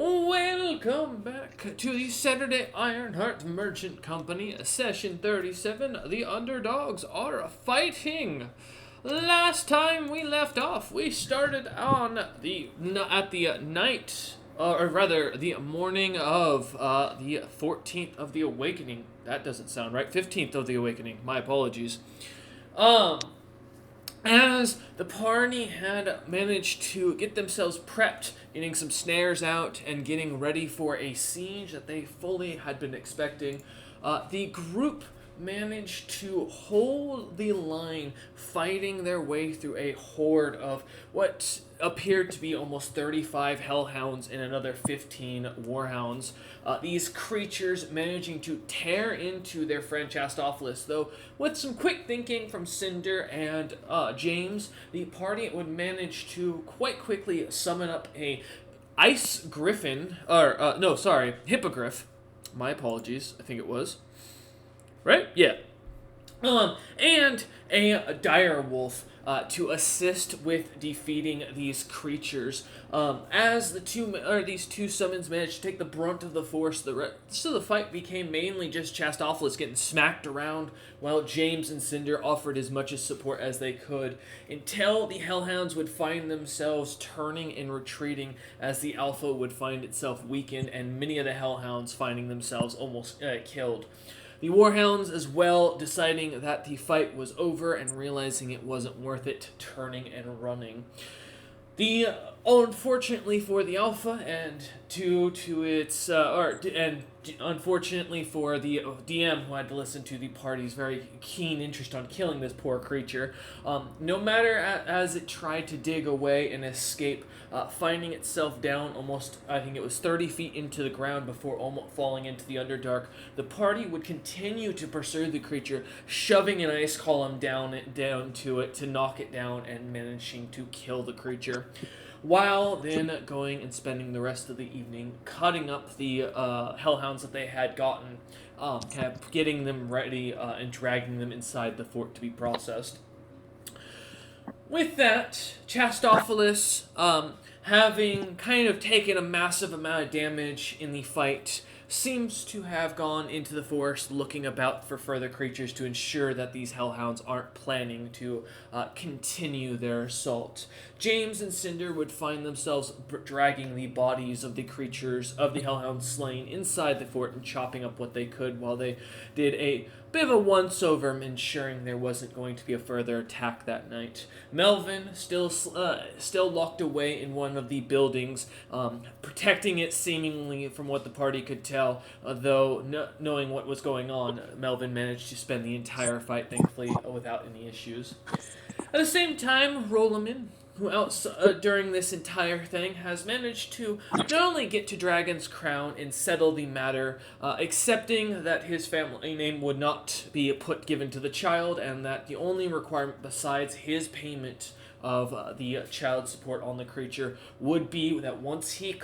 Welcome back to the Saturday Ironheart Merchant Company, session 37. The Underdogs are fighting. Last time we left off, we started on at the night, or rather, the morning of the 14th of the Awakening. That doesn't sound right. 15th of the Awakening. My apologies. As the party had managed to get themselves prepped, getting some snares out, and getting ready for a siege that they fully had been expecting, the group managed to hold the line, fighting their way through a horde of what appeared to be almost 35 hellhounds and another 15 warhounds. These creatures managing to tear into their friend Chastophilus, though with some quick thinking from Cinder and James, the party would manage to quite quickly summon up a ice griffin, hippogriff. My apologies, I think it was. Right? Yeah. And a dire wolf to assist with defeating these creatures. As these two summons managed to take the brunt of the force, the rest of the fight became mainly just Chastophilus getting smacked around, while James and Cinder offered as much as support as they could, until the Hellhounds would find themselves turning and retreating, as the Alpha would find itself weakened, and many of the Hellhounds finding themselves almost killed. The Warhounds as well, deciding that the fight was over and realizing it wasn't worth it, turning and running. Unfortunately for the Alpha, and unfortunately for the DM who had to listen to the party's very keen interest on killing this poor creature, no matter as it tried to dig away and escape, finding itself down almost, I think it was 30 feet into the ground before almost falling into the Underdark, the party would continue to pursue the creature, shoving an ice column down to it to knock it down and managing to kill the creature, while then going and spending the rest of the evening cutting up the hellhounds that they had gotten, kind of getting them ready and dragging them inside the fort to be processed. With that, Chastophilus, having kind of taken a massive amount of damage in the fight, seems to have gone into the forest looking about for further creatures to ensure that these hellhounds aren't planning to continue their assault. James and Cinder would find themselves dragging the bodies of the creatures, of the hellhounds slain, inside the fort and chopping up what they could while they did a bit of a once-over, ensuring there wasn't going to be a further attack that night. Melvin, still locked away in one of the buildings, protecting it seemingly from what the party could tell, though knowing what was going on, Melvin managed to spend the entire fight, thankfully, without any issues. At the same time, Rolaman, who during this entire thing has managed to not only get to Dragon's Crown and settle the matter, accepting that his family name would not be given to the child, and that the only requirement besides his payment of the child support on the creature would be that once he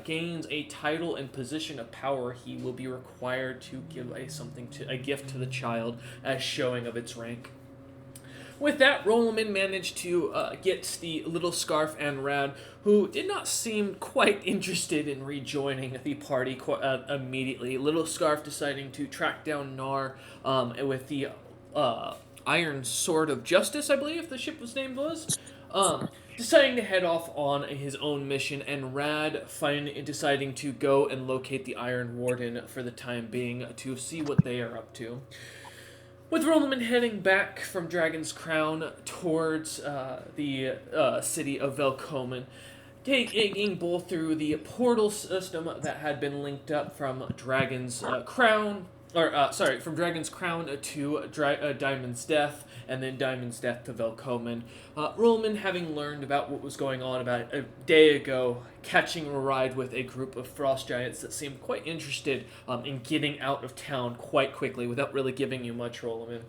gains a title and position of power, he will be required to give a gift to the child as showing of its rank. With that, Rolaman managed to get the Little Scarf and Rad, who did not seem quite interested in rejoining the party immediately. Little Scarf deciding to track down Nar with the Iron Sword of Justice, I believe the ship's name was. Deciding to head off on his own mission, and Rad deciding to go and locate the Iron Warden for the time being to see what they are up to. With Rolaman heading back from Dragon's Crown towards the city of Velcomen, taking both through the portal system that had been linked up from Dragon's Crown to Diamond's Death, and then Diamond's Death to Velcomen. Rolaman, having learned about what was going on about a day ago, catching a ride with a group of frost giants that seemed quite interested in getting out of town quite quickly without really giving you much, Rolaman.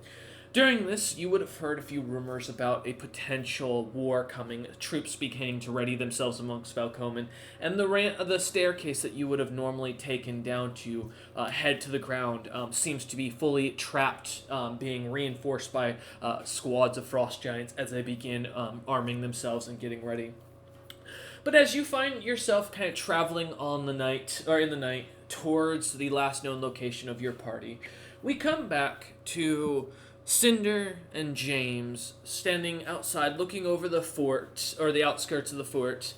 During this, you would have heard a few rumors about a potential war coming, troops beginning to ready themselves amongst Velcomen, and the staircase that you would have normally taken down to head to the ground seems to be fully trapped, being reinforced by squads of frost giants as they begin arming themselves and getting ready. But as you find yourself kind of traveling in the night, towards the last known location of your party, we come back to Cinder and James standing outside, looking over the fort or the outskirts of the fort.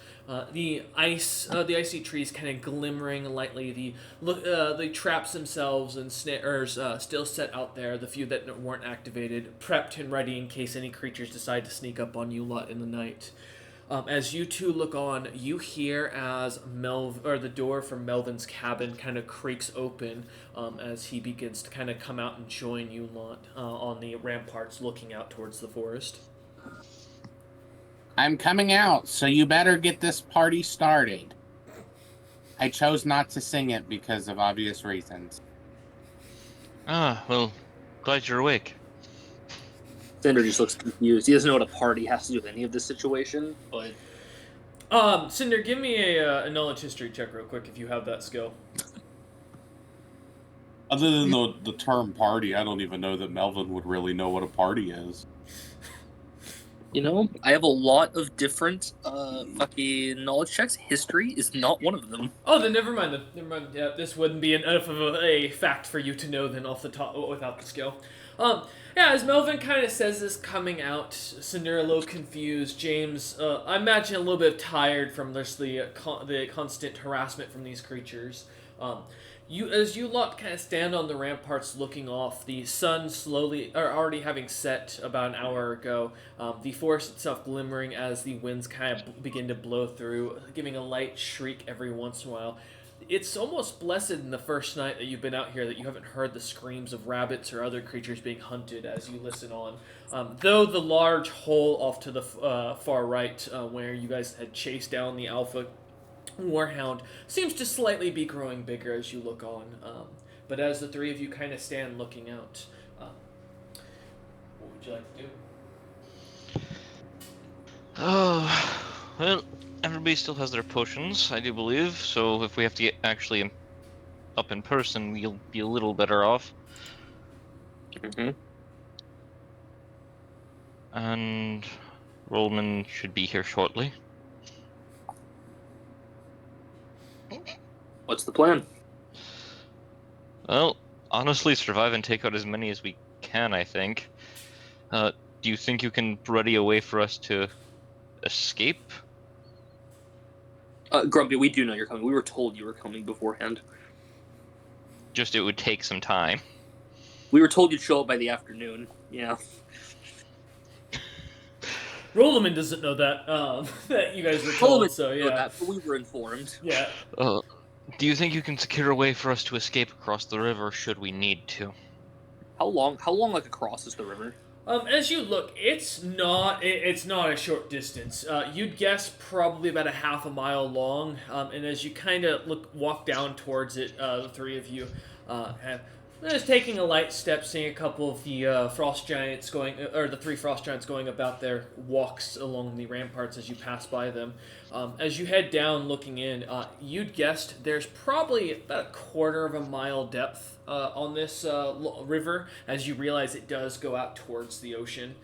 The icy trees, kind of glimmering lightly. The traps themselves and snares still set out there. The few that weren't activated, prepped and ready in case any creatures decide to sneak up on you lot in the night. As you two look on, you hear as the door from Melvin's cabin kind of creaks open as he begins to kind of come out and join you lot on the ramparts, looking out towards the forest. I'm coming out, so you better get this party started. I chose not to sing it because of obvious reasons. Ah, well, glad you're awake. Cinder just looks confused. He doesn't know what a party has to do with any of this situation, but... Cinder, give me a knowledge history check real quick if you have that skill. Other than the term party, I don't even know that Melvin would really know what a party is. You know, I have a lot of different fucking knowledge checks. History is not one of them. Oh, then never mind. Yeah, this wouldn't be enough of a fact for you to know then off the top without the skill. Yeah, as Melvin kind of says this coming out, Cinder a little confused. James, I imagine a little bit tired from this, the constant harassment from these creatures. As you lot kind of stand on the ramparts looking off, the sun already having set about an hour ago, the forest itself glimmering as the winds kind of begin to blow through, giving a light shriek every once in a while. It's almost blessed in the first night that you've been out here that you haven't heard the screams of rabbits or other creatures being hunted as you listen on. Though the large hole off to the far right, where you guys had chased down the alpha warhound, seems to slightly be growing bigger as you look on. But as the three of you kind of stand looking out, what would you like to do? Oh, well, everybody still has their potions, I do believe, so if we have to get actually up in person, we'll be a little better off. Mm-hmm. And Rollman should be here shortly. What's the plan? Well, honestly, survive and take out as many as we can, I think. Do you think you can ready a way for us to escape? Grumpy, we do know you're coming. We were told you were coming beforehand. Just it would take some time. We were told you'd show up by the afternoon. Yeah. Rolleman doesn't know that, that you guys were told, so yeah. That, but we were informed. Yeah. Do you think you can secure a way for us to escape across the river should we need to? How long like across is the river? As you look, it's not a short distance. You'd guess probably about a half a mile long. And as you kind of walk down towards it, the three of you have just taking a light step, seeing a couple of the frost giants the three frost giants going about their walks along the ramparts as you pass by them. As you head down, looking in, you'd guessed there's probably about a quarter of a mile depth on this river, as you realize it does go out towards the ocean,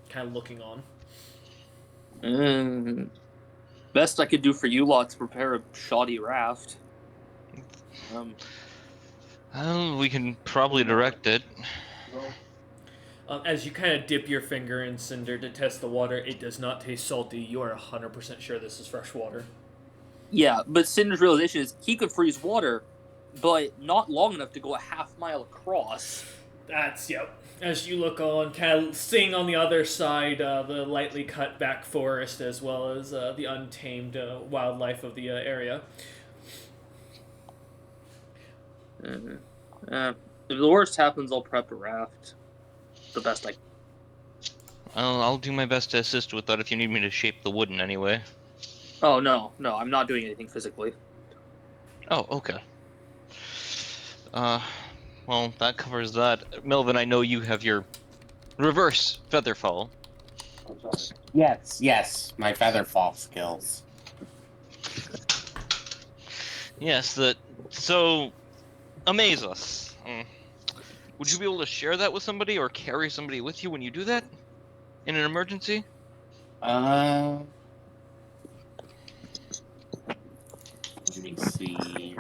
kind of looking on. Best I could do for you lot to prepare a shoddy raft. Well, we can probably direct it. As you kind of dip your finger in Cinder to test the water, it does not taste salty. You are 100% sure this is fresh water. Yeah, but Cinder's realization is he could freeze water, but not long enough to go a half mile across. Yep. As you look on, kind of seeing on the other side the lightly cut back forest as well as the untamed wildlife of the area. Mm-hmm. If the worst happens, I'll prep a raft. The best I can. I'll do my best to assist with that if you need me to shape the wood in any way. Oh, no, I'm not doing anything physically. Oh, okay. Well, that covers that. Melvin, I know you have your reverse featherfall. Yes, my featherfall skills. Yes, so amaze us. Would you be able to share that with somebody or carry somebody with you when you do that? In an emergency? me see.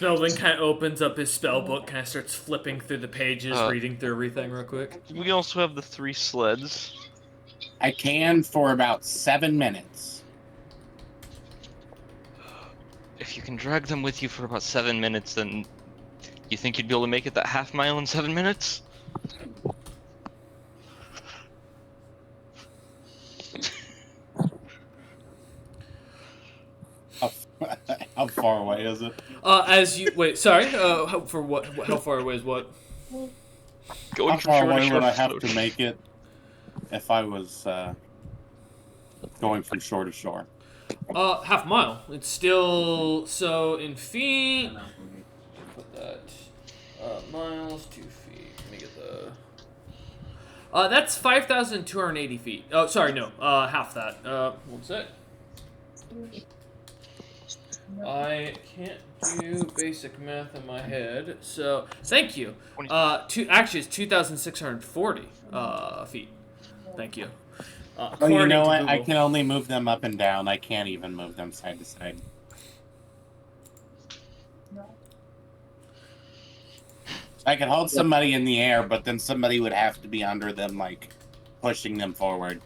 Melvin kind of opens up his spell book, kind of starts flipping through the pages, reading through everything real quick. We also have the 3 sleds. I can for about 7 minutes. If you can drag them with you for about 7 minutes, then you think you'd be able to make it that half mile in 7 minutes? How far away is it? As you wait, sorry. How far away is what? Going How from far shore to away shore would I to have shore. to make it if I was going from shore to shore? Half mile. It's still so in feet. Put that. Miles, 2 feet. Let me get the. That's 5,280 feet. Oh, sorry, no. Half that. One sec. I can't do basic math in my head, so thank you. Actually, it's 2,640 feet. Thank you. Oh, you According know to what? Google. I can only move them up and down. I can't even move them side to side. I could hold somebody in the air, but then somebody would have to be under them, like, pushing them forward.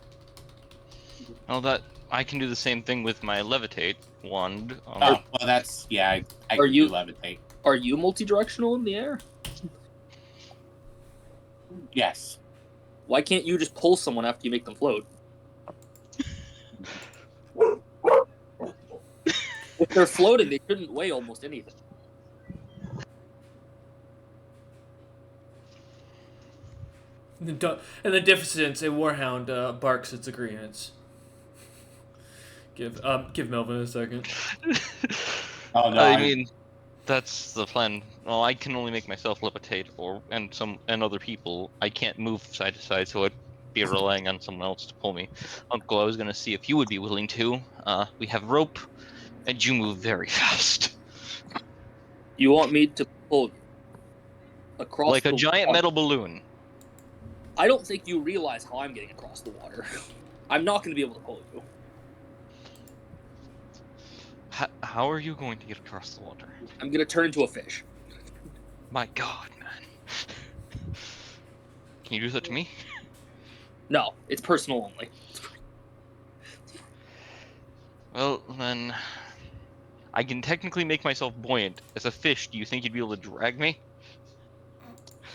Well, that I can do the same thing with my levitate wand. Oh, well, that's, yeah, I Are can you- do levitate. Are you multi-directional in the air? Yes. Why can't you just pull someone after you make them float? If they're floating, they shouldn't weigh almost anything. In the distance, a warhound barks its agreements. Give Melvin a second. Oh, no, I mean, that's the plan. Well, I can only make myself levitate, and other people. I can't move side to side, so I'd be relying on someone else to pull me. Uncle, I was gonna see if you would be willing to. We have rope, and you move very fast, You want me to pull you across like a the giant water? metal balloon. I don't think you realize how I'm getting across the water. I'm not going to be able to pull you. How are you going to get across the water? I'm going to turn into a fish. My God, man! Can you do that to me? No, it's personal only. Well, then, I can technically make myself buoyant. As a fish, do you think you'd be able to drag me?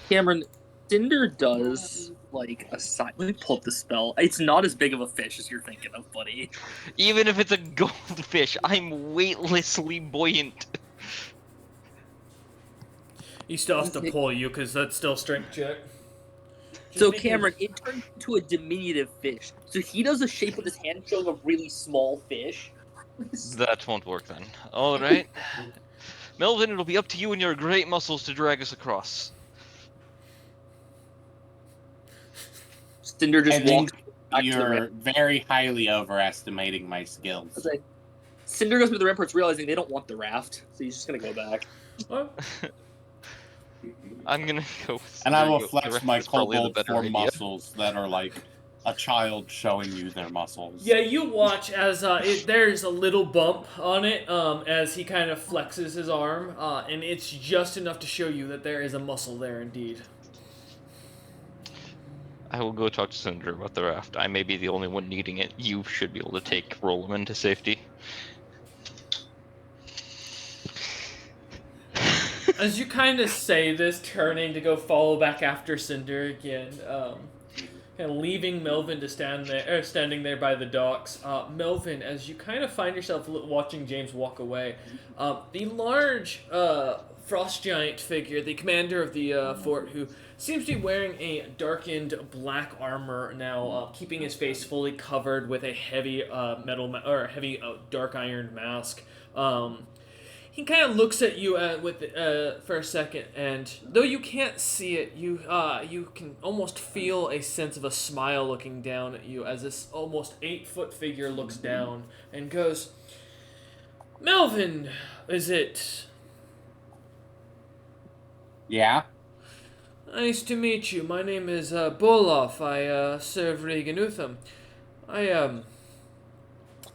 Cameron, Cinder does like a side. Let me pull up the spell. It's not as big of a fish as you're thinking of, buddy. Even if it's a goldfish, I'm weightlessly buoyant. He still has to pull you because that's still strength check. So Cameron, it turns into a diminutive fish. So he does the shape of his hand showing a really small fish. That won't work then. Alright. Melvin, it'll be up to you and your great muscles to drag us across. Cinder just I think walks back to the you're ramp. very highly overestimating my skills. Cinder goes to the ramparts, realizing they don't want the raft, so he's just gonna go back. What? I'm gonna go with And I will the flex rest my is probably the kobold better for idea. muscles that are like a child showing you their muscles. Yeah, you watch as there's a little bump on it as he kind of flexes his arm, and it's just enough to show you that there is a muscle there indeed. I will go talk to Cinder about the raft. I may be the only one needing it. You should be able to roll him into safety. As you kind of say this, turning to go follow back after Cinder again, kind of leaving Melvin to standing there by the docks. Melvin, as you kind of find yourself watching James walk away, the large frost giant figure, the commander of the fort, who seems to be wearing a darkened black armor now, keeping his face fully covered with a heavy heavy dark iron mask. He kind of looks at you for a second, and though you can't see it, you can almost feel a sense of a smile looking down at you as this almost 8-foot figure looks down and goes, "Melvin, is it?" Yeah? Nice to meet you. My name is Bolov. I serve Reganutham. I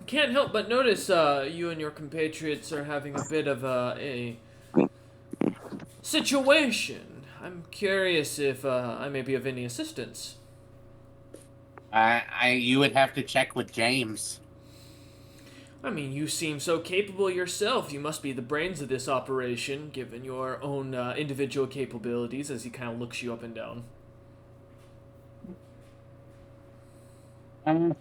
can't help but notice you and your compatriots are having a bit of a situation. I'm curious if I may be of any assistance. You would have to check with James. I mean, you seem so capable yourself. You must be the brains of this operation, given your own individual capabilities, as he kind of looks you up and down. Um,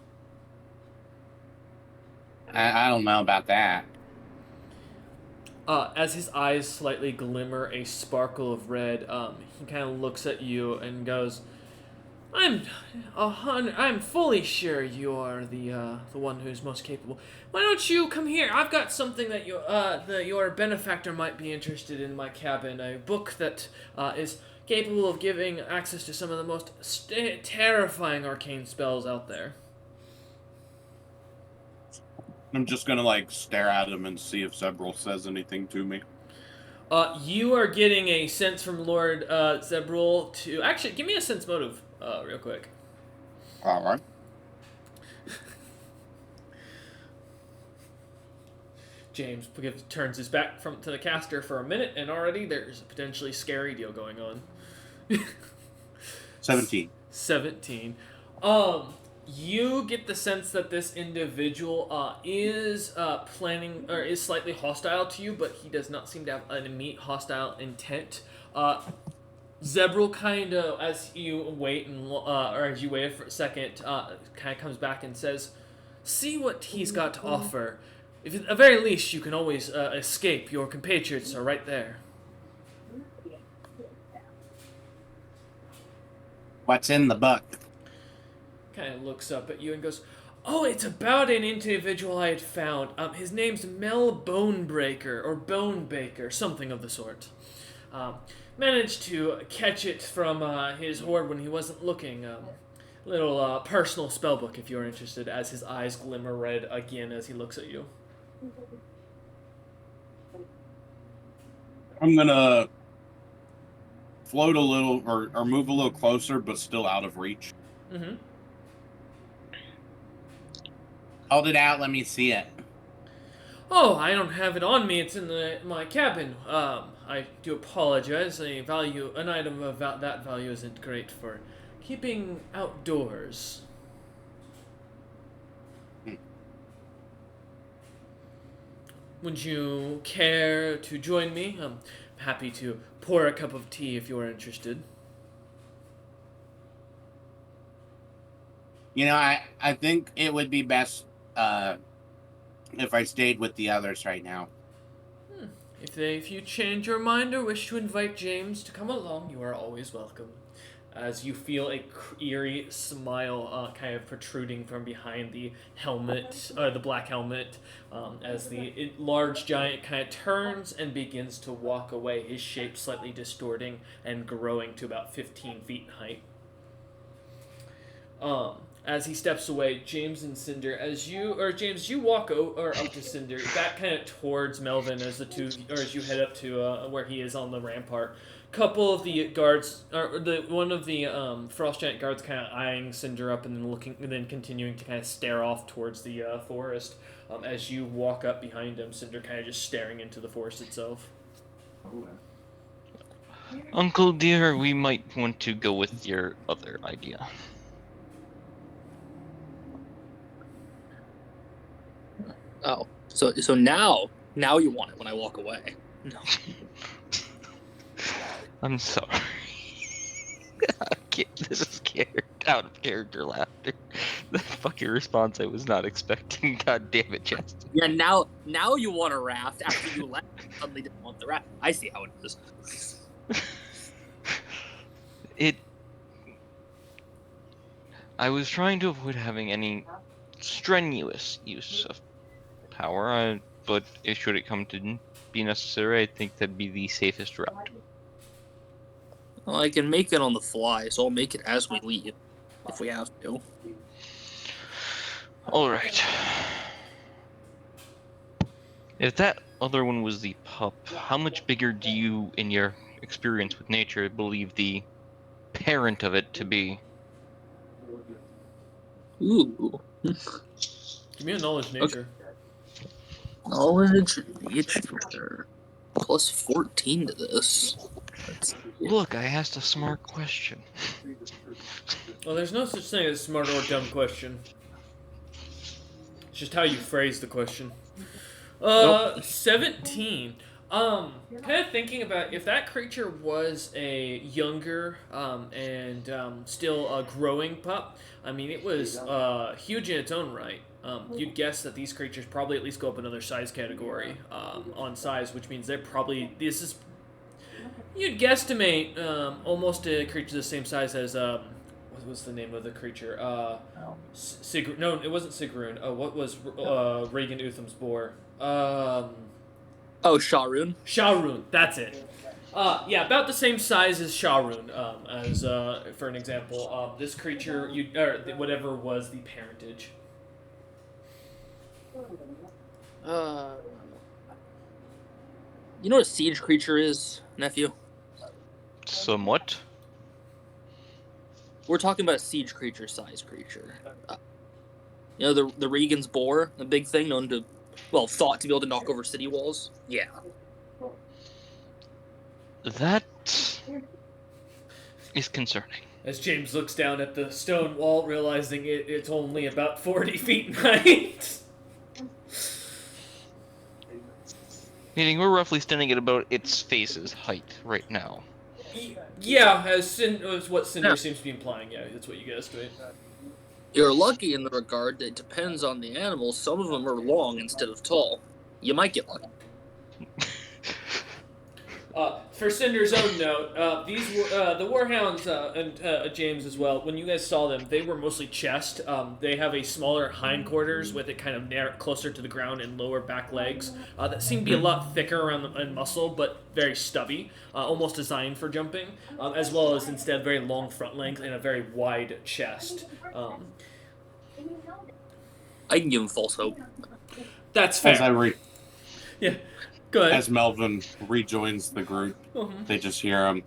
I don't know about that. As his eyes slightly glimmer a sparkle of red, he kind of looks at you and goes, I'm fully sure you are the one who's most capable. Why don't you come here? I've got something that your benefactor might be interested in my cabin. A book that is capable of giving access to some of the most terrifying arcane spells out there. I'm just gonna stare at him and see if Zebril says anything to me. You are getting a sense from Lord Zebril to actually give me a sense motive, real quick. All right. James turns his back to the caster for a minute, and already there's a potentially scary deal going on. 17. 17. You get the sense that this individual is planning or is slightly hostile to you, but he does not seem to have an immediate hostile intent. Zebril kind of, as you wait or as you wait for a second, kind of comes back and says, "See what he's got to offer. If at the very least you can always escape, your compatriots are right there." What's in the book? Kind of looks up at you and goes, "Oh, it's about an individual I had found. His name's Mel Bonebreaker or Bonebaker, something of the sort. Managed to catch it from his hoard when he wasn't looking. Little personal spellbook if you're interested." As his eyes glimmer red again as he looks at you. I'm gonna float a little or move a little closer, but still out of reach. Mm-hmm. Hold it out. Let me see it. Oh, I don't have it on me. It's in my cabin. I do apologize. An item of that value isn't great for keeping outdoors. Would you care to join me? I'm happy to pour a cup of tea if you're interested. You know, I think it would be best if I stayed with the others right now. If you change your mind or wish to invite James to come along, you are always welcome. As you feel a eerie smile kind of protruding from behind the helmet, the black helmet, as the large giant kind of turns and begins to walk away, his shape slightly distorting and growing to about 15 feet in height. As he steps away, James and Cinder, James, you walk up to Cinder, back kind of towards Melvin as as you head up to where he is on the rampart. Couple of the guards, one of the frost giant guards, kind of eyeing Cinder up and then looking, and then continuing to kind of stare off towards the forest. As you walk up behind him, Cinder kind of just staring into the forest itself. Uncle dear, we might want to go with your other idea. Oh, so now you want it when I walk away. No. I'm sorry. This is out of character laughter. The fucking response I was not expecting. God damn it, Chester. Yeah, now you want a raft after you left. Suddenly didn't want the raft. I see how it is. I was trying to avoid having any strenuous use of power, but should it come to be necessary, I think that'd be the safest route. Well, I can make it on the fly, so I'll make it as we leave, if we have to. Alright. If that other one was the pup, how much bigger do you, in your experience with nature, believe the parent of it to be? Ooh. Give me a knowledge nature. Knowledge nature. Plus 14 to this. Let's see. Look, I asked a smart question. Well, there's no such thing as smart or dumb question. It's just how you phrase the question. 17. Kind of thinking about if that creature was a younger and still a growing pup. I mean, it was huge in its own right. You'd guess that these creatures probably at least go up another size category on size, which means they're probably you'd guesstimate almost a creature the same size as what was the name of the creature? No, it wasn't Sigrun. What was Reagan Utham's boar? Oh, Sharoon? Sharoon, that's it. Yeah, about the same size as Sharoon. As for an example, this creature, whatever was the parentage. You know what a siege creature is, nephew? Somewhat. We're talking about a siege creature size creature. You know the Regan's boar, the big thing known to, well, thought to be able to knock over city walls. Yeah. That is concerning. As James looks down at the stone wall, realizing it's only about 40 feet in height. Meaning we're roughly standing at about its face's height right now. Yeah, as what Cinder Yeah. seems to be implying. Yeah, that's what you guys do. You're lucky in the regard that it depends on the animal. Some of them are long instead of tall. You might get lucky. For Cinder's own note, these were the Warhounds and James as well. When you guys saw them, they were mostly chest. They have a smaller hindquarters with it kind of closer to the ground and lower back legs that seem to be a lot thicker around the muscle, but very stubby, almost designed for jumping, as well as instead very long front legs and a very wide chest. I can give him false hope. That's fair. Yeah. Go ahead. As Melvin rejoins the group, they just hear him.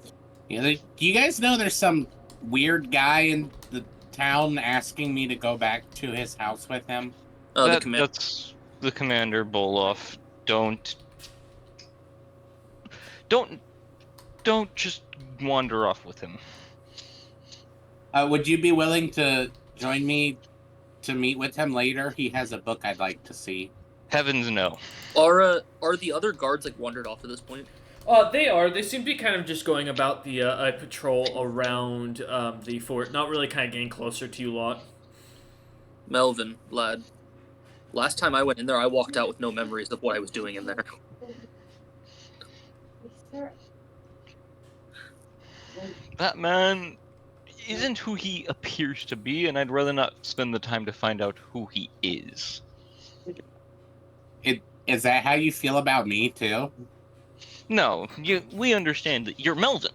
Do you guys know there's some weird guy in the town asking me to go back to his house with him? Oh, That's the commander, Boloff. Don't just wander off with him. Would you be willing to join me to meet with him later? He has a book I'd like to see. Heavens no. Are the other guards like wandered off at this point? They are. They seem to be kind of just going about the patrol around the fort, not really kind of getting closer to you lot. Melvin, lad. Last time I went in there, I walked out with no memories of what I was doing in there. That man isn't who he appears to be, and I'd rather not spend the time to find out who he is. Is that how you feel about me, too? No, we understand that you're Melvin.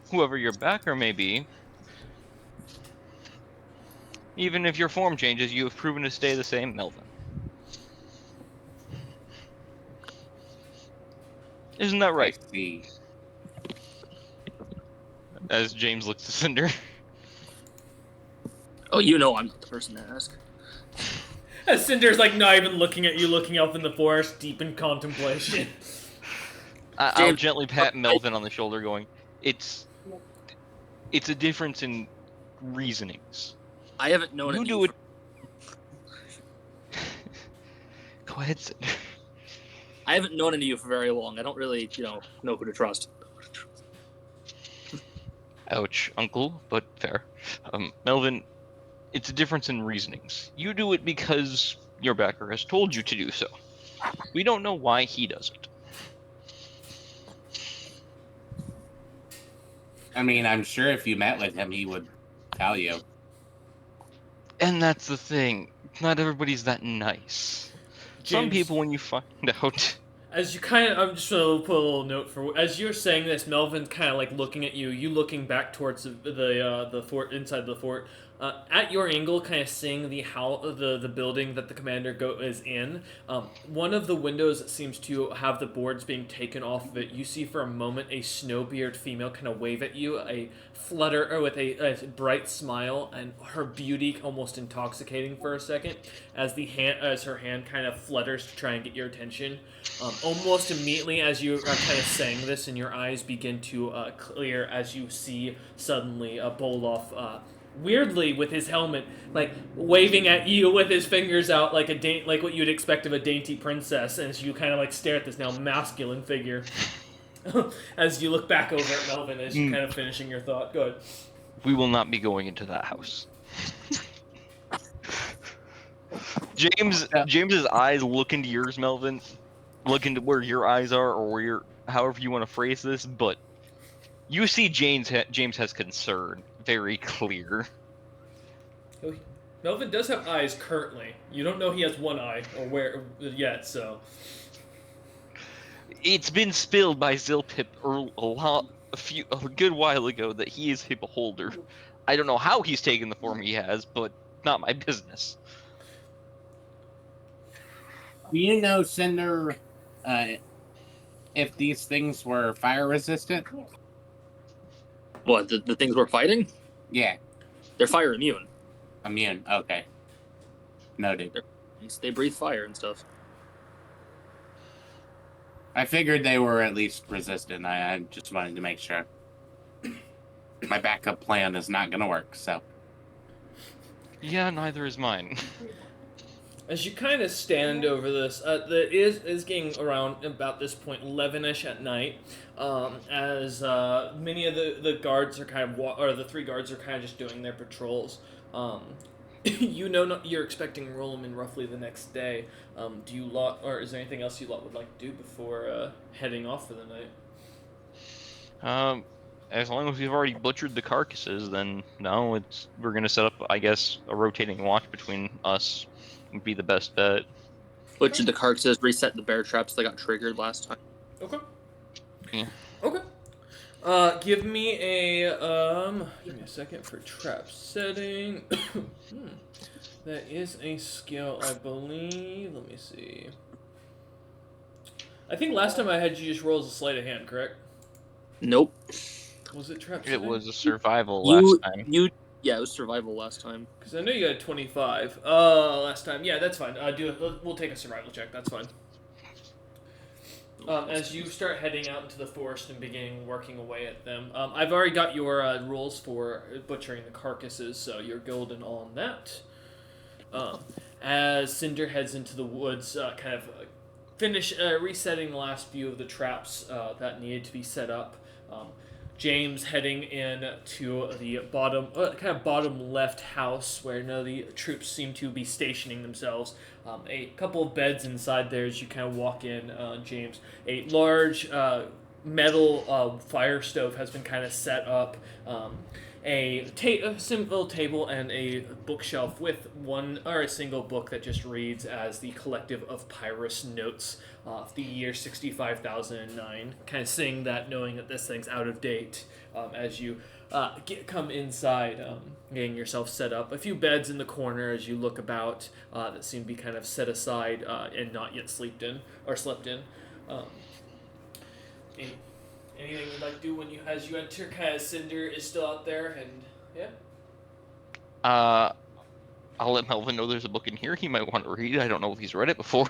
Whoever your backer may be, even if your form changes, you have proven to stay the same Melvin. Isn't that right? I see. As James looks to Cinder. Oh, you know I'm not the person to ask. As Cinder's like not even looking at you, looking up in the forest, deep in contemplation. I'll gently pat Melvin on the shoulder, going, "It's a difference in reasonings." I haven't known You it. do it. Go ahead, Cinder. I haven't known any of you for very long. I don't really, know who to trust. Ouch, uncle, but fair. Melvin, it's a difference in reasonings. You do it because your backer has told you to do so. We don't know why he does it. I mean, I'm sure if you met with him, he would tell you. And that's the thing. Not everybody's that nice. Some James, people, when you find out... As you kind of, I'm just going to put a little note for, as you're saying this, Melvin's kind of like looking at you, looking back towards the fort, inside the fort. At your angle, kind of seeing the building that the commander is in, one of the windows seems to have the boards being taken off of it. You see for a moment a snowbeard female kind of wave at you, a flutter or with a bright smile, and her beauty almost intoxicating for a second as her hand kind of flutters to try and get your attention. Almost immediately as you are kind of saying this, and your eyes begin to clear as you see suddenly Bolov. Weirdly, with his helmet, like waving at you with his fingers out, like like what you'd expect of a dainty princess, as you kind of like stare at this now masculine figure. As you look back over at Melvin, as you're kind of finishing your thought. Go ahead. We will not be going into that house. James's eyes look into yours, Melvin. Look into where your eyes are, or where however you want to phrase this, but you see James has concern very clear. Melvin does have eyes currently. You don't know he has one eye or where yet, so. It's been spilled by Zilpip a good while ago that he is a beholder. I don't know how he's taken the form he has, but not my business. Do you know, Cinder, if these things were fire resistant? What, the things we're fighting? Yeah. They're fire immune. Immune. Okay. Noted. They breathe fire and stuff. I figured they were at least resistant. I just wanted to make sure. My backup plan is not going to work, so. Yeah, neither is mine. As you kind of stand over this, it is getting around about this point 11ish at night. As many of the guards are kind of or the three guards are kind of just doing their patrols. You're expecting Rollman roughly the next day. Do you or is there anything else you would like to do before heading off for the night? As long as we've already butchered the carcasses, then no, we're gonna set up, I guess, a rotating watch between us. Would be the best bet. Butchered the carcasses, reset the bear traps that got triggered last time. Okay. Yeah. Okay. Give me a second for trap setting. That is a skill, I believe. Let me see. I think last time I had you just roll as a sleight of hand, correct? Nope. Was it trap It setting? was a survival last time. Yeah, it was survival last time. Because I know you got a 25 last time. Yeah, that's fine. We'll take a survival check. That's fine. As you start heading out into the forest and beginning working away at them, I've already got your rules for butchering the carcasses, so you're golden on that. As Cinder heads into the woods, kind of finish resetting the last few of the traps that needed to be set up. James heading in to the bottom left house where none of the troops seem to be stationing themselves. A couple of beds inside there as you kind of walk in, James. A large metal fire stove has been kind of set up. A simple table and a bookshelf with a single book that just reads as the Collective of Pyrrhus Notes, the year 65,009. Kind of seeing that, knowing that this thing's out of date. As you come inside, getting yourself set up. A few beds in the corner as you look about that seem to be kind of set aside and not yet slept in. Anything you'd like to do as you enter? Kind of Cinder is still out there, and yeah. I'll let Melvin know there's a book in here he might want to read. I don't know if he's read it before.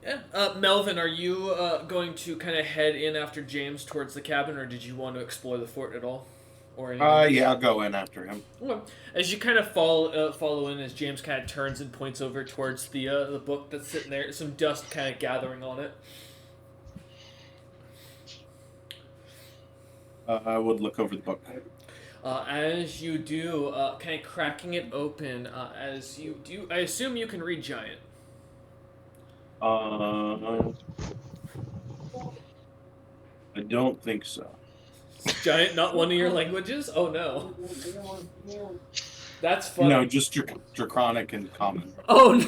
Yeah. Melvin, are you going to kind of head in after James towards the cabin, or did you want to explore the fort at all? Or anything? Yeah, I'll go in after him. Okay. As you kind of follow in, as James kind of turns and points over towards the book that's sitting there, some dust kind of gathering on it. I would look over the book. As you do, kind of cracking it open, as you do, I assume you can read Giant. I don't think so. Is Giant not one of your languages? Oh no. That's funny. No, just Draconic and Common. Oh,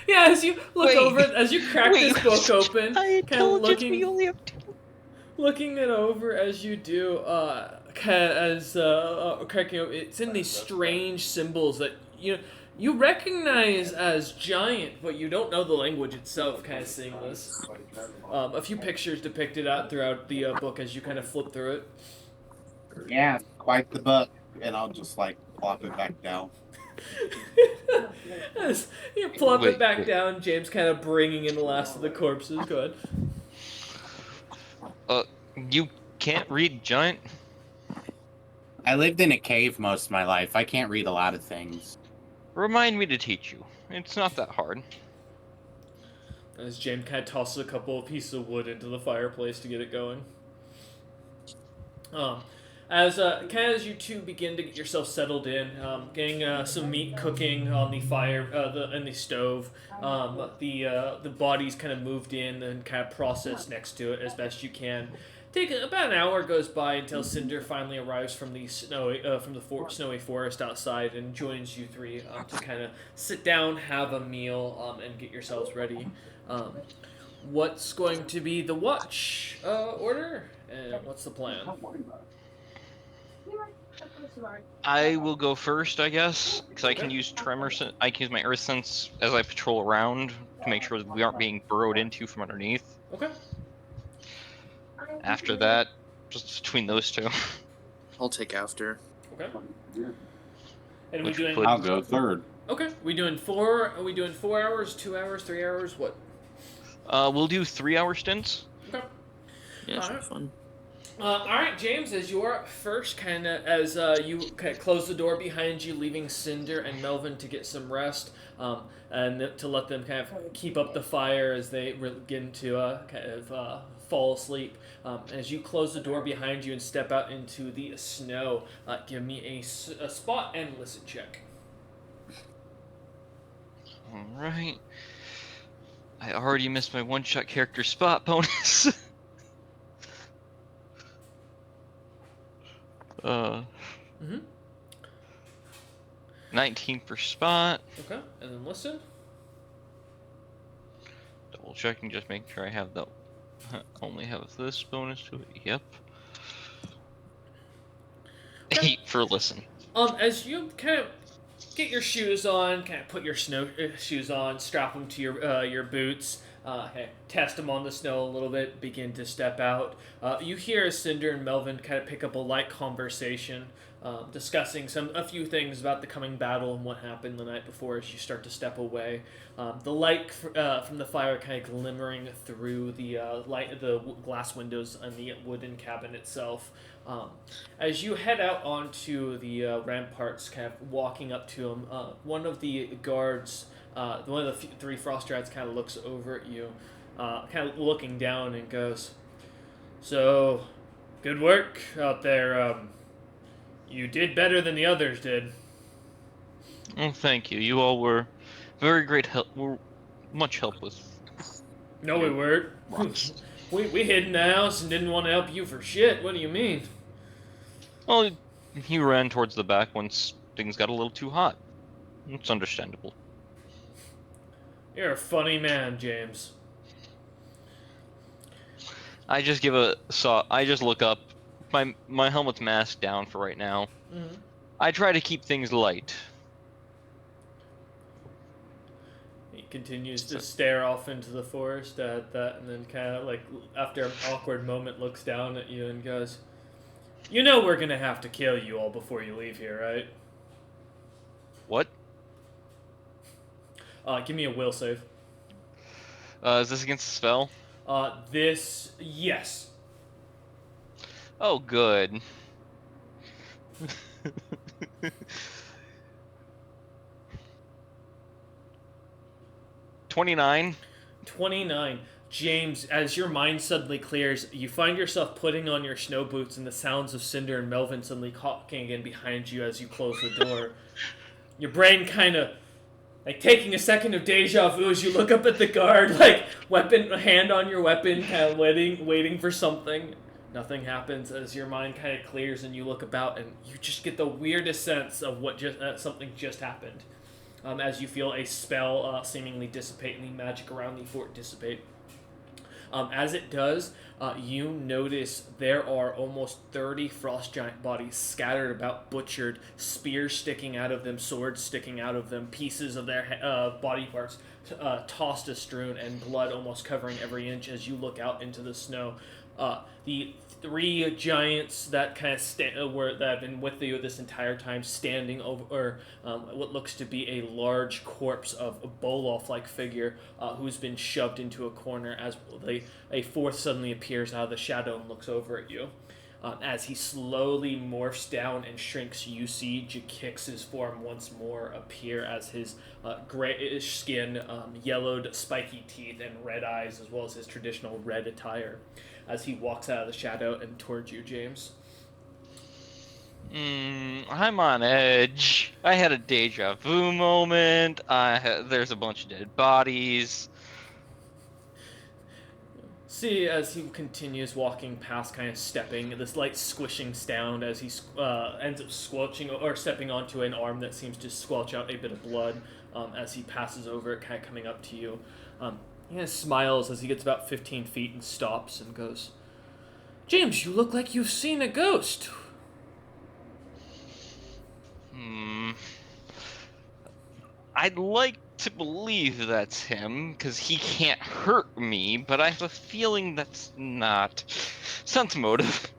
yeah, as you look Wait. over, as you crack this book open, I kind of told you we only have two. looking it over as you do, cracking up, it's in these strange symbols that you recognize as giant, but you don't know the language itself. Kind of seeing this, a few pictures depicted out throughout the book as you kind of flip through it. Yeah, quite the book. And I'll just like plop it back down. As you plop it back Wait. down, James kind of bringing in the last of the corpses. Go ahead. You can't read giant? I lived in a cave most of my life. I can't read a lot of things. Remind me to teach you. It's not that hard. As James kind of tosses a couple of pieces of wood into the fireplace to get it going. As you two begin to get yourself settled in, getting some meat cooking on the fire, in the stove, the body's kind of moved in and kind of processed next to it as best you can. About an hour goes by until Cinder finally arrives from the snowy forest outside and joins you three to kind of sit down, have a meal, and get yourselves ready. What's going to be the watch order, and what's the plan? I will go first, I guess, because I can use I can use my earth sense as I patrol around to make sure that we aren't being burrowed into from underneath. Okay. After that, just between those two. I'll take after. Okay. And we Which doing? would- I'll go third. Okay. We doing 4? Are we doing 4 hours, 2 hours, 3 hours? What? We'll do 3-hour stints. Okay. Yeah, should be fun. All right, James, as you're up first, kind of as you kind of close the door behind you, leaving Cinder and Melvin to get some rest, and to let them kind of keep up the fire as they begin to fall asleep. As you close the door behind you and step out into the snow, give me a spot and listen check. All right. I already missed my one-shot character spot bonus. 19 per spot. Okay, and then listen. Double checking, just making sure I have the. Only have this bonus to it. Yep. 8 for listen. As you kind of get your shoes on, kind of put your snow shoes on, strap them to your boots, test them on the snow a little bit, begin to step out. You hear Cinder and Melvin kind of pick up a light conversation, discussing a few things about the coming battle and what happened the night before as you start to step away. The light from the fire kind of glimmering through the glass windows on the wooden cabin itself. As you head out onto the ramparts, kind of walking up to them, one of the guards, one of the 3 frost rats, kind of looks over at you, kind of looking down and goes, "So, good work out there. You did better than the others did." Oh, thank you. You all were very great help. Were much help with. No, we weren't. we hid in the house and didn't want to help you for shit. What do you mean? Well, he ran towards the back once things got a little too hot. It's understandable. You're a funny man, James. I just look up. My helmet's masked down for right now. Mm-hmm. I try to keep things light. He continues to stare off into the forest at that, and then kind of like after an awkward moment looks down at you and goes, "You know we're gonna have to kill you all before you leave here, right?" What? Give me a will save. Is this against the spell? Yes. Oh, good. 29. 29. James, as your mind suddenly clears, you find yourself putting on your snow boots and the sounds of Cinder and Melvin suddenly talking again behind you as you close the door. Your brain kind of, like, taking a second of deja vu as you look up at the guard, like, hand on your weapon, kind of waiting for something. Nothing happens as your mind kind of clears and you look about and you just get the weirdest sense of something just happened. As you feel a spell seemingly dissipate and the magic around the fort dissipate. As it does, you notice there are almost 30 frost giant bodies scattered about, butchered, spears sticking out of them, swords sticking out of them, pieces of their body parts tossed astrewn, and blood almost covering every inch as you look out into the snow. The three giants that kind of that have been with you this entire time, standing over what looks to be a large corpse of a Bolov-like figure who's been shoved into a corner as a fourth suddenly appears out of the shadow and looks over at you. As he slowly morphs down and shrinks, you see Jakix's form once more appear as his grayish skin, yellowed spiky teeth, and red eyes, as well as his traditional red attire, as he walks out of the shadow and towards you, James. I'm on edge. I had a deja vu moment. There's a bunch of dead bodies. See, as he continues walking past, kind of stepping, this light squishing sound as he ends up squelching or stepping onto an arm that seems to squelch out a bit of blood as he passes over it, kind of coming up to you. He kind of smiles as he gets about 15 feet and stops and goes, "James, you look like you've seen a ghost." I'd like to believe that's him, because he can't hurt me, but I have a feeling that's not. Sense motive.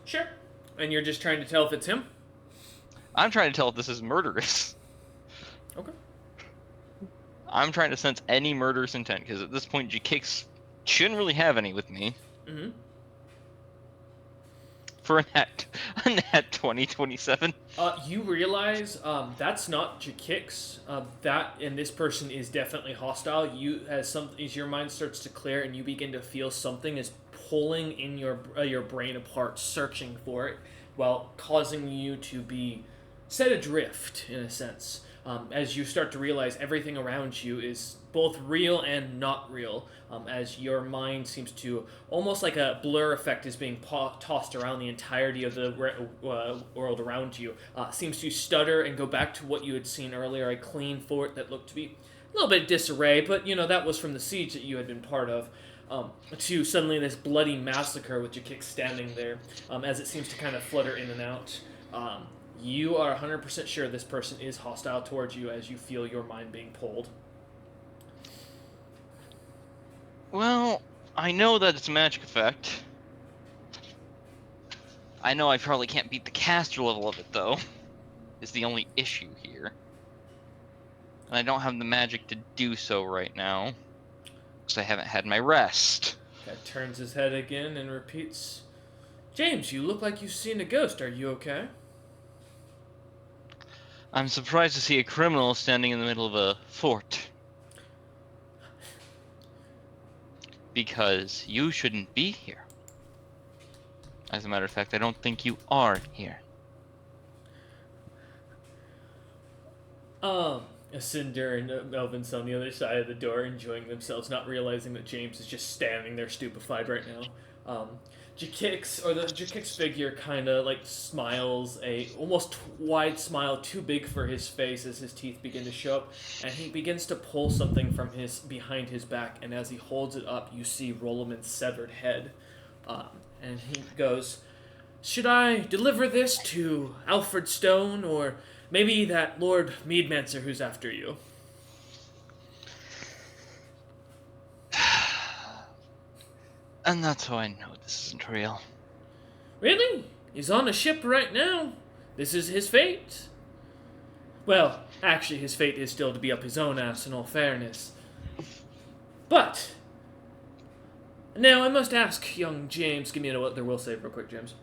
Sure. And you're just trying to tell if it's him? I'm trying to tell if this is murderous. Okay. I'm trying to sense any murderous intent, because at this point, Jakix shouldn't really have any with me. Mm-hmm. For a net 2027. You realize that's not Jakix. And this person is definitely hostile. As your mind starts to clear and you begin to feel something is pulling in your brain apart, searching for it, while causing you to be set adrift in a sense. As you start to realize everything around you is both real and not real, as your mind seems to, almost like a blur effect is being tossed around the entirety of the world around you, seems to stutter and go back to what you had seen earlier, a clean fort that looked to be a little bit disarray, but that was from the siege that you had been part of, to suddenly this bloody massacre with Jakix standing there, as it seems to kind of flutter in and out. You are 100% sure this person is hostile towards you as you feel your mind being pulled. Well, I know that it's a magic effect. I know I probably can't beat the caster level of it, though. Is the only issue here. And I don't have the magic to do so right now. Because I haven't had my rest. Guy turns his head again and repeats, "James, you look like you've seen a ghost. Are you okay?" I'm surprised to see a criminal standing in the middle of a fort. Because you shouldn't be here. As a matter of fact, I don't think you are here. Cinder and Melvin's on the other side of the door, enjoying themselves, not realizing that James is just standing there stupefied right now. Jakix figure kind of like smiles, a almost wide smile, too big for his face, as his teeth begin to show up, and he begins to pull something from behind his back, and as he holds it up, you see Roloman's severed head, and he goes, "Should I deliver this to Alfred Stone, or maybe that Lord Meadmancer who's after you?" And that's how I know this isn't real. "Really? He's on a ship right now. This is his fate." "Well, actually, his fate is still to be up his own ass, in all fairness. But now I must ask, young James, give me their will save real quick, James,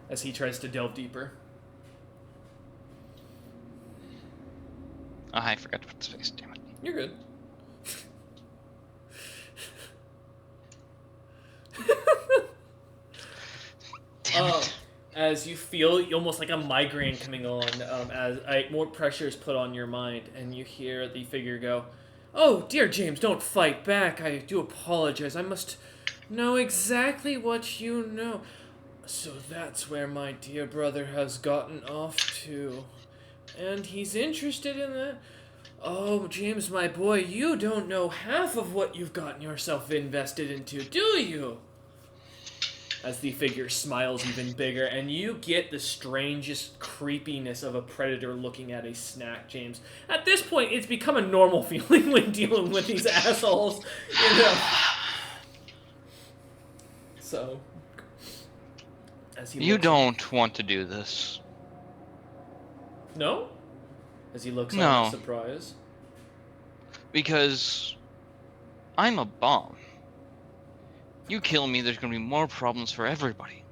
as he tries to delve deeper. Oh, I forgot to put the space, damn it. You're good. Damn it. As you feel almost like a migraine coming on, as more pressure is put on your mind, and you hear the figure go, "Oh, dear James, don't fight back. I do apologize. I must know exactly what you know. So that's where my dear brother has gotten off to. And he's interested in that. Oh, James, my boy, you don't know half of what you've gotten yourself invested into, do you? As the figure smiles even bigger, and you get the strangest creepiness of a predator looking at a snack, James. At this point, it's become a normal feeling when dealing with these assholes, you know. So, as he You looks, don't want to do this. no? As he looks on in No, surprise. because I'm a bomb. You kill me, there's gonna be more problems for everybody.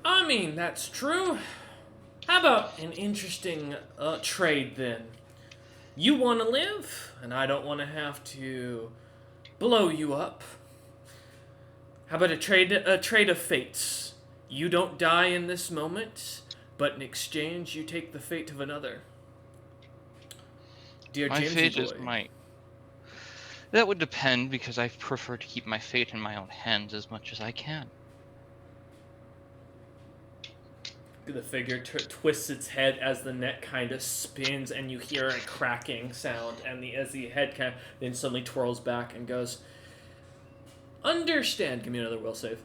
I mean, that's true. How about an interesting trade then? You want to live, and I don't want to have to blow you up. How about a trade of fates? You don't die in this moment, but in exchange, you take the fate of another. Dear My Jamesy fate boy. is my. That would depend because I prefer to keep my fate in my own hands as much as I can. The figure twists its head as the net kind of spins, and you hear a cracking sound. And as the head kind of then suddenly twirls back and goes, "Understand." Give me another will save.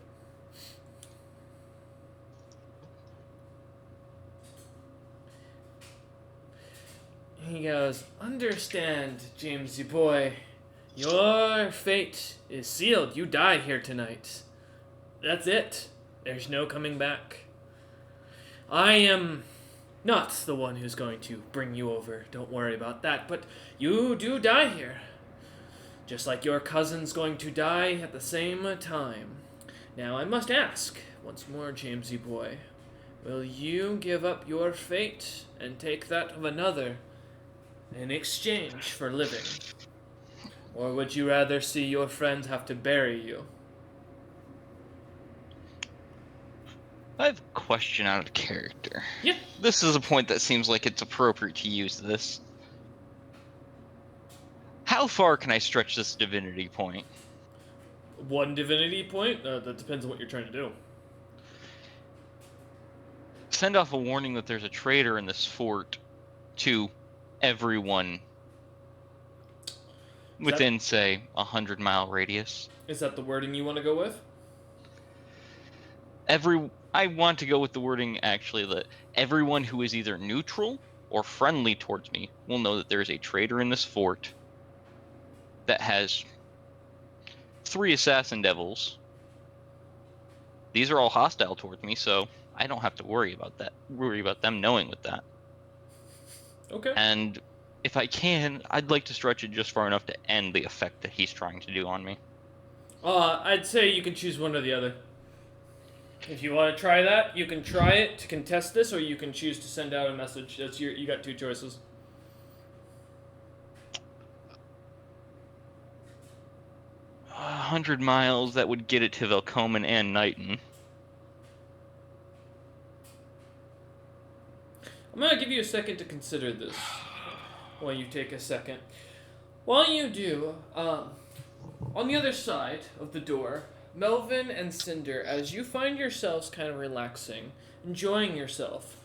He goes, "Understand, Jamesy boy. Your fate is sealed. You die here tonight. That's it. There's no coming back. I am not the one who's going to bring you over. Don't worry about that. But you do die here. Just like your cousin's going to die at the same time. Now I must ask, once more, Jamesy boy, will you give up your fate and take that of another in exchange for living? Or would you rather see your friends have to bury you?" I have a question out of character. Yeah. This is a point that seems like it's appropriate to use this. How far can I stretch this divinity point? One divinity point? That depends on what you're trying to do. Send off a warning that there's a traitor in this fort to everyone within, say, 100-mile radius. Is that the wording you want to go with? I want to go with the wording, actually, that everyone who is either neutral or friendly towards me will know that there is a traitor in this fort that has 3 assassin devils. These are all hostile towards me, so I don't have to worry about them knowing with that. Okay. And if I can, I'd like to stretch it just far enough to end the effect that he's trying to do on me. I'd say you can choose one or the other. If you want to try that, you can try it to contest this, or you can choose to send out a message. You got 2 choices. 100 miles, that would get it to Velcomen and Knighton. I'm gonna give you a second to consider this. While you take a second. While you do, on the other side of the door, Melvin and Cinder, as you find yourselves kind of relaxing, enjoying yourself,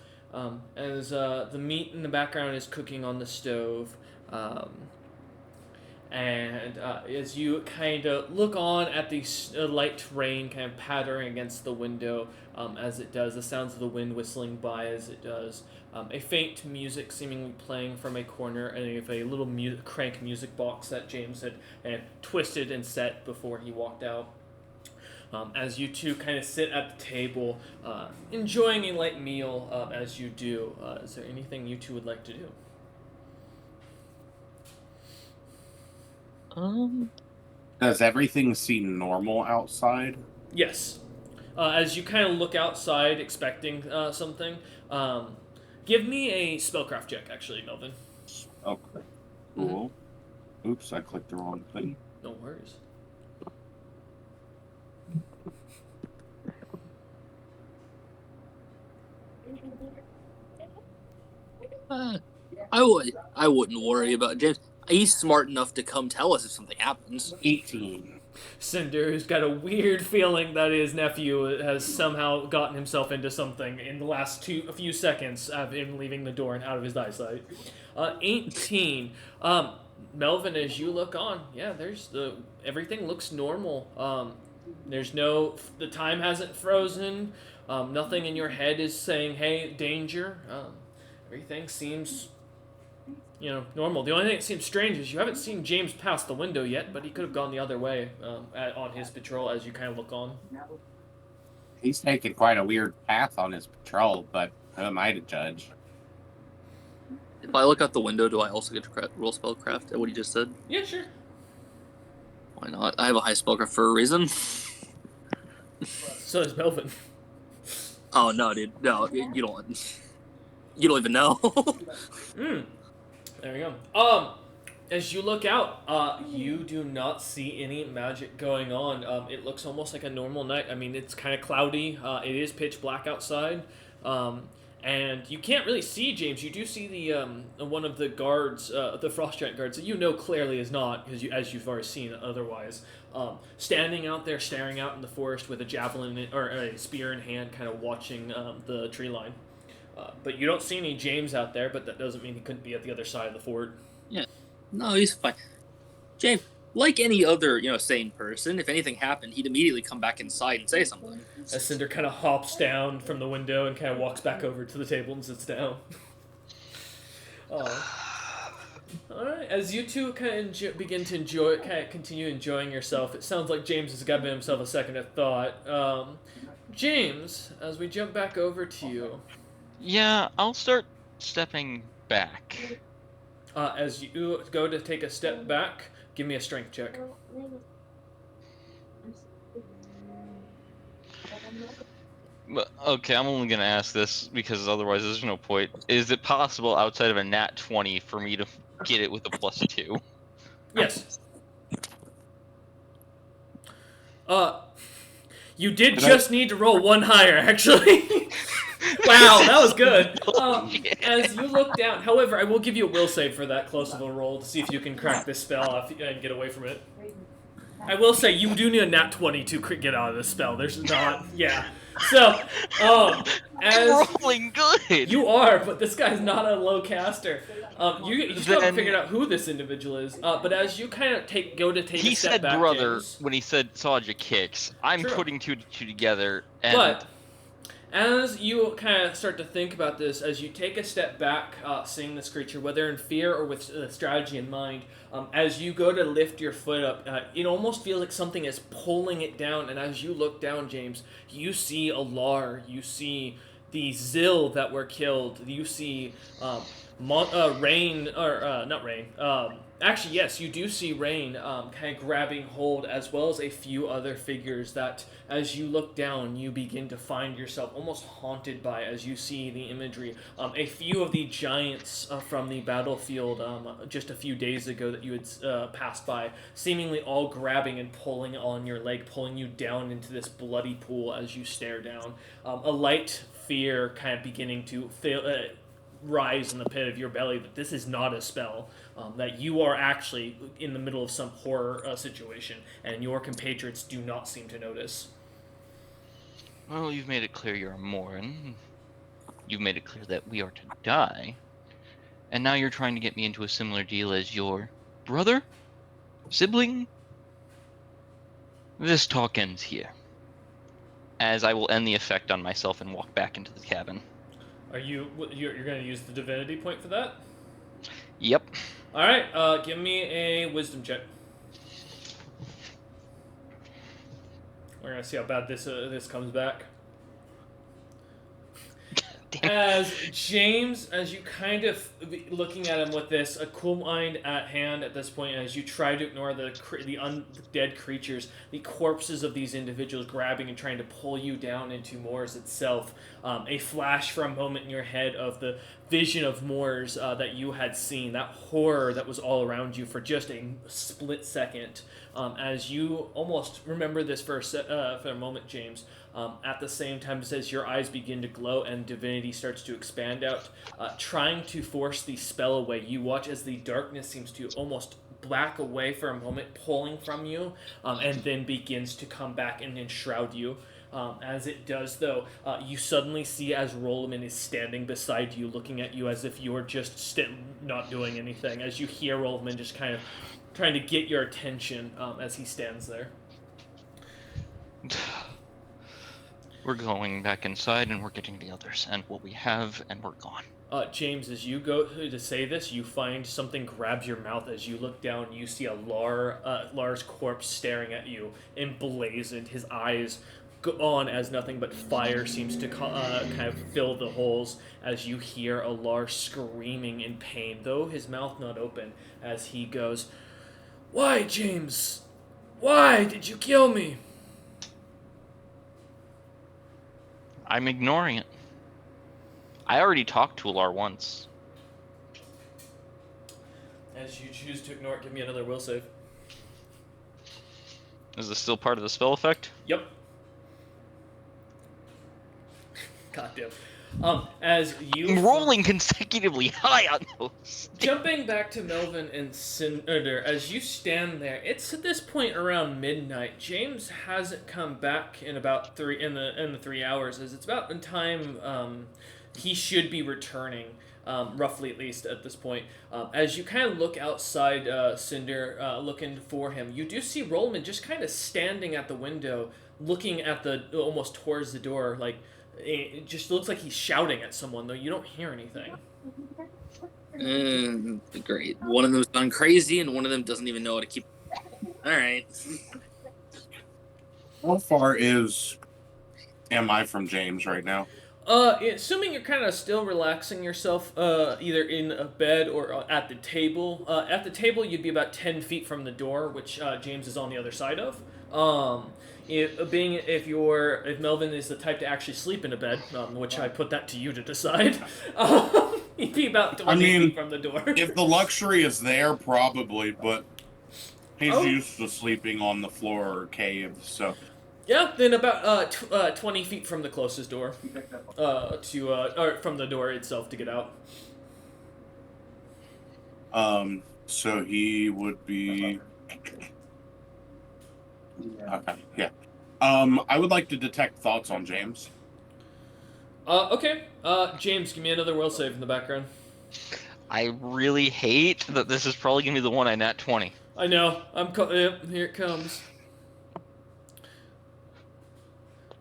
as the meat in the background is cooking on the stove, and as you kind of look on at the light rain kind of pattering against the window, as it does, the sounds of the wind whistling by as it does, a faint music seemingly playing from a corner, and a little crank music box that James had twisted and set before he walked out. As you two kind of sit at the table, enjoying a light meal as you do. Is there anything you two would like to do? Does everything seem normal outside? Yes. As you kind of look outside expecting something, give me a spellcraft check, actually, Melvin. Okay. Cool. Oops, I clicked the wrong thing. No worries. I wouldn't worry about James. He's smart enough to come tell us if something happens. 18. Cinder, who's got a weird feeling that his nephew has somehow gotten himself into something in the last a few seconds of him leaving the door and out of his eyesight. 18. Melvin, as you look on, yeah, everything looks normal. The time hasn't frozen. Nothing in your head is saying, "Hey, danger." Everything seems normal. The only thing that seems strange is you haven't seen James pass the window yet, but he could have gone the other way on his patrol as you kind of look on. He's taken quite a weird path on his patrol, but who am I to judge? If I look out the window, do I also get to roll spellcraft at what he just said? Yeah, sure. Why not? I have a high spellcraft for a reason. So does Melvin. Oh no, dude. No, you don't. You don't even know. There we go. As you look out, you do not see any magic going on. It looks almost like a normal night. I mean, it's kind of cloudy. It is pitch black outside. And you can't really see James. You do see the one of the guards, the frost giant guards, that you know clearly is not, because as you've already seen otherwise, standing out there, staring out in the forest with a javelin or a spear in hand, kind of watching the tree line. But you don't see any James out there. But that doesn't mean he couldn't be at the other side of the fort. Yeah, no, he's fine. James, like any other sane person, if anything happened, he'd immediately come back inside and say something. As Cinder kind of hops down from the window and kind of walks back over to the table and sits down. Alright, as you two kind of begin to continue enjoying yourself, it sounds like James has given himself a second of thought. James, as we jump back over to you. Yeah, I'll start stepping back. As you go to take a step back, give me a strength check. Okay, I'm only gonna ask this because otherwise there's no point. Is it possible outside of a nat 20 for me to get it with a +2? Yes. You did just need to roll one higher, actually. Wow, that was good. As you look down, however, I will give you a will save for that close of a roll to see if you can crack this spell and get away from it. I will say you do need a nat 20 to get out of this spell. There's not, yeah. So, I'm rolling good. You are, but this guy's not a low caster. You still haven't figured out who this individual is. But as you kind of go to take a step back, he said brother James, when he said Saja kicks. I'm True. putting two together. And but as you kind of start to think about this, as you take a step back, seeing this creature, whether in fear or with strategy in mind, as you go to lift your foot up, it almost feels like something is pulling it down. And as you look down, James, you see Alar, you see the Zill that were killed, you see Rain, or not Rain. Actually, yes, you do see Rain kind of grabbing hold, as well as a few other figures that, as you look down, you begin to find yourself almost haunted by as you see the imagery. A few of the giants from the battlefield just a few days ago that you had passed by, seemingly all grabbing and pulling on your leg, pulling you down into this bloody pool as you stare down. A light fear kind of beginning to rise in the pit of your belly that this is not a spell, that you are actually in the middle of some horror situation, and your compatriots do not seem to notice. Well, you've made it clear you're a Morin. You've made it clear that we are to die. And now you're trying to get me into a similar deal as your brother? Sibling? This talk ends here. As I will end the effect on myself and walk back into the cabin. You're going to use the divinity point for that? Yep. Alright, give me a wisdom check. We're going to see how bad this comes back. As James, as you kind of looking at him with this, a cool mind at hand at this point, as you try to ignore the undead creatures, the corpses of these individuals grabbing and trying to pull you down into Moors itself, a flash for a moment in your head of the vision of Moors that you had seen, that horror that was all around you for just a split second, as you almost remember this for a moment, James. At the same time, as your eyes begin to glow and divinity starts to expand out, trying to force the spell away, you watch as the darkness seems to almost back away for a moment, pulling from you, and then begins to come back and enshroud you. As it does, though, you suddenly see as Rolman is standing beside you, looking at you as if you were just not doing anything. As you hear Rolman just kind of trying to get your attention as he stands there. We're going back inside and we're getting the others and what we have and we're gone. James, as you go to say this, you find something grabs your mouth. As you look down, you see a Lars corpse staring at you, emblazoned. His eyes go on as nothing but fire seems to kind of fill the holes. As you hear a Lars screaming in pain, though his mouth not open, as he goes, "Why, James? Why did you kill me?" I'm ignoring it. I already talked to Alar once. As you choose to ignore it, give me another will save. Is this still part of the spell effect? Yep. Goddamn. As you... I'm rolling consecutively high on those. Jumping back to Melvin and Cinder, as you stand there, it's at this point around midnight. James hasn't come back in about in the 3 hours, as it's about in time he should be returning, roughly at least at this point. As you kind of look outside, Cinder, looking for him, you do see Rolman just kind of standing at the window, looking at almost towards the door, like it just looks like he's shouting at someone, though you don't hear anything. Great. One of them's gone crazy, and one of them doesn't even know how to keep. All right. How far am I from James right now? Assuming you're kind of still relaxing yourself, either in a bed or at the table. At the table, you'd be about 10 feet from the door, which James is on the other side of. If Melvin is the type to actually sleep in a bed, which I put that to you to decide, he'd be about 20 feet from the door. If the luxury is there, probably, but he's used to sleeping on the floor or cave, so... Yeah, then about 20 feet from the closest door, or from the door itself to get out. So he would be... Okay, yeah. I would like to detect thoughts on James. Okay. James, give me another will save in the background. I really hate that this is probably going to be the one I nat 20. I know. Here it comes.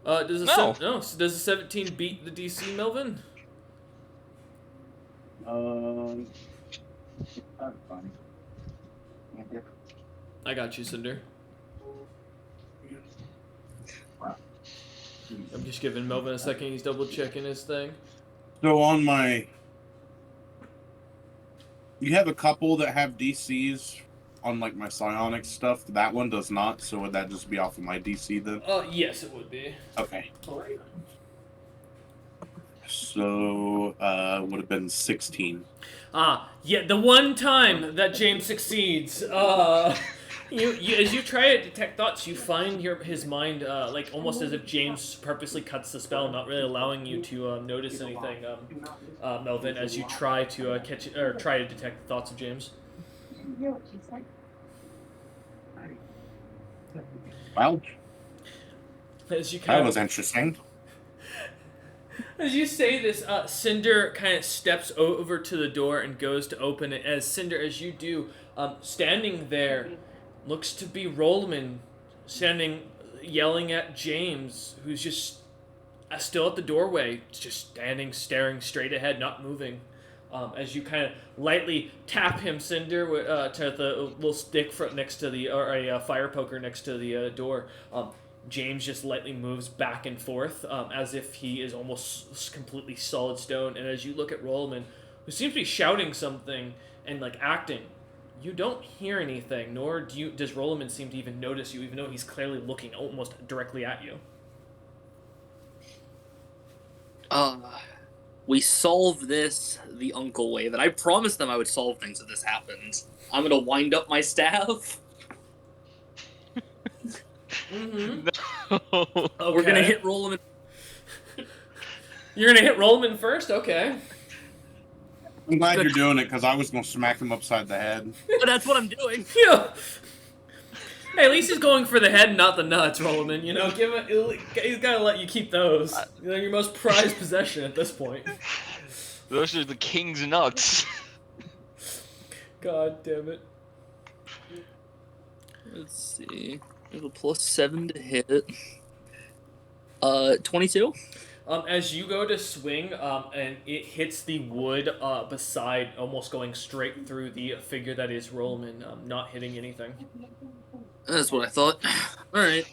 Does a 17 beat the DC, Melvin? I got you, Cinder. I'm just giving Melvin a second. He's double checking his thing. So on my... You have a couple that have DCs on like my psionic stuff. That one does not, so would that just be off of my DC then? Yes, it would be. Okay. So, would have been 16. Yeah, the one time that James succeeds, you as you try to detect thoughts, you find his mind, like almost as if James purposely cuts the spell, not really allowing you to notice anything, Melvin, as you try to try to detect the thoughts of James. Well, as you that was interesting. As you say this, Cinder kind of steps over to the door and goes to open it. As Cinder, as you do, standing there, looks to be Rolman, standing, yelling at James, who's just still at the doorway, just standing, staring straight ahead, not moving. As you kind of lightly tap him, Cinder, to the little stick next to or a fire poker next to the door. James just lightly moves back and forth, as if he is almost completely solid stone. And as you look at Rolman, who seems to be shouting something and like acting, you don't hear anything, nor does Rolman seem to even notice you, even though he's clearly looking almost directly at you. We solve this the uncle way that I promised them I would solve things if this happened. I'm gonna wind up my staff. Mm-hmm. No. Okay. We're gonna hit Rolman. You're gonna hit Rolman first? Okay. I'm glad you're doing it because I was gonna smack him upside the head. But that's what I'm doing. Yeah. Hey, at least he's going for the head, not the nuts, Rollerman. You know, he's gotta let you keep those. They're your most prized possession at this point. Those are the king's nuts. God damn it. Let's see. We have a +7 to hit. 22. As you go to swing, and it hits the wood beside, almost going straight through the figure that is Rollerman, not hitting anything. That's what I thought. Alright.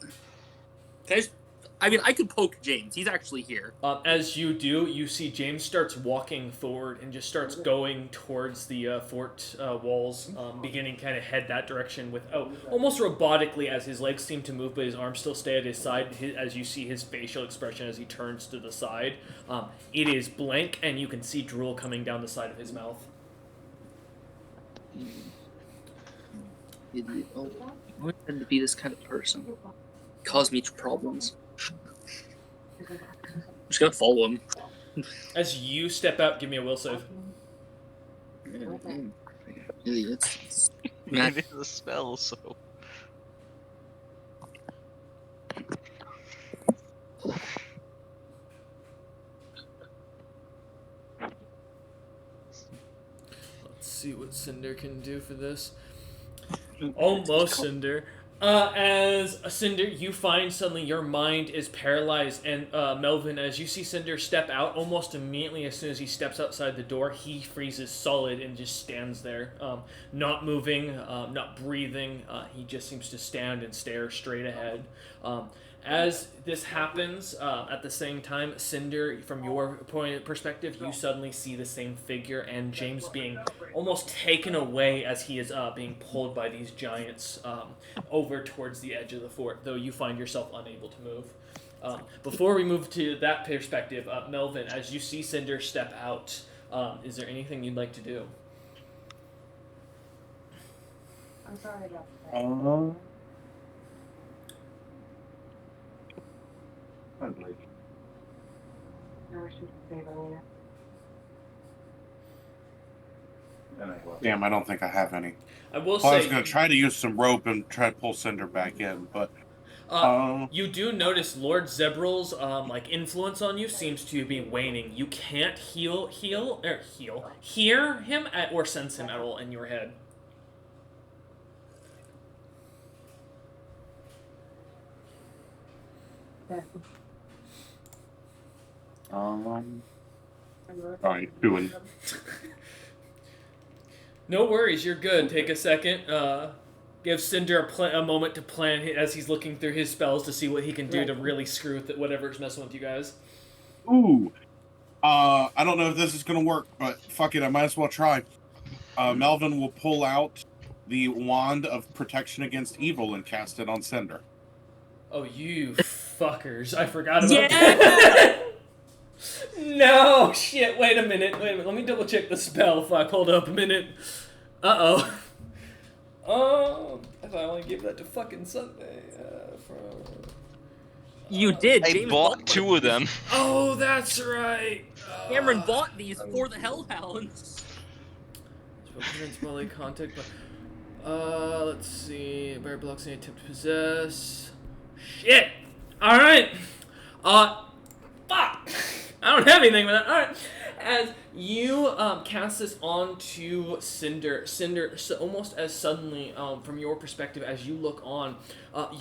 I could poke James. He's actually here. As you do, you see James starts walking forward and just starts going towards the fort walls, beginning kind of head that direction with almost robotically as his legs seem to move, but his arms still stay at his side. As you see his facial expression as he turns to the side, it is blank, and you can see drool coming down the side of his mouth. Idiot. Oh, I want him to be this kind of person. Cause me problems. I'm just gonna follow him. As you step out, give me a will save. Idiots. Man, it's a spell, so. Let's see what Cinder can do for this. Almost Cinder. As Cinder, you find suddenly your mind is paralyzed, and Melvin, as you see Cinder step out, almost immediately as soon as he steps outside the door, he freezes solid and just stands there, not moving, not breathing. He just seems to stand and stare straight ahead. As this happens, at the same time, Cinder, from your point of perspective, you suddenly see the same figure and James being almost taken away as he is being pulled by these giants over towards the edge of the fort, though you find yourself unable to move. Before we move to that perspective, Melvin, as you see Cinder step out, is there anything you'd like to do? I'm sorry about that. Damn, I don't think I have any. I will Well, I was say gonna try to use some rope and try to pull Cinder back in, but you do notice Lord Zebral's influence on you seems to be waning. You can't hear him or sense him at all in your head. alright, doing. No worries, you're good. Take a second. Give Cinder a moment to plan as he's looking through his spells to see what he can do to really screw with whatever's messing with you guys. Ooh. I don't know if this is gonna work, but fuck it, I might as well try. Melvin will pull out the wand of protection against evil and cast it on Cinder. Oh, you fuckers. I forgot about Yeah! that. No, shit, wait a minute. Let me double check the spell. Fuck, hold up a minute. Uh-oh. If I only gave that to fucking Sunday. You did. I James bought two of them. Oh, that's right. Cameron bought these for the Hellhounds. Contact. Let's see. Barrier blocks any attempt to possess. Shit. All right. Fuck. I don't have anything with that. All right. As you cast this onto Cinder, so almost as suddenly, from your perspective, as you look on,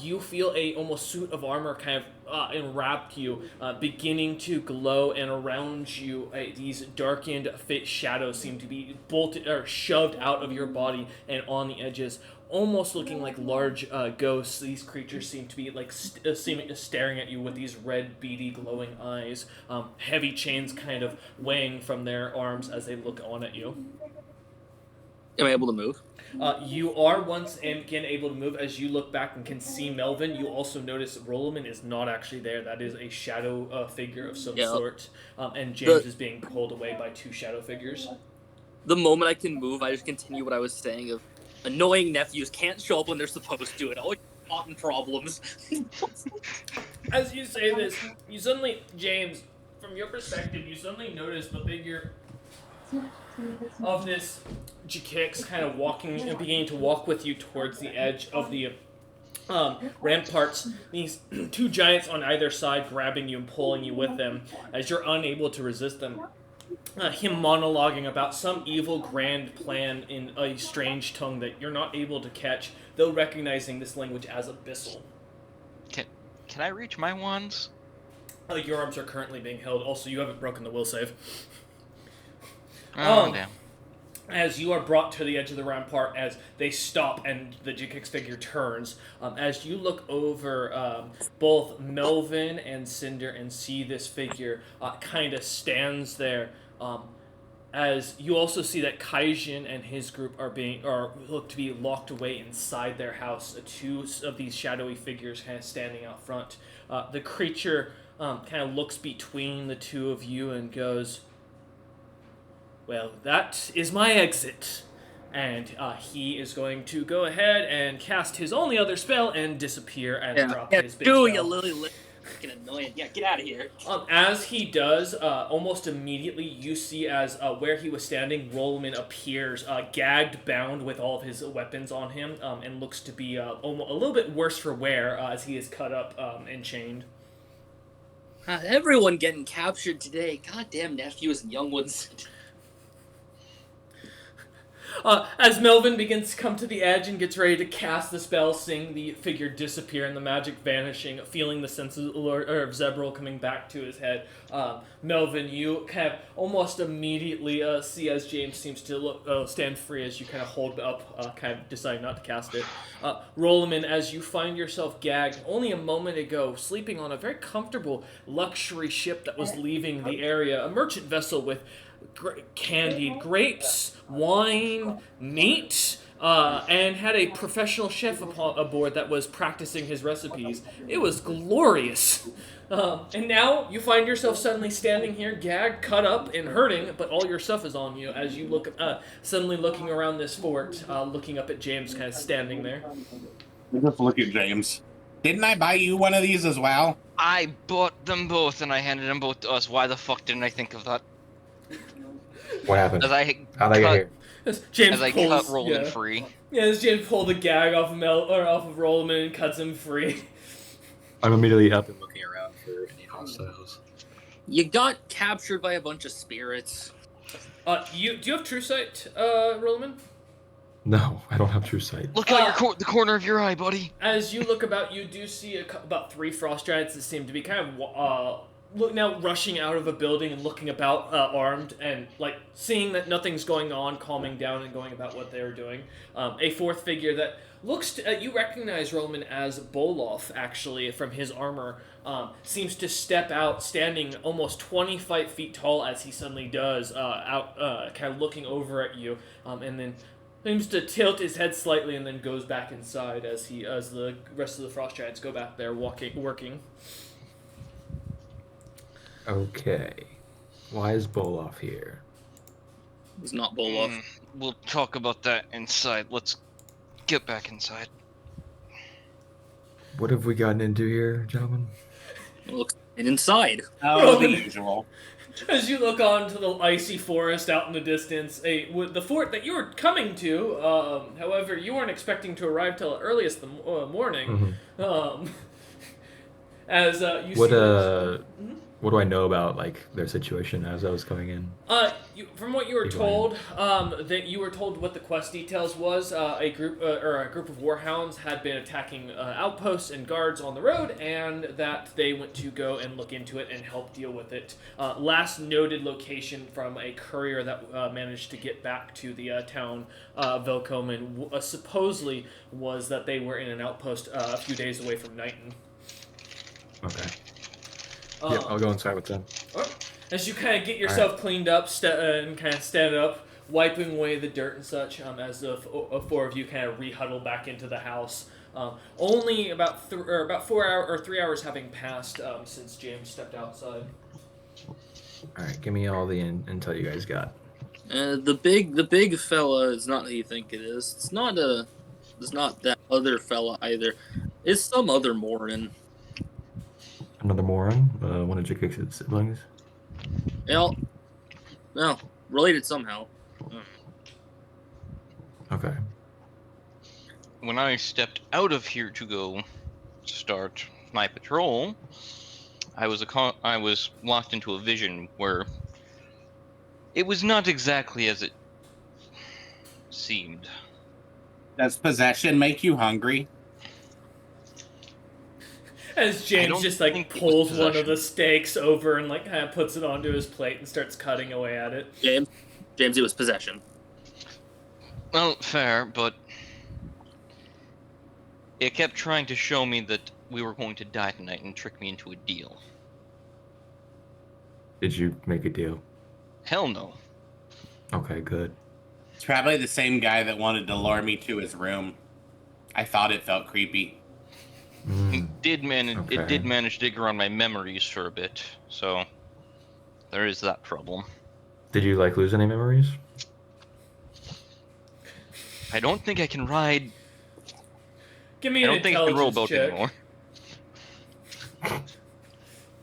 you feel a almost suit of armor kind of enwrap you, beginning to glow, and around you, these darkened fit shadows seem to be bolted or shoved out of your body and on the edges. Almost looking like large ghosts, these creatures seem to be like staring at you with these red, beady, glowing eyes. Heavy chains kind of weighing from their arms as they look on at you. Am I able to move? You are once again able to move. As you look back and can see Melvin, you also notice Rollerman is not actually there. That is a shadow figure of some sort. And James is being pulled away by two shadow figures. The moment I can move, I just continue what I was saying of annoying nephews can't show up when they're supposed to, and always causing problems. As you say this, you suddenly, James, from your perspective, you suddenly notice the figure of this Jakix kind of walking and beginning to walk with you towards the edge of the ramparts. These two giants on either side grabbing you and pulling you with them as you're unable to resist them. Him monologuing about some evil grand plan in a strange tongue that you're not able to catch, though recognizing this language as abyssal. Can I reach my wands? Your arms are currently being held. Also, you haven't broken the will save. Oh, damn. As you are brought to the edge of the rampart, as they stop and the Jakix figure turns, as you look over both Melvin and Cinder and see this figure kind of stands there, as you also see that Kaijin and his group are look to be locked away inside their house. Two of these shadowy figures kind of standing out front. The creature kind of looks between the two of you and goes, "Well, that is my exit." And he is going to go ahead and cast his only other spell and disappear and drop his big spell. You lily fucking annoying. Yeah, get out of here. As he does, almost immediately you see as where he was standing, Rollman appears, gagged, bound with all of his weapons on him, and looks to be a little bit worse for wear as he is cut up and chained. Everyone getting captured today. Goddamn nephews and young ones. As Melvin begins to come to the edge and gets ready to cast the spell, seeing the figure disappear and the magic vanishing, feeling the sense of Zebril coming back to his head, Melvin, you kind of almost immediately see as James seems to stand free as you kind of hold up, kind of decide not to cast it. Rolliman, as you find yourself gagged only a moment ago, sleeping on a very comfortable luxury ship that was leaving the area, a merchant vessel with candied grapes, wine, meat, and had a professional chef aboard that was practicing his recipes. It was glorious. And now you find yourself suddenly standing here, gagged, cut up, and hurting, but all your stuff is on you as you look, suddenly looking around this fort, looking up at James kind of standing there. Just look at James. Didn't I buy you one of these as well? I bought them both and I handed them both to us. Why the fuck didn't I think of that? What happened? As I How'd I get here? James cut Roland free. Yeah, as James pulled the gag off of Rollman and cuts him free. I'm immediately up and looking around for any hostiles. You got captured by a bunch of spirits. Do you have true sight, Rollman? No, I don't have true sight. Look out the corner of your eye, buddy. As you look about, you do see about 3 frost giants that seem to be kind of rushing out of a building and looking about armed and seeing that nothing's going on, calming down and going about what they're doing. A 4th figure that looks you recognize Roman as Boloff, actually, from his armor, seems to step out, standing almost 25 feet tall as he suddenly does, kind of looking over at you, and then seems to tilt his head slightly and then goes back inside as the rest of the frost giants go back there working. Okay. Why is Boloff here? It's not Boloff. We'll talk about that inside. Let's get back inside. What have we gotten into here, gentlemen? Looks inside. Oh, the usual. As you look onto the icy forest out in the distance, the fort that you were coming to, however, you weren't expecting to arrive till earliest the morning. Mm-hmm. As you see... What do I know about their situation as I was coming in? From what you were told, that you were told what the quest details was. A group of warhounds had been attacking outposts and guards on the road, and that they went to go and look into it and help deal with it. Last noted location from a courier that managed to get back to the town Velkomen supposedly was that they were in an outpost a few days away from Knighton. Okay. Yeah, I'll go inside with them. As you kind of get yourself cleaned up and kind of stand up, wiping away the dirt and such, as the 4 of you kind of re-huddle back into the house. Only about 4 hours or 3 hours having passed since James stepped outside. All right, give me all the intel you guys got. The big fella is not who you think it is. It's not that other fella either. It's some other Morin. Another moron? One of Jakix's siblings? No. Related somehow. Okay. When I stepped out of here to go start my patrol, I was locked into a vision where it was not exactly as it seemed. Does possession make you hungry? As I James don't just think it was pulls one of possession. the steaks over and kind of puts it onto his plate and starts cutting away at it. James, it was possession. Well, fair, but it kept trying to show me that we were going to die tonight and trick me into a deal. Did you make a deal? Hell no. Okay, good. It's probably the same guy that wanted to lure me to his room. I thought it felt creepy. It did Okay. manage to dig around my memories for a bit, so there is that problem. Did you lose any memories? I don't think I can ride. Give me I an don't think I can row a intelligence boat check. anymore.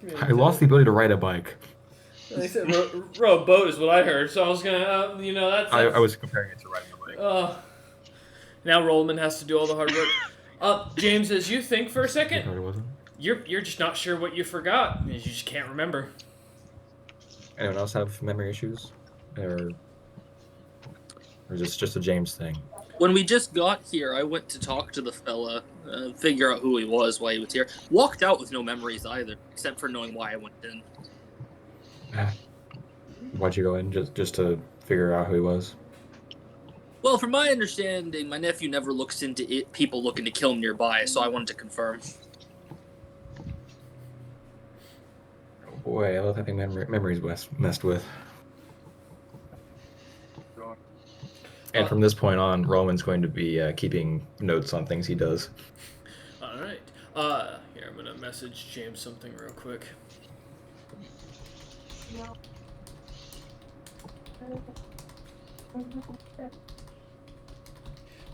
Give me an I lost the ability to ride a bike. They said row a boat is what I heard, so I was gonna, that's. I was comparing it to riding a bike. Now Rollman has to do all the hard work. James, as you think for a You second, thought it wasn't? you're just not sure what you forgot. You just can't remember. Anyone else have memory issues? Or is this just a James thing? When we just got here, I went to talk to the fella, figure out who he was, why he was here. Walked out with no memories either, except for knowing why I went in. Why'd you go in? Just to figure out who he was? Well, from my understanding, my nephew never looks into people looking to kill him nearby, so I wanted to confirm. Oh boy, I love having memories messed with. And from this point on, Roman's going to be keeping notes on things he does. All right. Here I'm gonna message James something real quick.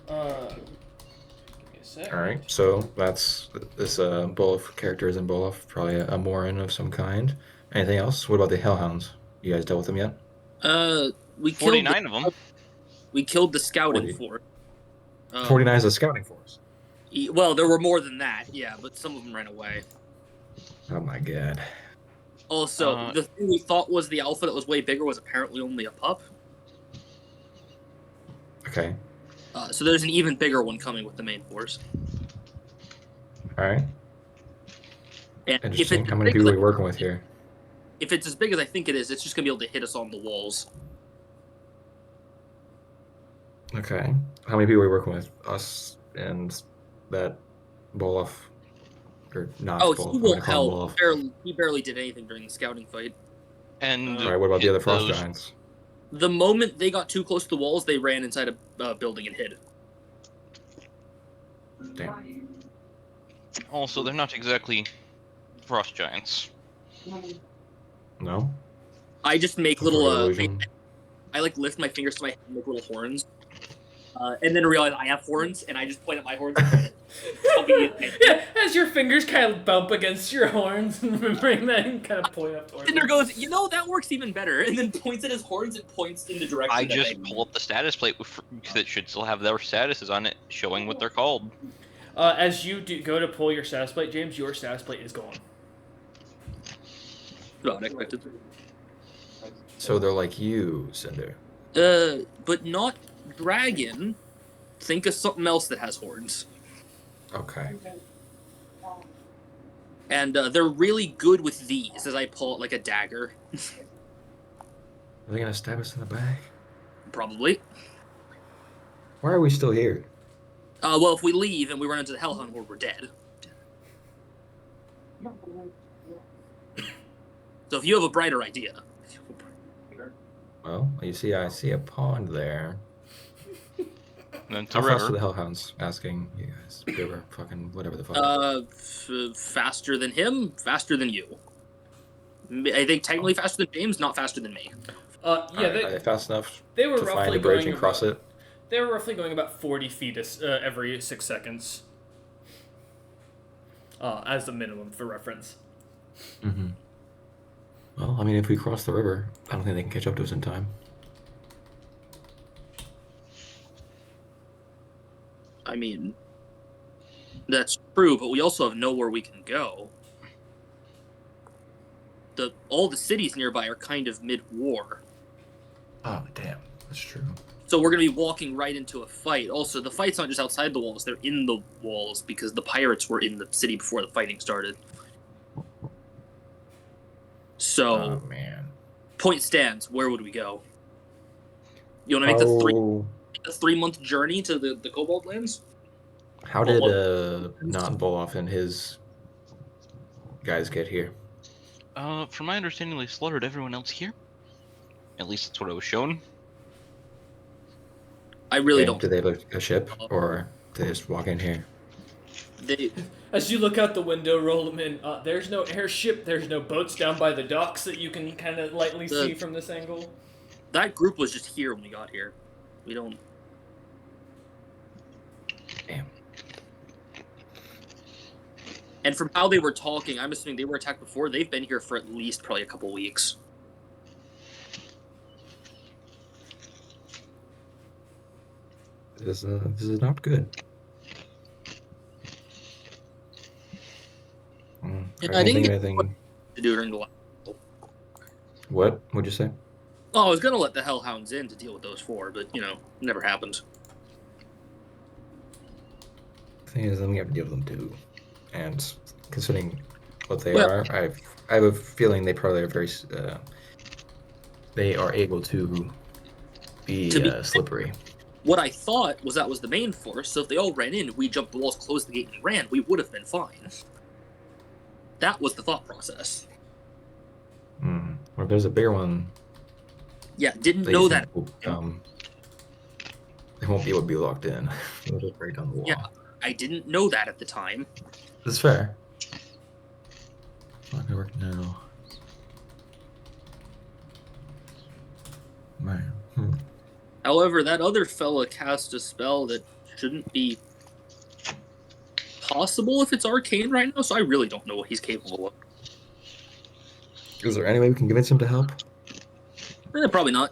Give me a sec. All right, so that's this Bolov character is in Bolov, probably a Morin of some kind. Anything else? What about the Hellhounds? You guys dealt with them yet? We 49 of them. We killed the scouting 40. force. 49 is a scouting force. Well, there were more than that, yeah, but some of them ran away. Oh my god. Also, the thing we thought was the alpha that was way bigger was apparently only a pup. Okay. So there's an even bigger one coming with the main force. All right. And if Interesting. it's How many people are we working with here? If it's as big as I think it is, it's just gonna be able to hit us on the walls. Okay. How many people are we working with? Us and that Bolov, or not Oh, Bolov? he I'm won't gonna call him help. Bolov. He barely did anything during the scouting fight. And All right. What about the other frost those- giants? The moment they got too close to the walls, they ran inside a building and hid. Damn. Also, they're not exactly frost giants. No. I just make For little. illusion. I lift my fingers to my head and make little horns, and then realize I have horns, and I just point at my horns. Yeah, as your fingers kind of bump against your horns, remembering that, and kind of point up towards Cinder them. goes, that works even better, and then points at his horns and points in the direction. I just pull up the status plate because it should still have their statuses on it, showing what they're called. As you go to pull your status plate, James, your status plate is gone. No, unexpected. So they're like you, Cinder. But not dragon. Think of something else that has horns. Okay. And they're really good with these, as I pull it like a dagger. Are they gonna stab us in the back? Probably. Why are we still here? Well, if we leave and we run into the Hellhound Horde, we're dead. So if you have a brighter idea. Well, you see, I see a pond there. And it's How a fast are river. the Hellhounds? Asking you guys. River, fucking whatever the fuck. Faster than him, faster than you. I think technically faster than James, not faster than me. Yeah, Alright, are they fast enough they were to find roughly a bridge going and cross about, it? They were roughly going about 40 feet every 6 seconds. As the minimum for reference. Mm-hmm. Well, I mean, if we cross the river, I don't think they can catch up to us in time. I mean, that's true, but we also have nowhere we can go. All the cities nearby are kind of mid-war. Oh, damn. That's true. So we're going to be walking right into a fight. Also, the fight's not just outside the walls, they're in the walls because the pirates were in the city before the fighting started. So, Oh, man. point stands, where would we go? You want to make the 3-month journey to the Cobalt Lands? How did not Bolov and his guys get here? From my understanding, they slaughtered everyone else here. At least that's what I was shown. I really Okay, don't. do they have a ship, or do they just walk in here? As you look out the window, Rollman, there's no airship, there's no boats down by the docks that you can kind of lightly see from this angle. That group was just here when we got here. We don't... Damn. And from how they were talking, I'm assuming they were attacked before. They've been here for at least probably a couple weeks. This is not good. I didn't get anything to do during the last. What? What'd you say? Oh, I was gonna let the Hellhounds in to deal with those 4, but never happened. The thing is, then we have to deal with them too. And considering what they are, I have a feeling they probably are very. They are able to be slippery. What I thought was that was the main force, so if they all ran in, we jumped the walls, closed the gate, and ran, we would have been fine. That was the thought process. Well, if there's a bigger one. Yeah, didn't know that. They won't be able to be locked in. They'll just break down the wall. Yeah, I didn't know that at the time. That's fair. It's not gonna work now. Man. However, that other fella cast a spell that shouldn't be possible if it's arcane right now, so I really don't know what he's capable of. Is there any way we can convince him to help? Probably not.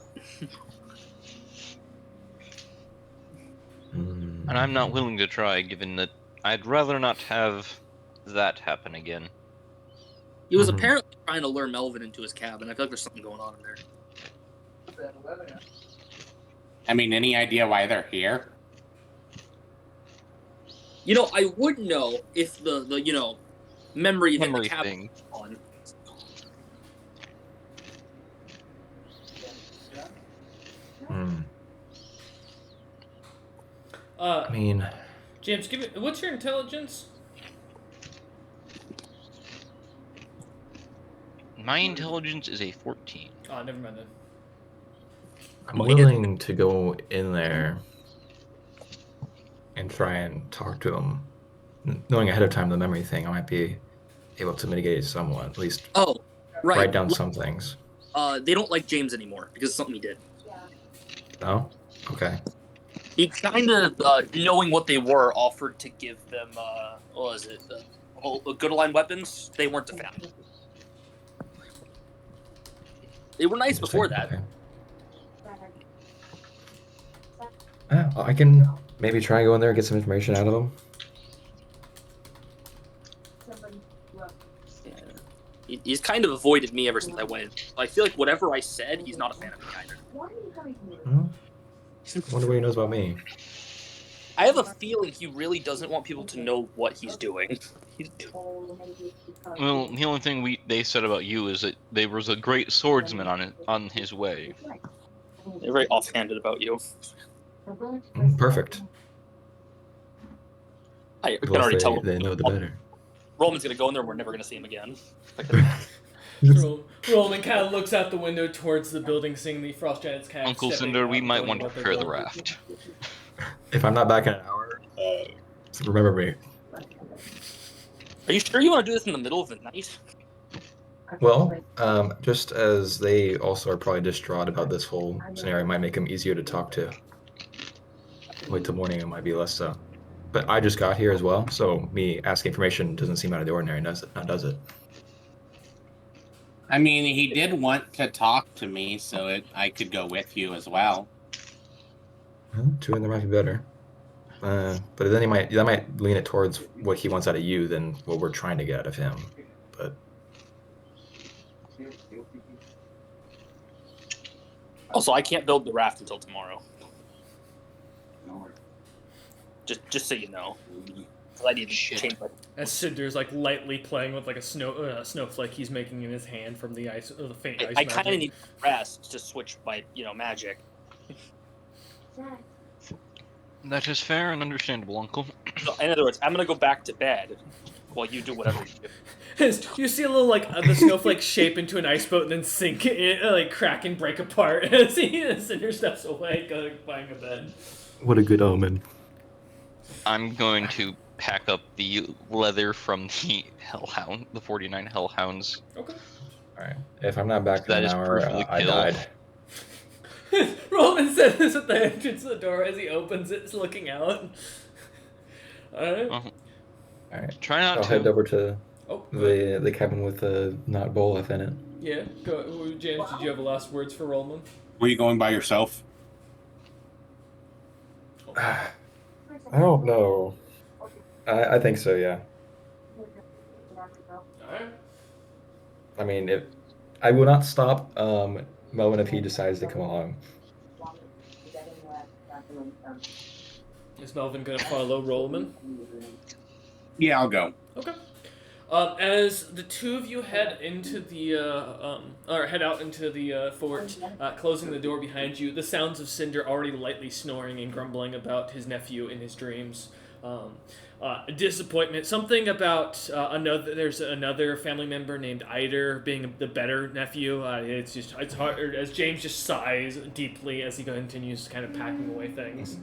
And I'm not willing to try, given that I'd rather not have that happen again. He was apparently trying to lure Melvin into his cabin. I feel like there's something going on in there. I mean, any idea why they're here? I would know if the memory hit the cabin thing on. I mean, James, what's your intelligence? My intelligence is a 14. Oh, never mind then. I'm willing to go in there and try and talk to him. Knowing ahead of time the memory thing, I might be able to mitigate it somewhat, at least. Oh, right. Write down some things. They don't like James anymore because of something he did. Oh? Okay. He kind of, knowing what they were, offered to give them, what was it? Good Align weapons. They weren't a fan. They were nice before that. Okay. I can maybe try and go in there and get some information out of them. He's kind of avoided me ever since I went. I feel like whatever I said, he's not a fan of me either. I wonder what he knows about me. I have a feeling he really doesn't want people to know what he's doing. Well, the only thing they said about you is that there was a great swordsman on his way. They're very offhanded about you. Perfect. I can already tell. They know the better. Roman's gonna go in there and we're never gonna see him again. Roman kind of looks out the window towards the building, seeing the Frost Giants kind of Uncle Cinder, we might want to prepare the raft. If I'm not back in an hour, remember me. Are you sure you want to do this in the middle of the night? Well, just as they also are probably distraught about this whole scenario, it might make them easier to talk to. Wait till morning, it might be less so. But I just got here as well, so me asking information doesn't seem out of the ordinary, does it? I mean, he did want to talk to me, so I could go with you as well. Well, two in there might be better. But then that might lean it towards what he wants out of you than what we're trying to get out of him. But Also, I can't build the raft until tomorrow. Just so you know, because I need to change my. As Cinder's like lightly playing with like a snowflake he's making in his hand from the ice, the faint ice I kind of magic. need rest to switch my magic. That is fair and understandable, Uncle. So, in other words, I'm gonna go back to bed while you do whatever you do. You see a little like the snowflake shape into an ice boat and then sink in, like crack and break apart as Cinder steps away, going buying a bed. what a good omen. I'm going to pack up the leather from the Hellhound, the 49 Hellhounds. Okay. All right. If I'm not back in That an is hour, proof of the I kill. died. Roman says this at the entrance of the door as he opens it, looking out. Alright. Well, All right. try not I'll to. head over to Oh, go ahead. the cabin with the not Bolaf in it. Yeah, go. James, did you have the last words for Roman? Were you going by yourself? I don't know. I think so. Yeah. Alright. I mean, I will not stop Melvin if he decides to come along. Is Melvin gonna follow Roman? Yeah, I'll go. Okay. As the two of you head into the or head out into the fort, closing the door behind you, the sounds of Cinder already lightly snoring and grumbling about his nephew in his dreams. Disappointment. Something about there's another family member named Eider being the better nephew. It's hard as James just sighs deeply as he continues kind of packing away things.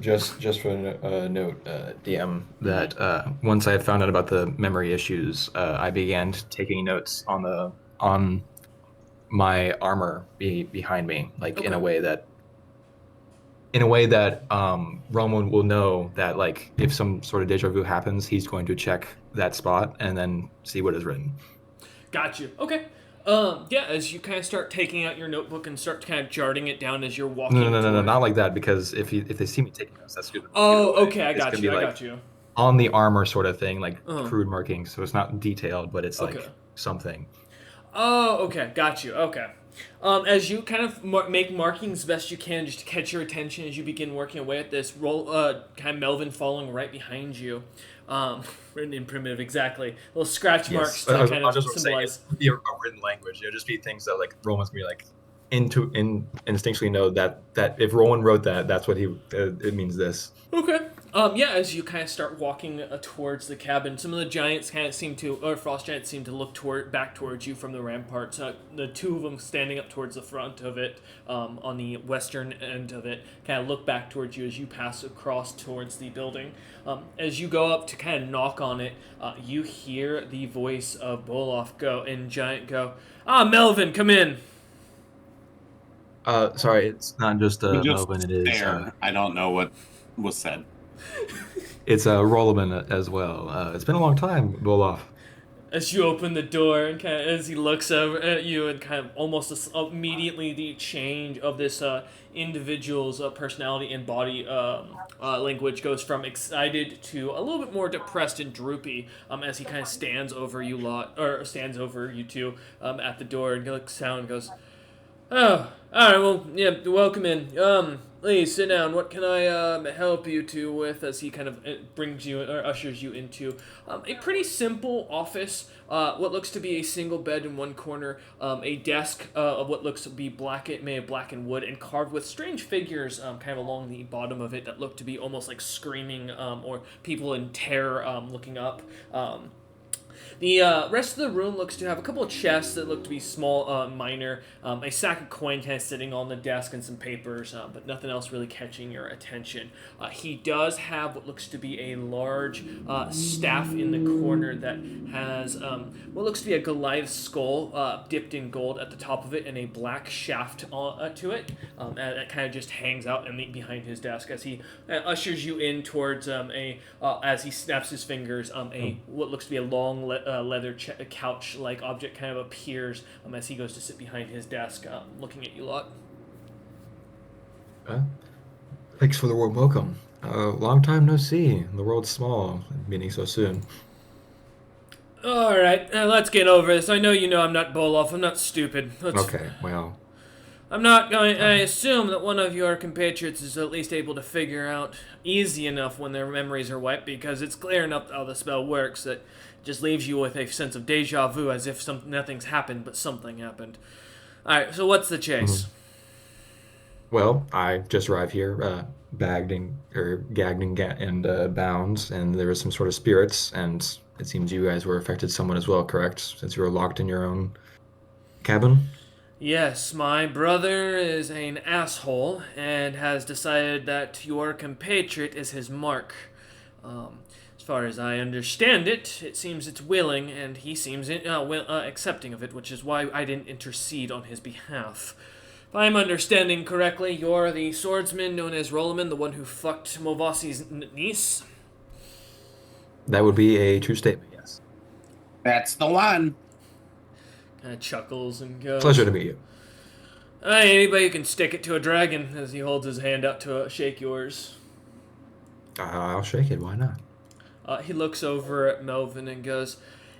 Just for a note, DM, that once I had found out about the memory issues, I began taking notes on my armor behind me, like in a way that Roman will know that, like, if some sort of deja vu happens, he's going to check that spot and then see what is written. Got you. Okay. Yeah, as you kind of start taking out your notebook and start kind of jotting it down as you're walking. No, not like that, because if they see me taking notes, that's stupid. Oh, okay, I got you. On the armor sort of thing, like crude markings, so it's not detailed, but it's Okay. like something. Oh, okay, got you. Okay. As you kind of make markings best you can just to catch your attention as you begin working away at this, kind of Melvin following right behind you. Written in primitive, exactly. Little scratch marks to kind of symbolize. It would be a written language. It would just be things that, like, Roman's gonna be like instinctually know that if Roman wrote that, that's what it means this. Okay. Yeah, as you kind of start walking towards the cabin, some of the giants kind of frost giants seem to look back towards you from the ramparts. The two of them standing up towards the front of it, on the western end of it, kind of look back towards you as you pass across towards the building. As you go up to kind of knock on it, you hear the voice of Bolaf Giant go, Melvin, come in. Sorry, it's not just Melvin. It is. There. I don't know what was said. It's Rolleman as well. It's been a long time, Bolaf. As you open the door and kind of as he looks over at you and kind of almost immediately the change of this individual's personality and body language goes from excited to a little bit more depressed and droopy as he kind of stands over you two at the door and looks down and goes, "Oh, all right, well, yeah, welcome in. Please sit down. What can I help you two with?" As he kind of brings you or ushers you into a pretty simple office. What looks to be a single bed in one corner, a desk of what looks to be made of blackened wood and carved with strange figures kind of along the bottom of it that look to be almost like screaming or people in terror looking up. The rest of the room looks to have a couple of chests that look to be small, minor, a sack of coin kind of sitting on the desk and some papers, but nothing else really catching your attention. He does have what looks to be a large staff in the corner that has what looks to be a Goliath skull dipped in gold at the top of it and a black shaft to it. And that kind of just hangs out behind his desk as he ushers you in towards as he snaps his fingers, what looks to be a long leather couch-like object kind of appears as he goes to sit behind his desk, looking at you lot. Thanks for the warm welcome. Long time no see. The world's small, meeting so soon. All right, let's get over this. I know you know I'm not Bolov. I'm not stupid. Okay, well, I'm not going. I assume that one of your compatriots is at least able to figure out easy enough when their memories are wiped, because it's clear enough how the spell works that it just leaves you with a sense of deja vu, as if nothing's happened, but something happened. All right, so what's the chase? well, I just arrived here, bagged and or gagged and bound, and there was some sort of spirits, and it seems you guys were affected somewhat as well, correct? Since you were locked in your own cabin. Yes, my brother is an asshole and has decided that your compatriot is his mark. As far as I understand it, it seems it's willing, and he seems accepting of it, which is why I didn't intercede on his behalf. If I'm understanding correctly, you're the swordsman known as Rolaman, the one who fucked Movasi's niece. That would be a true statement, yes. That's the one. Kind of chuckles and goes, Pleasure to meet you. Hey, anybody can stick it to a dragon, as he holds his hand out to shake yours. I'll shake it. Why not? He looks over at Melvin and goes,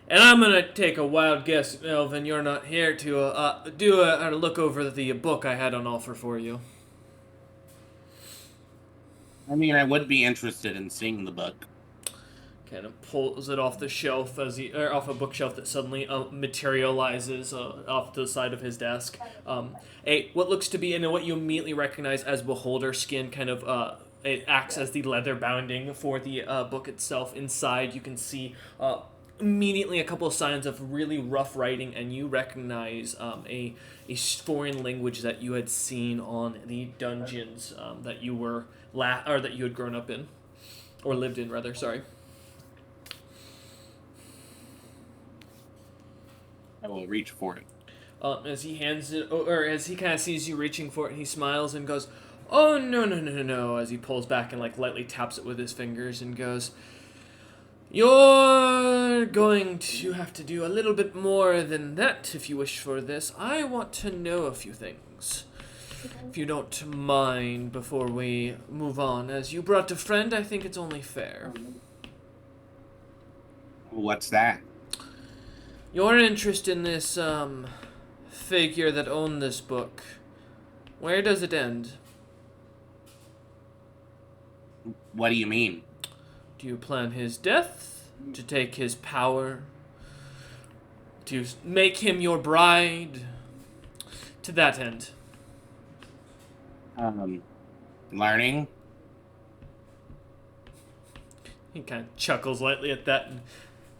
and I'm going to take a wild guess, Melvin, you're not here to do a look over the book I had on offer for you. I mean, I would be interested in seeing the book. Kind of pulls it off the shelf off a bookshelf that suddenly materializes off to the side of his desk. What looks to be, and what you immediately recognize as beholder skin, kind of it acts as the leather bounding for the book itself. Inside, you can see immediately a couple of signs of really rough writing, and you recognize a foreign language that you had seen on the dungeons that you were that you had grown up in, or lived in rather. Sorry. I will reach for it. As he hands it, or as he kind of sees you reaching for it, he smiles and goes, "Oh no no no no no!" As he pulls back and like lightly taps it with his fingers and goes, "You're going to have to do a little bit more than that if you wish for this. I want to know a few things, if you don't mind, before we move on. As you brought a friend, I think it's only fair." What's that? Your interest in this figure that owned this book, where does it end? What do you mean? Do you plan his death? To take his power? To make him your bride? To that end. Learning? He kind of chuckles lightly at that and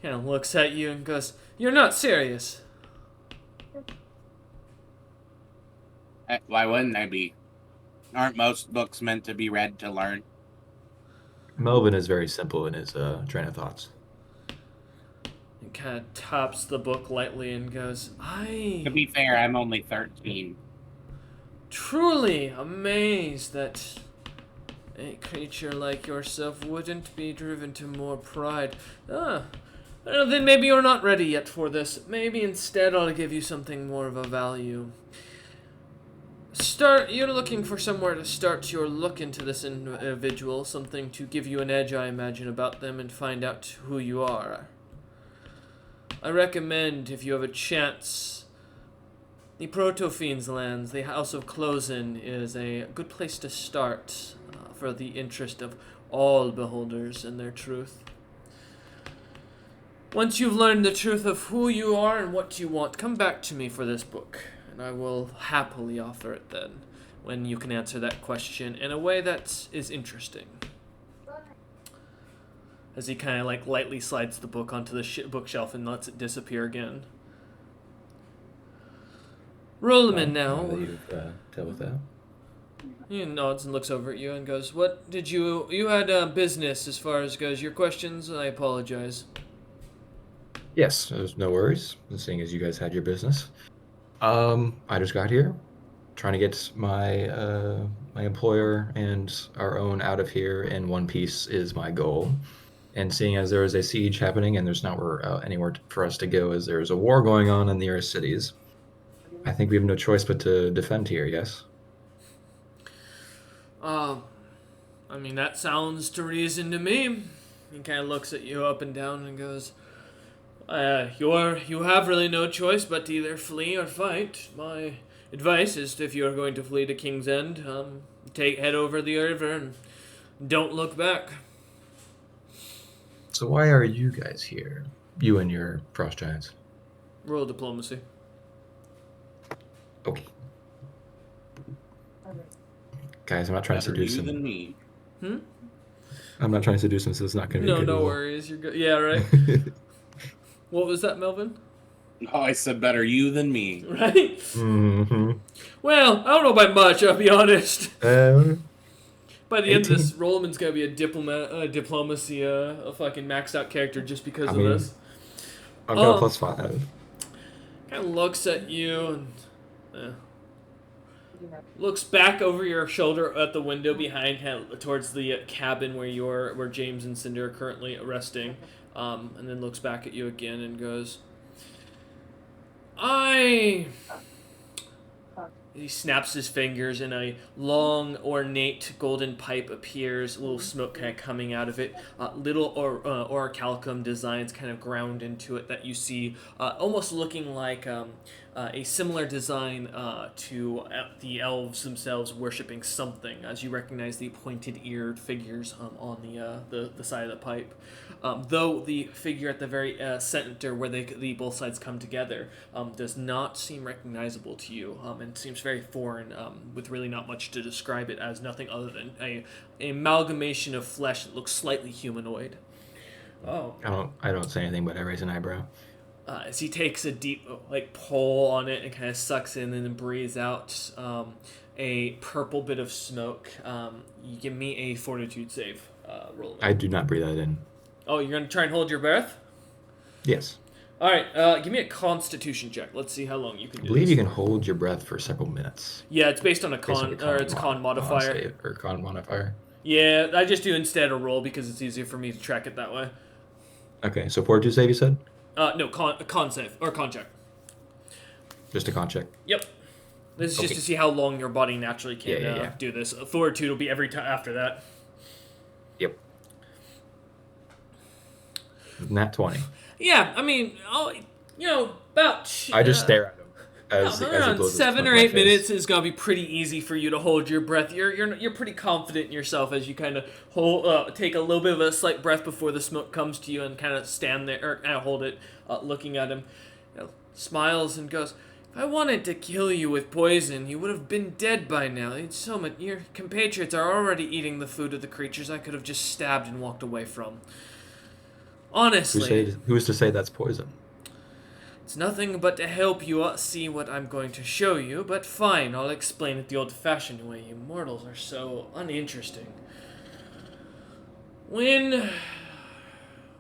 kind of looks at you and goes, "You're not serious." Why wouldn't I be? Aren't most books meant to be read to learn? Melvin is very simple in his train of thoughts. He kind of taps the book lightly and goes, To be fair, I'm only 13. Truly amazed that a creature like yourself wouldn't be driven to more pride. Well, then maybe you're not ready yet for this. Maybe instead I'll give you something more of a value. You're looking for somewhere to start your look into this individual, something to give you an edge, I imagine, about them and find out who you are. I recommend, if you have a chance, the Proto-Fiend's lands, the House of Closen, is a good place to start for the interest of all beholders and their truth. Once you've learned the truth of who you are and what you want, come back to me for this book, and I will happily offer it then, when you can answer that question in a way that is interesting. As he kind of like lightly slides the book onto the bookshelf and lets it disappear again. Roll him in now. You've dealt with that. He nods and looks over at you and goes, "What did you had business as far as goes. Your questions? I apologize." Yes, there's no worries, seeing as you guys had your business. I just got here, trying to get my my employer and our own out of here in one piece is my goal. And seeing as there is a siege happening and there's not anywhere for us to go, as there's a war going on in the nearest cities, I think we have no choice but to defend here. Yes. I mean, that sounds to reason to me. He kind of looks at you up and down and goes, you have really no choice but to either flee or fight. My advice is if you're going to flee to King's End, head over the river and don't look back. So why are you guys here? You and your frost giants. Roll diplomacy. Okay. Guys, I'm not trying to Better seduce you him. than me. I'm not trying to seduce him, so it's not going to be No, good. no worries. You're good. Yeah, right. What was that, Melvin? Oh, I said better you than me. Right? Mm-hmm. Well, I don't know by much, I'll be honest. By the end of 18. this, Rollman's gonna be a diplomacy, a fucking maxed out character just because I of mean, this. I've got a +5. Kind of looks at you and looks back over your shoulder at the window behind, towards the cabin where James and Cinder are currently resting, and then looks back at you again and goes, He snaps his fingers, and a long, ornate golden pipe appears, a little smoke kind of coming out of it. Little orichalcum designs kind of ground into it that you see, almost looking like a similar design to the elves themselves worshipping something, as you recognize the pointed-eared figures on the side of the pipe. Though the figure at the very center, where the both sides come together, does not seem recognizable to you, and seems very foreign, with really not much to describe it as, nothing other than an amalgamation of flesh that looks slightly humanoid. Oh. I don't say anything, but I raise an eyebrow. As he takes a deep pull on it and kind of sucks in and then breathes out a purple bit of smoke. You give me a fortitude save. Roll. I do not breathe that in. Oh, you're going to try and hold your breath? Yes. All right, give me a constitution check. Let's see how long you can do I believe this. you can hold your breath for several minutes. Yeah, it's based on a Based on con, or it's con modifier. save, or con modifier. Yeah, I just do instead a roll because it's easier for me to track it that way. Okay, so fortitude save, you said? No, con save, or con check. Just a con check. Yep. This is Okay. just to see how long your body naturally can Yeah. do this. Fortitude will be every time after that. Yep. Nat 20. Yeah, I mean, about... I just stare at him. As he around blows his 7 smoke or in my 8 face. minutes is gonna be pretty easy for you to hold your breath. You're pretty confident in yourself as you kind of take a little bit of a slight breath before the smoke comes to you and kind of stand there or kind of hold it, looking at him. Smiles and goes, "If I wanted to kill you with poison, you would have been dead by now. It's so much. Your compatriots are already eating the food of the creatures I could have just stabbed and walked away from. Honestly, Who's to say that's poison? it's nothing but to help you see what I'm going to show you, but fine, I'll explain it the old-fashioned way. You mortals are so uninteresting. When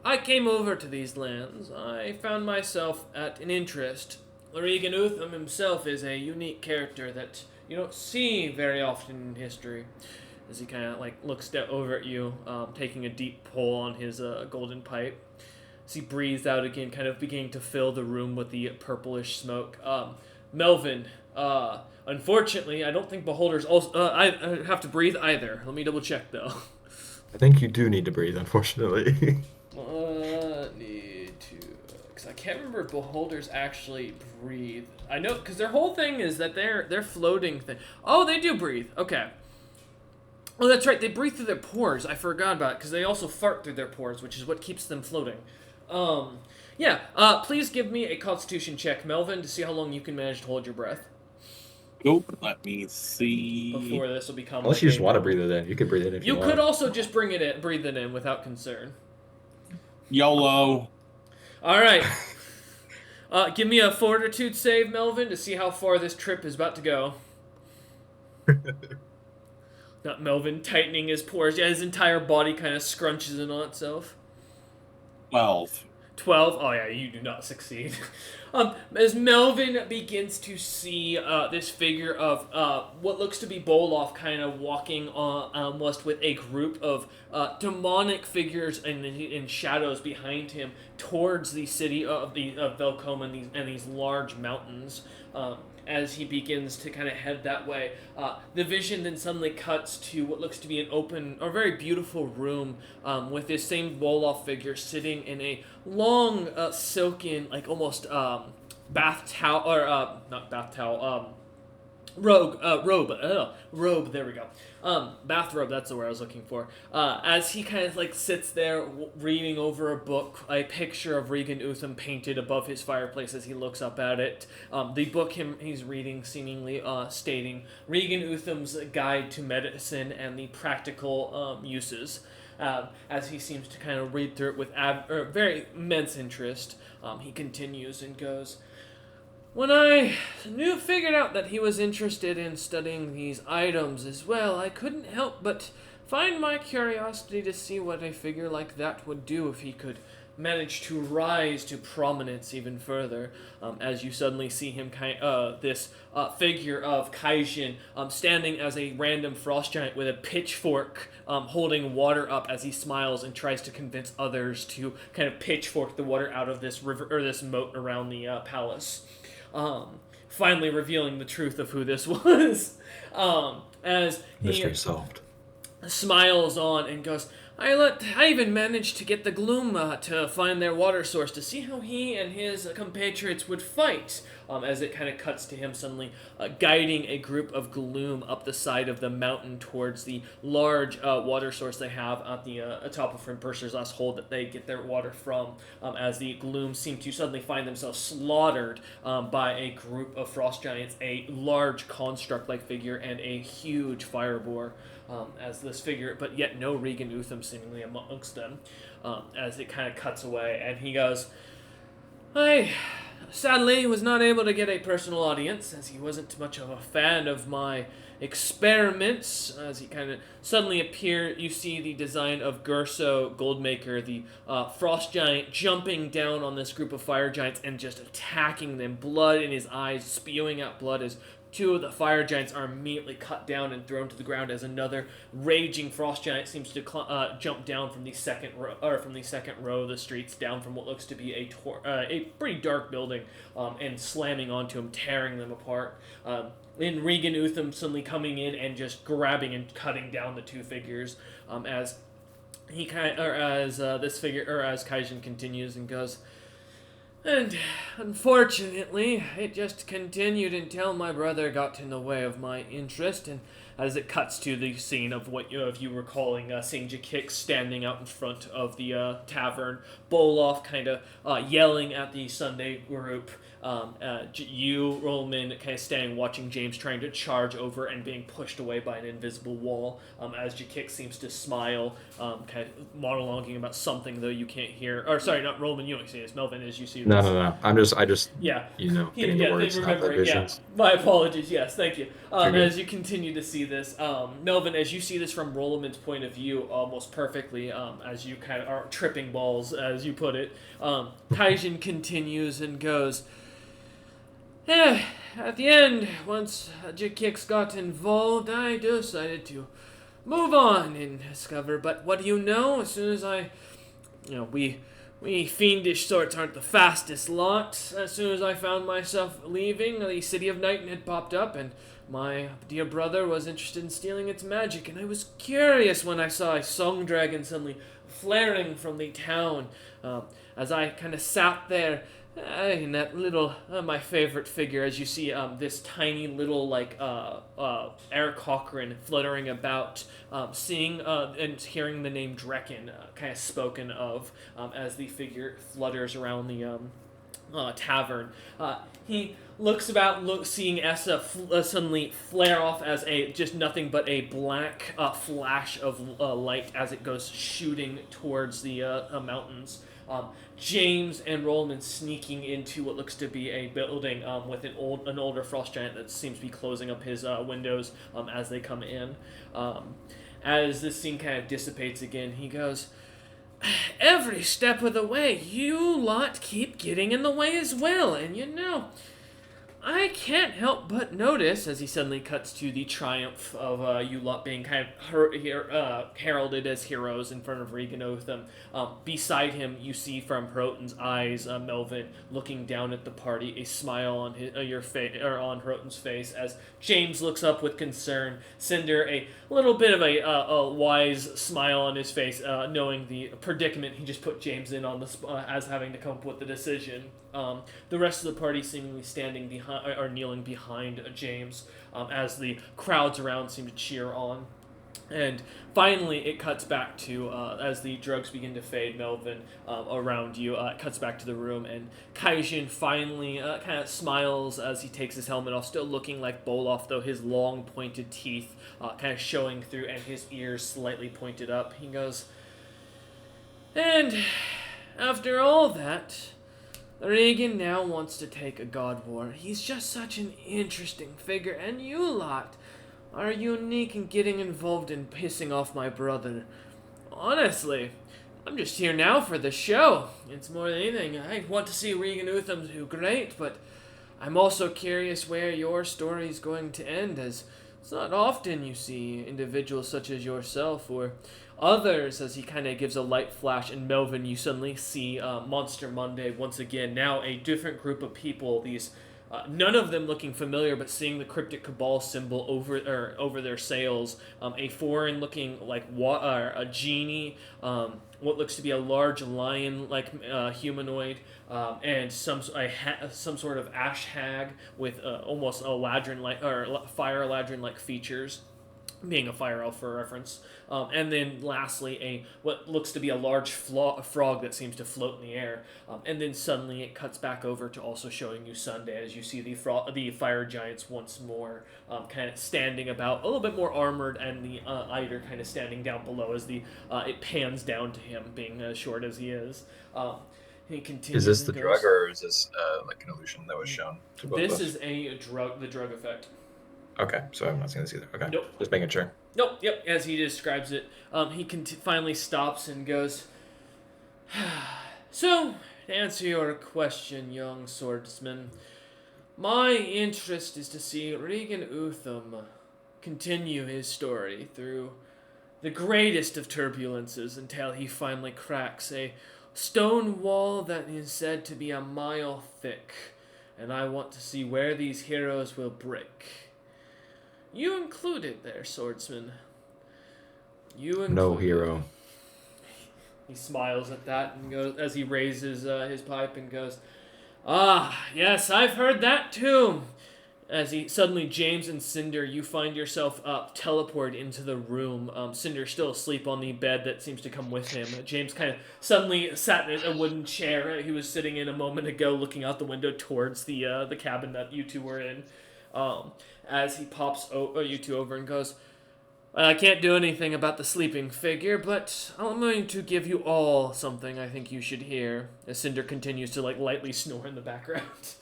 I came over to these lands, I found myself at an interest. Regan Utham himself is a unique character that you don't see very often in history. As he kind of looks over at you, taking a deep pull on his golden pipe. As he breathes out again, kind of beginning to fill the room with the purplish smoke. Melvin, unfortunately, I don't think beholders also I have to breathe either. Let me double check though. I think you do need to breathe, unfortunately. Need to, because I can't remember if beholders actually breathe. I know, because their whole thing is that they're floating thing. Oh, they do breathe. Okay. Oh, that's right. They breathe through their pores. I forgot about it because they also fart through their pores, which is what keeps them floating. Please give me a Constitution check, Melvin, to see how long you can manage to hold your breath Nope. Let me see. before this will become. Unless you just want to breathe it in. You could breathe it if you You want. could also just breathe it in without concern. YOLO. All right. Give me a fortitude save, Melvin, to see how far this trip is about to go. Not Melvin tightening his pores. Yeah, his entire body kind of scrunches in on itself. 12. 12. Oh yeah, you do not succeed. As Melvin begins to see this figure of what looks to be Boloff kind of walking almost with a group of demonic figures in shadows behind him towards the city of Velcoma and these large mountains. as he begins to kind of head that way. The vision then suddenly cuts to what looks to be an open or very beautiful room with this same Wolof figure sitting in a long, silken, like almost bath towel, or not bath towel, robe. There we go. Bathrobe. That's the word I was looking for. As he kind of like sits there reading over a book, a picture of Regan Utham painted above his fireplace as he looks up at it. The book he's reading seemingly stating Regan Utham's Guide to Medicine and the Practical Uses. As he seems to kind of read through it with very immense interest, he continues and goes, when I figured out that he was interested in studying these items as well, I couldn't help but find my curiosity to see what a figure like that would do if he could manage to rise to prominence even further. As you suddenly see him, this figure of Kaijin standing as a random frost giant with a pitchfork, holding water up as he smiles and tries to convince others to kind of pitchfork the water out of this river or this moat around the palace. Finally revealing the truth of who this was. As he Mystery solved. smiles on and goes, I even managed to get the Gloom to find their water source to see how he and his compatriots would fight. As it kind of cuts to him suddenly guiding a group of Gloom up the side of the mountain towards the large water source they have at the top of Rimperser's last hole that they get their water from. As the Gloom seem to suddenly find themselves slaughtered by a group of frost giants, a large construct-like figure, and a huge fireboar. As this figure, but yet no Regan Utham seemingly amongst them, as it kind of cuts away, and he goes, I sadly was not able to get a personal audience, as he wasn't much of a fan of my experiments. As he kind of suddenly appear, you see the design of Gerso Goldmaker, the frost giant, jumping down on this group of fire giants and just attacking them, blood in his eyes, spewing out blood as two of the fire giants are immediately cut down and thrown to the ground as another raging frost giant seems to jump down from the second row of the streets, down from what looks to be a pretty dark building, and slamming onto him, tearing them apart. And Regan Utham suddenly coming in and just grabbing and cutting down the two figures, as Kaijin continues and goes, and unfortunately, it just continued until my brother got in the way of my interest, and as it cuts to the scene of what you were calling seeing Jakix standing out in front of the tavern, Boloff kind of yelling at the Sunday group, you, Rollman, kind of standing watching James trying to charge over and being pushed away by an invisible wall, as Jakix seems to smile, kind of monologuing about something, though you can't hear, or sorry, not Rollman, you don't see this, Melvin, as you see this. No. I just, yeah, getting the words, not the visions. Yeah. My apologies, yes, thank you. You're good. As you continue to see this, Melvin, as you see this from Rolleman's point of view almost perfectly, as you kind of are tripping balls, as you put it, Kaijin continues and goes, at the end, once Jakix got involved, I decided to move on and discover, but what do you know, as soon as we fiendish sorts aren't the fastest lot. As soon as I found myself leaving, the city of Nighton had popped up, and my dear brother was interested in stealing its magic, and I was curious when I saw a song dragon suddenly flaring from the town. As I kind of sat there in that little, my favorite figure, as you see this tiny little, Eric Cochran fluttering about, seeing and hearing the name Drekken kind of spoken of as the figure flutters around the tavern. He looks about, seeing Essa suddenly flare off as just nothing but a black flash of light as it goes shooting towards the mountains. James and Rollman sneaking into what looks to be a building with an older frost giant that seems to be closing up his windows as they come in. As this scene kind of dissipates again, he goes, every step of the way, you lot keep getting in the way as well, and I can't help but notice, as he suddenly cuts to the triumph of you lot being kind of heralded as heroes in front of Regan Otham. Beside him, you see from Hroten's eyes, Melvin looking down at the party, a smile on your face or on Hroten's face as James looks up with concern. Cinder, a little bit of a wise smile on his face, knowing the predicament he just put James in on the as having to come up with the decision. The rest of the party seemingly standing behind or kneeling behind James, as the crowds around seem to cheer on. And finally, it cuts back to, as the drugs begin to fade, Melvin, around you, it cuts back to the room, and Kaijin finally kind of smiles as he takes his helmet off, still looking like Bolov, though his long pointed teeth kind of showing through and his ears slightly pointed up. He goes, "And after all that, Regan now wants to take a god war. He's just such an interesting figure, and you lot are unique in getting involved in pissing off my brother. Honestly, I'm just here now for the show. It's more than anything. I want to see Regan Utham do great, but I'm also curious where your story's going to end, as it's not often you see individuals such as yourself or others," as he kind of gives a light flash, and Melvin, you suddenly see Monster Monday once again, now a different group of people, these none of them looking familiar, but seeing the cryptic cabal symbol over their sails, a foreign looking like a genie, what looks to be a large lion like humanoid, and some sort of ash hag with almost a ladrin like or fire ladrin like features, being a fire elf for reference. And then lastly, what looks to be a large frog that seems to float in the air. And then suddenly it cuts back over to also showing you Sunday as you see the fire giants once more, kind of standing about, a little bit more armored, and the Eider kind of standing down below as it pans down to him, being as short as he is. He continues. Is this the and drug, goes, or is this like an illusion that was shown to both of This us? is the drug effect. Okay, so I'm not seeing this either. Okay, Nope. just making sure. Nope, yep, as he describes it. He finally stops and goes, "So, to answer your question, young swordsman, my interest is to see Regan Utham continue his story through the greatest of turbulences until he finally cracks a stone wall that is said to be a mile thick, and I want to see where these heroes will break. You included there, swordsman. You included." No hero. He smiles at that and goes, as he raises his pipe and goes, "Ah, yes, I've heard that too." As James and Cinder, you find yourself teleported into the room. Cinder still asleep on the bed that seems to come with him. James kind of suddenly sat in a wooden chair he was sitting in a moment ago, looking out the window towards the cabin that you two were in. As he pops you two over and goes, "I can't do anything about the sleeping figure, but I'm going to give you all something I think you should hear." As Cinder continues to lightly snore in the background.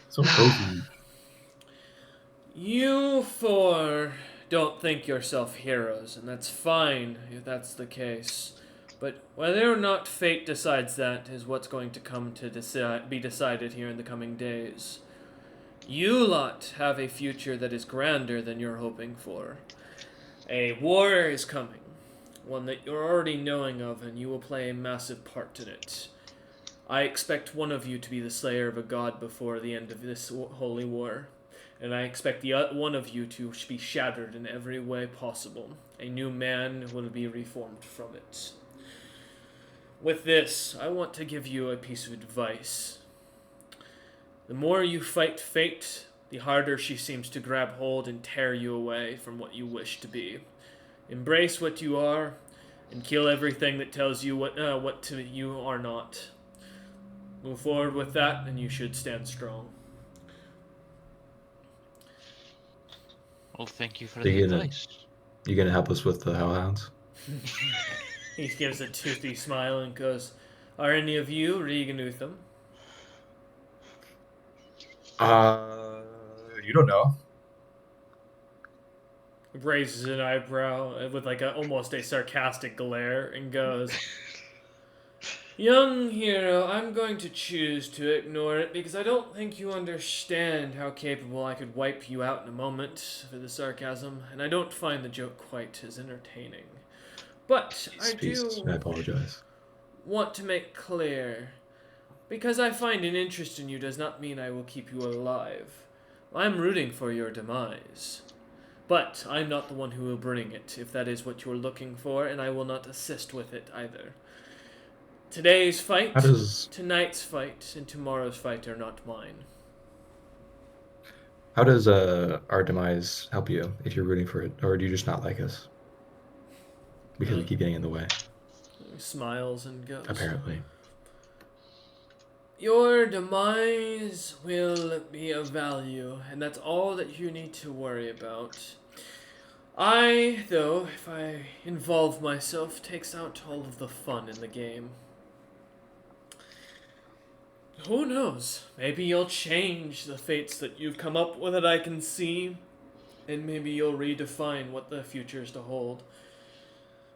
So cozy. You four don't think yourself heroes, and that's fine if that's the case. But whether or not fate decides that is what's going to come to be decided here in the coming days. You lot have a future that is grander than you're hoping for. A war is coming, one that you're already knowing of, and you will play a massive part in it. I expect one of you to be the slayer of a god before the end of this holy war, and I expect the one of you to be shattered in every way possible. A new man will be reformed from it. With this, I want to give you a piece of advice. The more you fight fate, the harder she seems to grab hold and tear you away from what you wish to be. Embrace what you are, and kill everything that tells you what you are not. Move forward with that, and you should stand strong. Well, thank you for You the gonna- advice. You gonna help us with the hellhounds? He gives a toothy smile and goes, "Are any of you Regan Utham?" You don't know. Raises an eyebrow with almost a sarcastic glare and goes, Young hero, I'm going to choose to ignore it because I don't think you understand how capable I could wipe you out in a moment for the sarcasm, and I don't find the joke quite as entertaining. But I Peace. I do apologize. want to make clear, because I find an interest in you does not mean I will keep you alive. I'm rooting for your demise. But I'm not the one who will bring it, if that is what you're looking for, and I will not assist with it either. Today's fight, How does tonight's fight, and tomorrow's fight are not mine. our demise help you if you're rooting for it, or do you just not like us because we keep getting in the way? He smiles and goes, Apparently. your demise will be of value, and that's all that you need to worry about. I, though, if I involve myself, takes out all of the fun in the game. Who knows? Maybe you'll change the fates that you've come up with that I can see, and maybe you'll redefine what the future is to hold.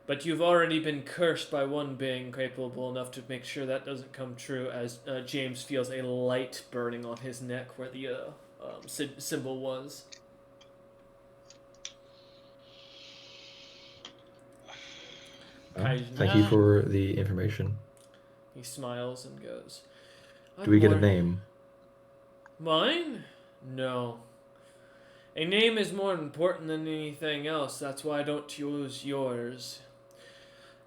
But you've already been cursed by one being capable enough to make sure that doesn't come true, as James feels a light burning on his neck where the symbol was. Well, thank you for the information. He smiles and goes, Do we get a name? Mine? No. A name is more important than anything else. That's why I don't choose yours.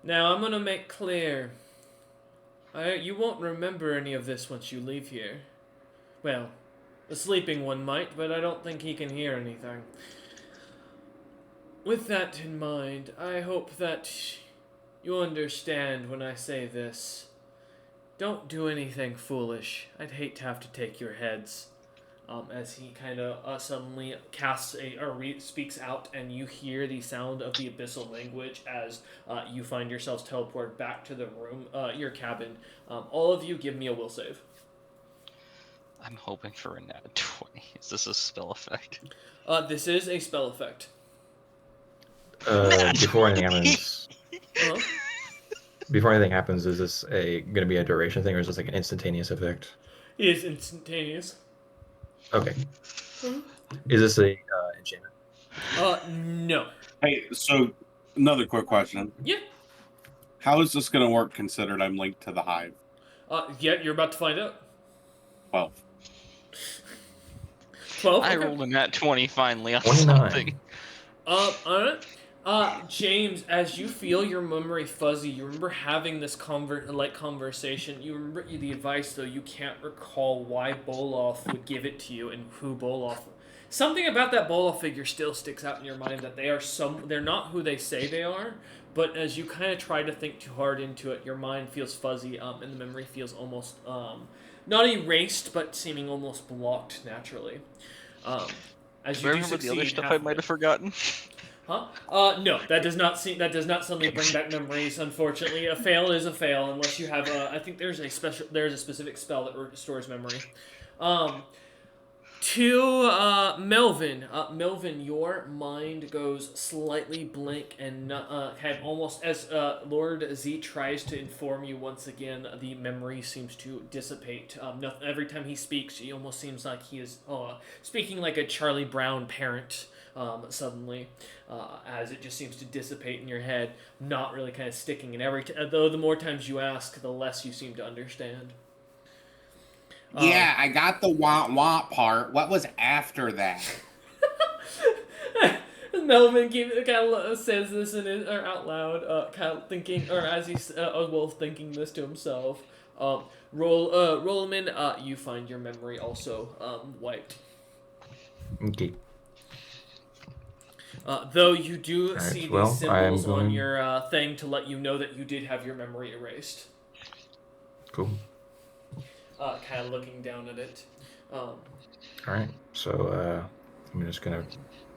Now, I'm gonna make clear. You won't remember any of this once you leave here. Well, the sleeping one might, but I don't think he can hear anything. With that in mind, I hope that you understand when I say this. Don't do anything foolish. I'd hate to have to take your heads. As he kind of suddenly casts speaks out, and you hear the sound of the abyssal language as you find yourselves teleported back to the room, your cabin. All of you, give me a will save. I'm hoping for a nat 20. Is this a spell effect? This is a spell effect. Before anything happens, Uh-huh. before anything happens, is this gonna be a duration thing, or is this like an instantaneous effect? It is instantaneous. Okay. Is this a enchantment? No. Hey, so another quick question. Yeah. How is this going to work considered I'm linked to the hive? Yeah, you're about to find out. 12. 12? I Okay. rolled a nat 20 finally on 29. something. Alright. James, as you feel your memory fuzzy, you remember having this conversation. You remember the advice, though you can't recall why Boloff would give it to you and who Boloff. Something about that Boloff figure still sticks out in your mind that they're not who they say they are. But as you kind of try to think too hard into it, your mind feels fuzzy, and the memory feels almost not erased, but seeming almost blocked naturally. As Do I remember the other stuff I might have forgotten? Huh? No, that does not suddenly bring back memories. Unfortunately, a fail is a fail unless you have. I think there's a specific spell that restores memory. To Melvin. Melvin, your mind goes slightly blank and kind of almost as Lord Z tries to inform you once again. The memory seems to dissipate. Every time he speaks, he almost seems like he is speaking like a Charlie Brown parent. Suddenly, as it just seems to dissipate in your head, not really kind of sticking. And though the more times you ask, the less you seem to understand. Yeah, I got the want part. What was after that? Melvin kind of says this out loud, kind of thinking, or as he's thinking this to himself. Rollman, you find your memory also wiped. Okay. Though you do Right, see well, these symbols on your thing to let you know that you did have your memory erased. Cool. Kind of looking down at it. All right. So I'm just gonna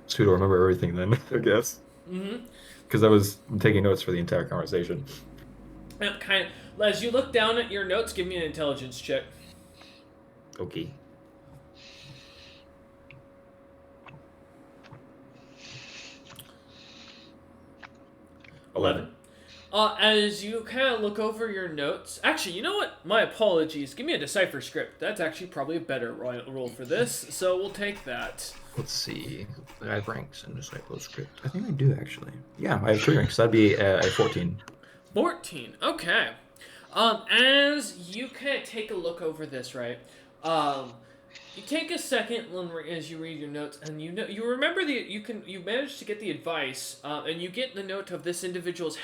pseudo remember everything then, I guess. Mm-hmm. Because I'm taking notes for the entire conversation. Kind of, as you look down at your notes, give me an intelligence check. Okay. $11. As you kind of look over your notes, actually, you know what? My apologies. Give me a decipher script. That's actually probably a better roll for this, so we'll take that. Let's see. I have ranks in Disciple Script. I think I do, actually. Yeah, I have 3 ranks. That'd be a 14. 14. Okay. As you kind of take a look over this, right? You take a second as you read your notes, and you remember you manage to get the advice, and you get the note of this individual's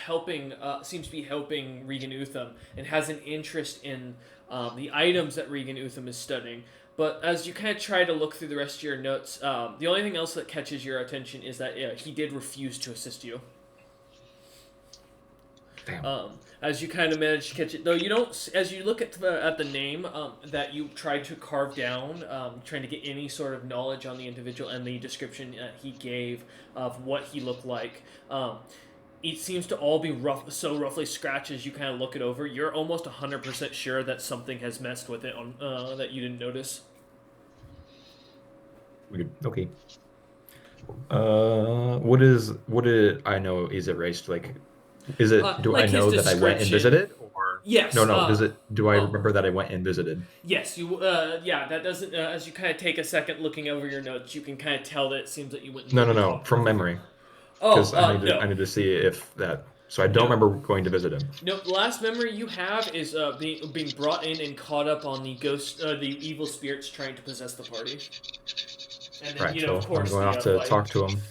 seems to be helping Regan Utham, and has an interest in the items that Regan Utham is studying. But as you kind of try to look through the rest of your notes, the only thing else that catches your attention is that he did refuse to assist you. Damn. As you kind of manage to catch it, though you don't. As you look at the name that you tried to carve down, trying to get any sort of knowledge on the individual and the description he gave of what he looked like, it seems to all be roughly scratched. As you kind of look it over, you're almost 100% sure that something has messed with it that you didn't notice. Okay. What did I know is erased? Like, is it? Do like I know his that I went and description. visited, or Yes. no? Does it? Do I remember that I went and visited? Yes, you. Yeah, that doesn't. As you kind of take a second looking over your notes, you can kind of tell that it seems that you went. No. From memory. Oh, Because I no. need to see if that. So I don't remember going to visit him. No, the last memory you have is being brought in and caught up on the the evil spirits trying to possess the party. And then, Right. of So course, I'm going off to fight. talk to him.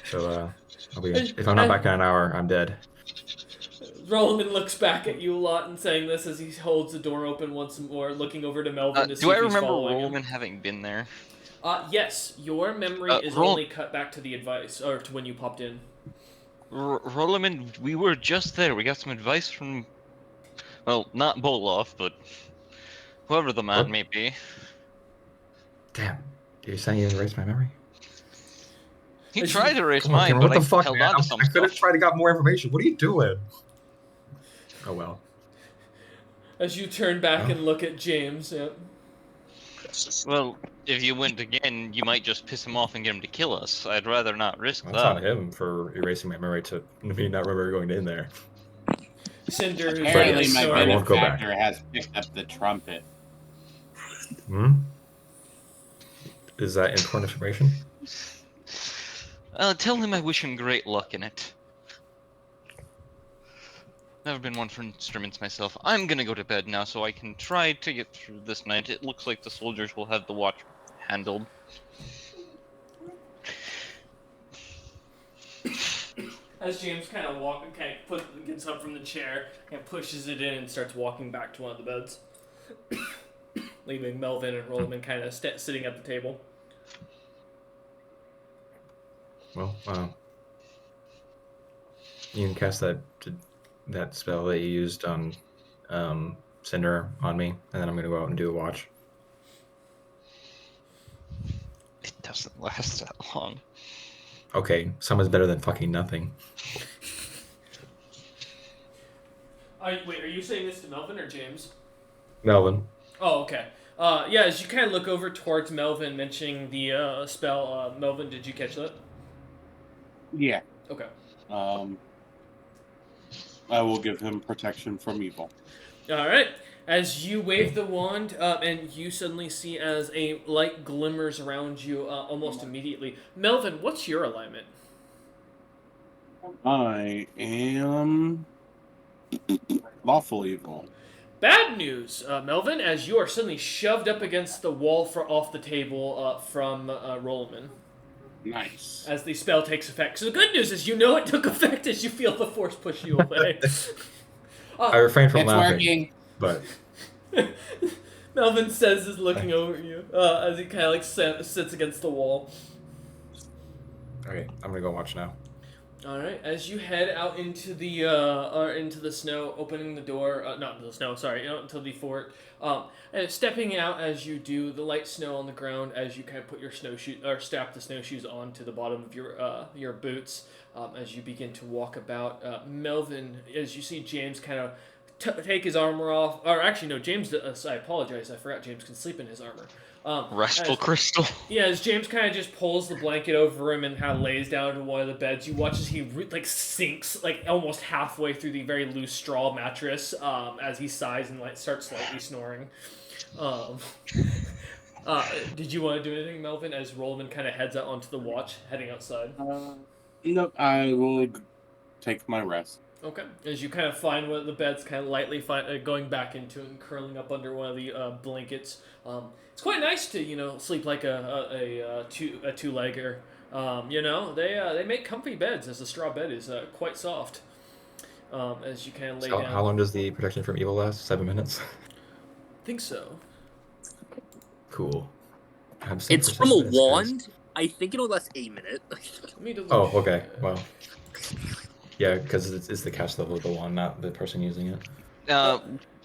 So I'll be. If I'm not back in an hour, I'm dead. Roland looks back at you a lot and saying this as he holds the door open once more, looking over to Melvin to see Do I if he's remember following him. Roland having been there? Yes, your memory is only cut back to the advice, or to when you popped in. Roloman, we were just there. We got some advice from, well, not Bolov, but whoever the man may be. Damn. You're saying you erased my memory? He tried to erase Come on, mine, Cameron, but what the fuck, held man? on to some I could have stuff. tried to got more information. What are you doing? Oh well. As you turn back and look at James, yeah. Well, if you went again, you might just piss him off and get him to kill us. I'd rather not risk Well, it's on that. him for erasing my memory to me not remember going in there. Cinder, who's Apparently, my snoring. I won't go back. benefactor has picked up the trumpet. Hmm? Is that important information? Tell him I wish him great luck in it. Never been one for instruments myself. I'm gonna go to bed now so I can try to get through this night. It looks like the soldiers will have the watch handled. As James gets up from the chair and pushes it in and starts walking back to one of the beds, leaving Melvin and Roland kind of sitting at the table. Well, you can cast that spell that you used on Cinder on me, and then I'm gonna go out and do a watch. It doesn't last that long. Okay, some is better than fucking nothing. Wait, are you saying this to Melvin or James? Melvin. Oh, okay. Yeah, as you kind of look over towards Melvin, mentioning the spell, Melvin, did you catch that? Yeah. Okay. I will give him protection from evil. All right. As you wave the wand, and you suddenly see as a light glimmers around you almost immediately. Melvin, what's your alignment? I am lawful evil. Bad news, Melvin, as you are suddenly shoved up against the wall off the table from Rollman. Nice. As the spell takes effect. So the good news is you know it took effect as you feel the force push you away. I refrain from It's laughing, working. but Melvin says is looking over at you as he kind of sits against the wall. okay, I'm gonna go watch now. All right, as you head out into the snow, opening the door, not into the snow, sorry, out into the fort, and stepping out as you do, the light snow on the ground as you kind of put your strap the snowshoes onto the bottom of your boots, as you begin to walk about. Melvin, as you see James kind of take his armor off. Or actually, no, James. I apologize. I forgot James can sleep in his armor. Restful crystal. Yeah, as James kind of just pulls the blanket over him and kind of lays down to one of the beds, you watch as he sinks like almost halfway through the very loose straw mattress as he sighs and starts slightly snoring. Um, did you want to do anything, Melvin, as Rollman kind of heads out onto the watch, heading outside? Nope, I will take my rest. Okay. As you kind of find one of the beds, kind of lightly going back into it and curling up under one of the blankets. It's quite nice to sleep like a two-legger. They make comfy beds, as the straw bed is quite soft. As you kind of lay So down. how long does the protection from evil last? 7 minutes? I think so. Cool. It's from a wand. I think it'll last a minute. Let me double Oh, okay. check. Well, yeah, because it's the cast level of the wand, not the person using it.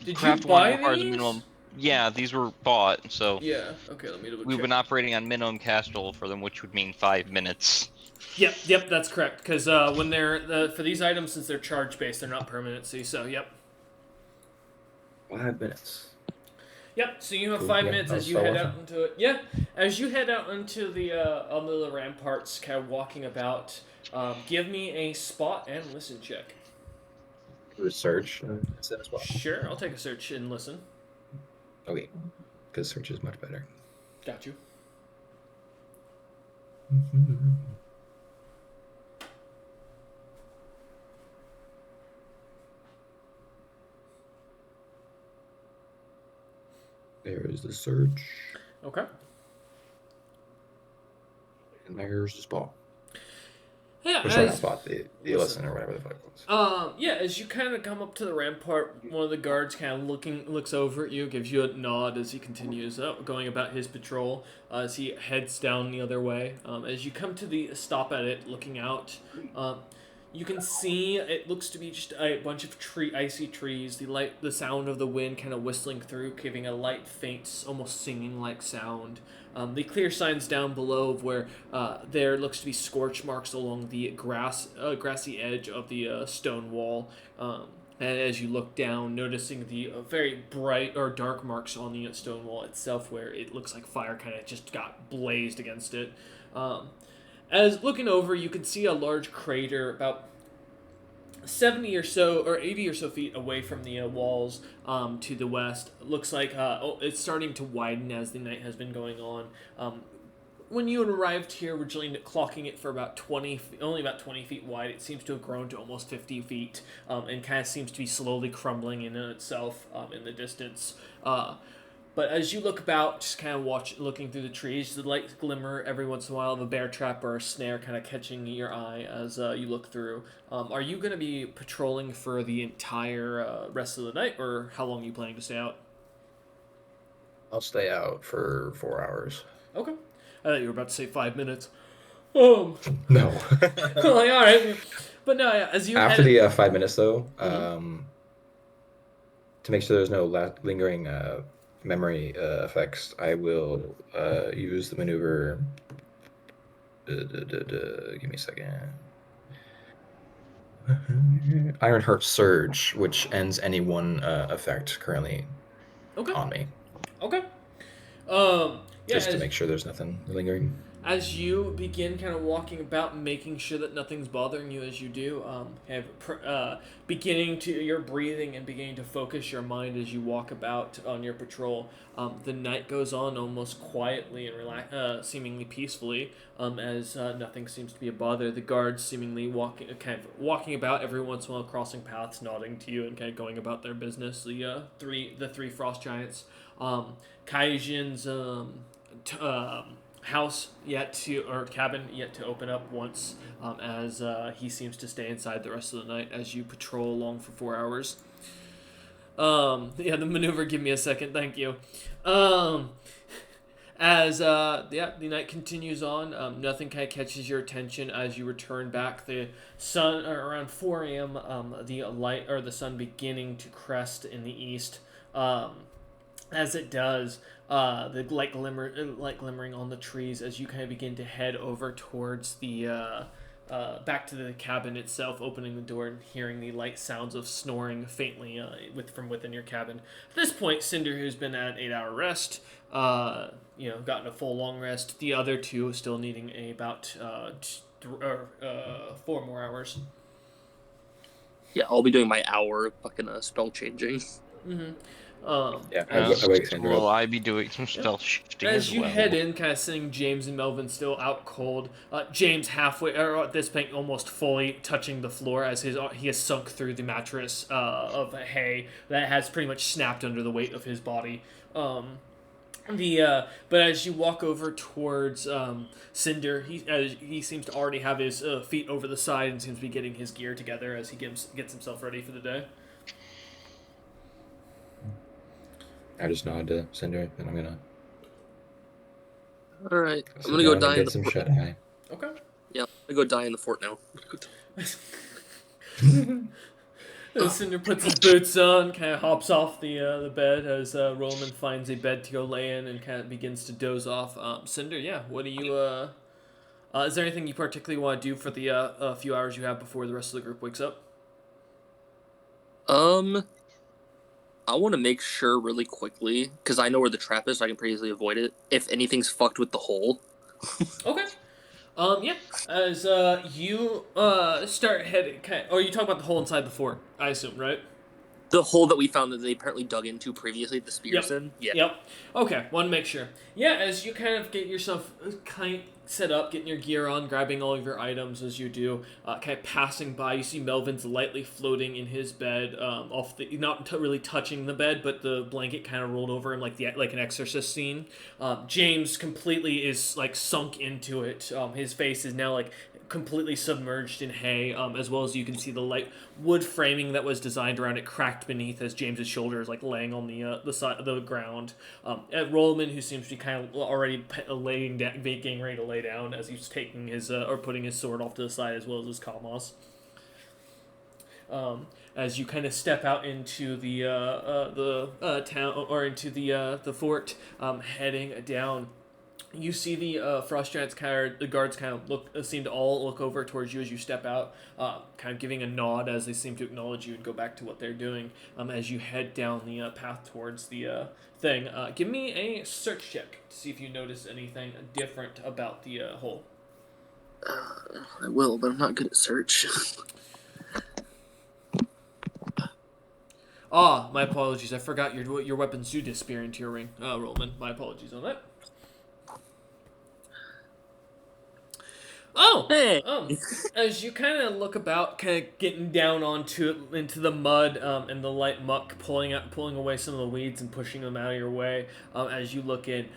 Did Craft you buy wand requires a these? minimum. Yeah, these were bought, so Yeah. Okay. Let me double check. we've been operating on minimum cast roll for them, which would mean 5 minutes. Yep, that's correct. Because when they're for these items, since they're charge based, they're not permanency. So yep. 5 minutes. Yep. So you have Cool, 5 yeah, minutes I'll as you start head watching. out into it. Yeah, as you head out into the ramparts, kind of walking about. Give me a spot and listen check. Do a search instead as well. Sure, I'll take a search and listen. Okay, because search is much better. Got you. There is the search, Okay. and there's the spot. Yeah. Or sorry, not spot, the listen or whatever the fuck it was. Yeah, as you kind of come up to the rampart, one of the guards kind of looks over at you, gives you a nod as he continues going about his patrol, as he heads down the other way. As you come to the stop at it, looking out, you can see it looks to be just a bunch of icy trees. The sound of the wind kind of whistling through, giving a light, faint, almost singing-like sound. The clear signs down below of where there looks to be scorch marks along the grassy edge of the stone wall. And as you look down, noticing the very bright or dark marks on the stone wall itself, where it looks like fire kind of just got blazed against it. As looking over, you can see a large crater about 70 or so, or 80 or so feet away from the walls to the west. Looks like it's starting to widen as the night has been going on. When you arrived here, originally clocking it for about only about 20 feet wide, it seems to have grown to almost 50 feet and kind of seems to be slowly crumbling in itself in the distance. But as you look about, just kind of looking through the trees, the light glimmer every once in a while of a bear trap or a snare kind of catching your eye as you look through. Are you going to be patrolling for the entire rest of the night, or how long are you planning to stay out? I'll stay out for 4 hours. Okay. I thought you were about to say 5 minutes. No. Like, all right. But no, yeah, as you After the 5 minutes, though, to make sure there's no lingering memory effects, I will use the maneuver. Give me a second. Ironheart Surge, which ends any one effect currently on me. Okay. Just to make sure there's nothing lingering. As you begin kind of walking about, making sure that nothing's bothering you as you do, beginning to your breathing and beginning to focus your mind as you walk about on your patrol. The night goes on almost quietly and seemingly peacefully, as nothing seems to be a bother. The guards seemingly walking about every once in a while, crossing paths, nodding to you, and kind of going about their business. The three frost giants, Kaijin's house cabin yet to open up once, as he seems to stay inside the rest of the night as you patrol along for 4 hours. The maneuver, give me a second, thank you. As the night continues on, nothing kind of catches your attention as you return back. The sun, around 4 a.m., the sun beginning to crest in the east. As it does, the light glimmering on the trees as you kind of begin to head over towards the back to the cabin itself, opening the door and hearing the light sounds of snoring faintly from within your cabin. At this point, Cinder, who's been at an 8-hour rest, gotten a full long rest. The other two still needing about 4 more hours. Yeah, I'll be doing my hour fucking spell changing. Mm-hmm. Yeah, I wake Cinder Will up. I be doing some stealth shifting As as you well? head in, kind of seeing James and Melvin still out cold. James halfway, or at this point, almost fully touching the floor as he has sunk through the mattress of hay that has pretty much snapped under the weight of his body. But as you walk over towards Cinder, he seems to already have his feet over the side and seems to be getting his gear together as he gets himself ready for the day. I just nod to Cinder, and I'm gonna All right, I'm sit gonna go down die and in get the some fort. shut eye. Okay. Yeah, I'm gonna go die in the fort now. Cinder puts his boots on, kind of hops off the bed as Roman finds a bed to go lay in and kind of begins to doze off. Cinder, yeah, what do you? Is there anything you particularly want to do for the few hours you have before the rest of the group wakes up? I want to make sure really quickly, because I know where the trap is, so I can pretty easily avoid it. If anything's fucked with the hole. Okay. Yeah. As you start heading, or you talk about the hole inside the fort, I assume, right? The hole that we found that they apparently dug into previously, the spears in? Yeah. Yep. Okay, want to make sure. Yeah, as you kind of get yourself set up, getting your gear on, grabbing all of your items as you do, kind of passing by, you see Melvin's lightly floating in his bed, not really touching the bed, but the blanket kind of rolled over him like an Exorcist scene. James completely is like sunk into it. His face is now like completely submerged in hay, as well as you can see the light wood framing that was designed around it cracked beneath as James's shoulder is like laying on the side of the ground. Rollman, who seems to be kind of already laying down, getting ready to lay down as he's taking his or putting his sword off to the side, as well as his Kalmas. As you kind of step out into the town or into the fort, heading down. You see the frost giants the guards seem to all look over towards you as you step out, kind of giving a nod as they seem to acknowledge you and go back to what they're doing. As you head down the path towards the thing, give me a search check to see if you notice anything different about the hole. I will, but I'm not good at search. My apologies. I forgot your weapons do disappear into your ring, Roman. My apologies on that. Hey. As you kind of look about, kind of getting down into the mud and the light muck, pulling away some of the weeds and pushing them out of your way. As you look in,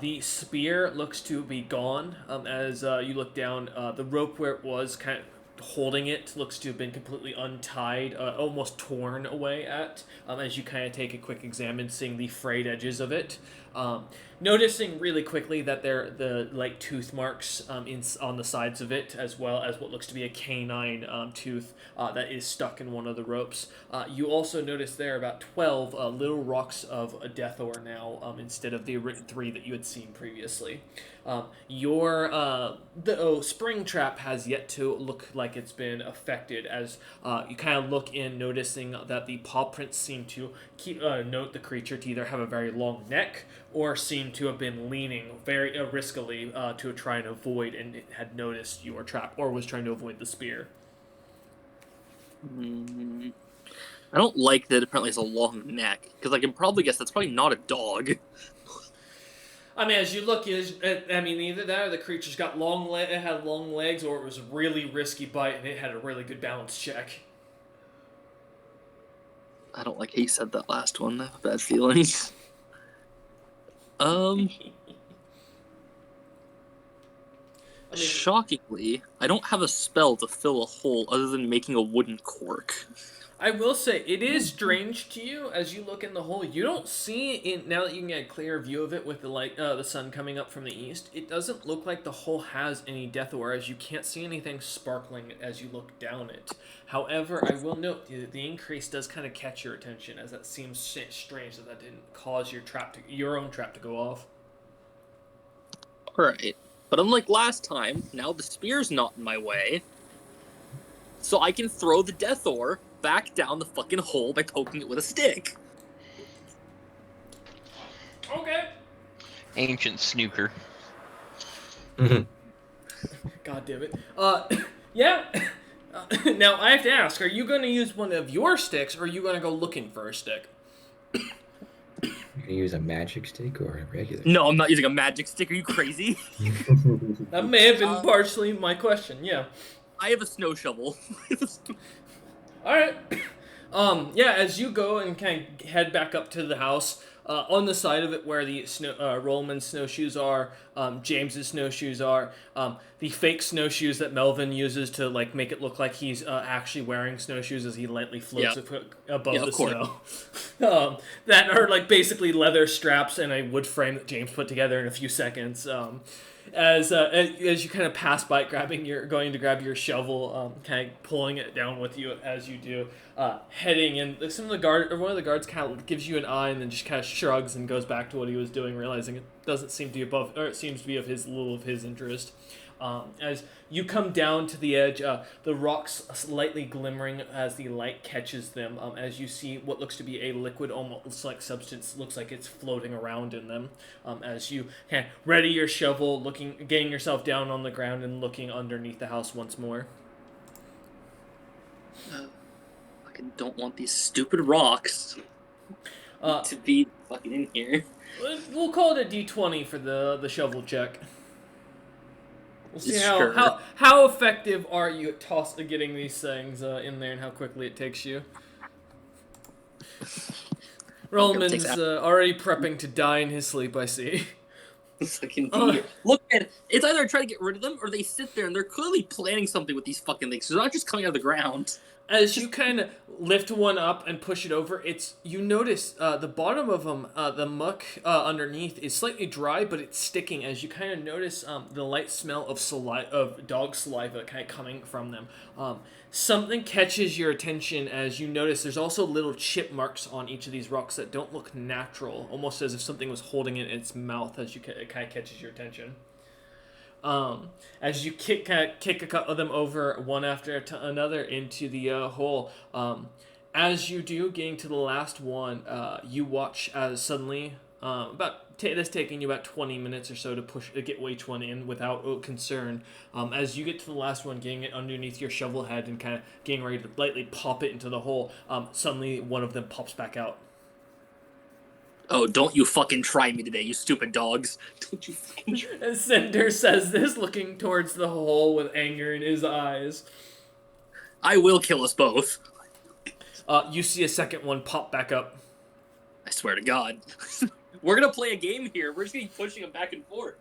the spear looks to be gone. As you look down, the rope where it was kind of holding it looks to have been completely untied, almost torn away as you kind of take a quick examine, seeing the frayed edges of it. Noticing really quickly that there the like tooth marks on the sides of it, as well as what looks to be a canine tooth that is stuck in one of the ropes. You also notice there are about 12 little rocks of a death ore now, instead of the 3 that you had seen previously. Your spring trap has yet to look like it's been affected, as you kind of look in, noticing that the paw prints seem to note the creature to either have a very long neck or seem to have been leaning very riskily to try and avoid, and it had noticed your trap or was trying to avoid the spear. I don't like that apparently it's a long neck, because I can probably guess that's probably not a dog. I mean, as you look, either that or the creature's got it had long legs, or it was a really risky bite and it had a really good balance check. I don't like how you said that last one. I have bad feelings. Shockingly, I don't have a spell to fill a hole other than making a wooden cork. I will say, it is strange to you as you look in the hole. You don't see it now that you can get a clear view of it with the light, the sun coming up from the east. It doesn't look like the hole has any death ore, as you can't see anything sparkling as you look down it. However, I will note the increase does kind of catch your attention, as that seems strange that didn't cause your own trap to go off. Alright. But unlike last time, now the spear's not in my way. so I can throw the death ore back down the fucking hole by poking it with a stick. Okay. Ancient snooker. Mhm. God damn it. Yeah. Now I have to ask: are you going to use one of your sticks, or are you going to go looking for a stick? You can use a magic stick or a regular. No, I'm not using a magic stick. Are you crazy? That may have been partially my question. Yeah. I have a snow shovel. All right. Yeah, as you go and kind of head back up to the house, on the side of it where the Rollman's snowshoes are, James's snowshoes are, the fake snowshoes that Melvin uses to like make it look like he's actually wearing snowshoes as he lightly floats above the snow. That are like basically leather straps and a wood frame that James put together in a few seconds. As you kind of pass by, going to grab your shovel, kind of pulling it down with you as you do, heading in. One of the guards kind of gives you an eye and then just kind of shrugs and goes back to what he was doing, realizing it doesn't seem to be it seems to be of his interest. As you come down to the edge, the rocks slightly glimmering as the light catches them, as you see what looks to be a liquid, almost like substance, looks like it's floating around in them. As you kind of ready your shovel, getting yourself down on the ground and looking underneath the house once more. Fucking don't want these stupid rocks to be fucking in here. We'll call it a D20 for the shovel check. We'll see Sure. how effective are you at getting these things in there and how quickly it takes you. Rollman's already prepping to die in his sleep, I see. Fucking look at it. It's either try to get rid of them or they sit there and they're clearly planning something with these fucking things. They're not just coming out of the ground. As you kind of lift one up and push it over, you notice the bottom of them, the muck underneath is slightly dry, but it's sticking. As you kind of notice the light smell of dog saliva kind of coming from them. Something catches your attention as you notice there's also little chip marks on each of these rocks that don't look natural, almost as if something was holding it in its mouth. As it kind of catches your attention. As you kick a couple of them over one after another into the hole. As you do, getting to the last one, you watch as suddenly this taking you about 20 minutes or so to get each one in without concern. As you get to the last one, getting it underneath your shovel head and kind of getting ready to lightly pop it into the hole, suddenly one of them pops back out. Oh, don't you fucking try me today, you stupid dogs. Don't you fucking try. And Cinder says this, looking towards the hole with anger in his eyes. I will kill us both. You see a second one pop back up. I swear to God. We're gonna play a game here. We're just gonna keep pushing them back and forth.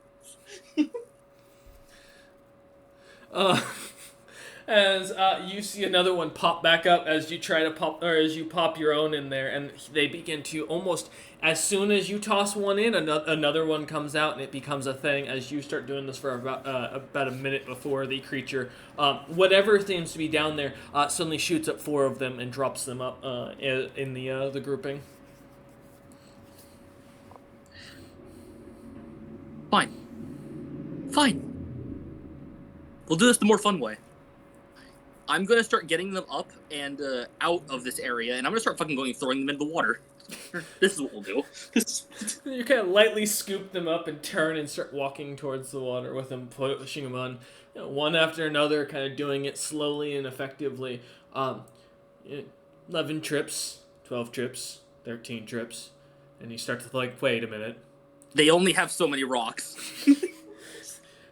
As you see another one pop back up as you try to pop your own in there, and they begin to almost as soon as you toss one in, another one comes out, and it becomes a thing. As you start doing this for about a minute before the creature, whatever seems to be down there, suddenly shoots up 4 of them and drops them up in the grouping. Fine. We'll do this the more fun way. I'm gonna start getting them up and out of this area, and I'm gonna start fucking going and throwing them into the water. This is what we'll do. You kind of lightly scoop them up and turn and start walking towards the water with them, pushing them on, one after another, kind of doing it slowly and effectively. 11 trips, 12 trips, 13 trips, and you start to think, wait a minute. They only have so many rocks.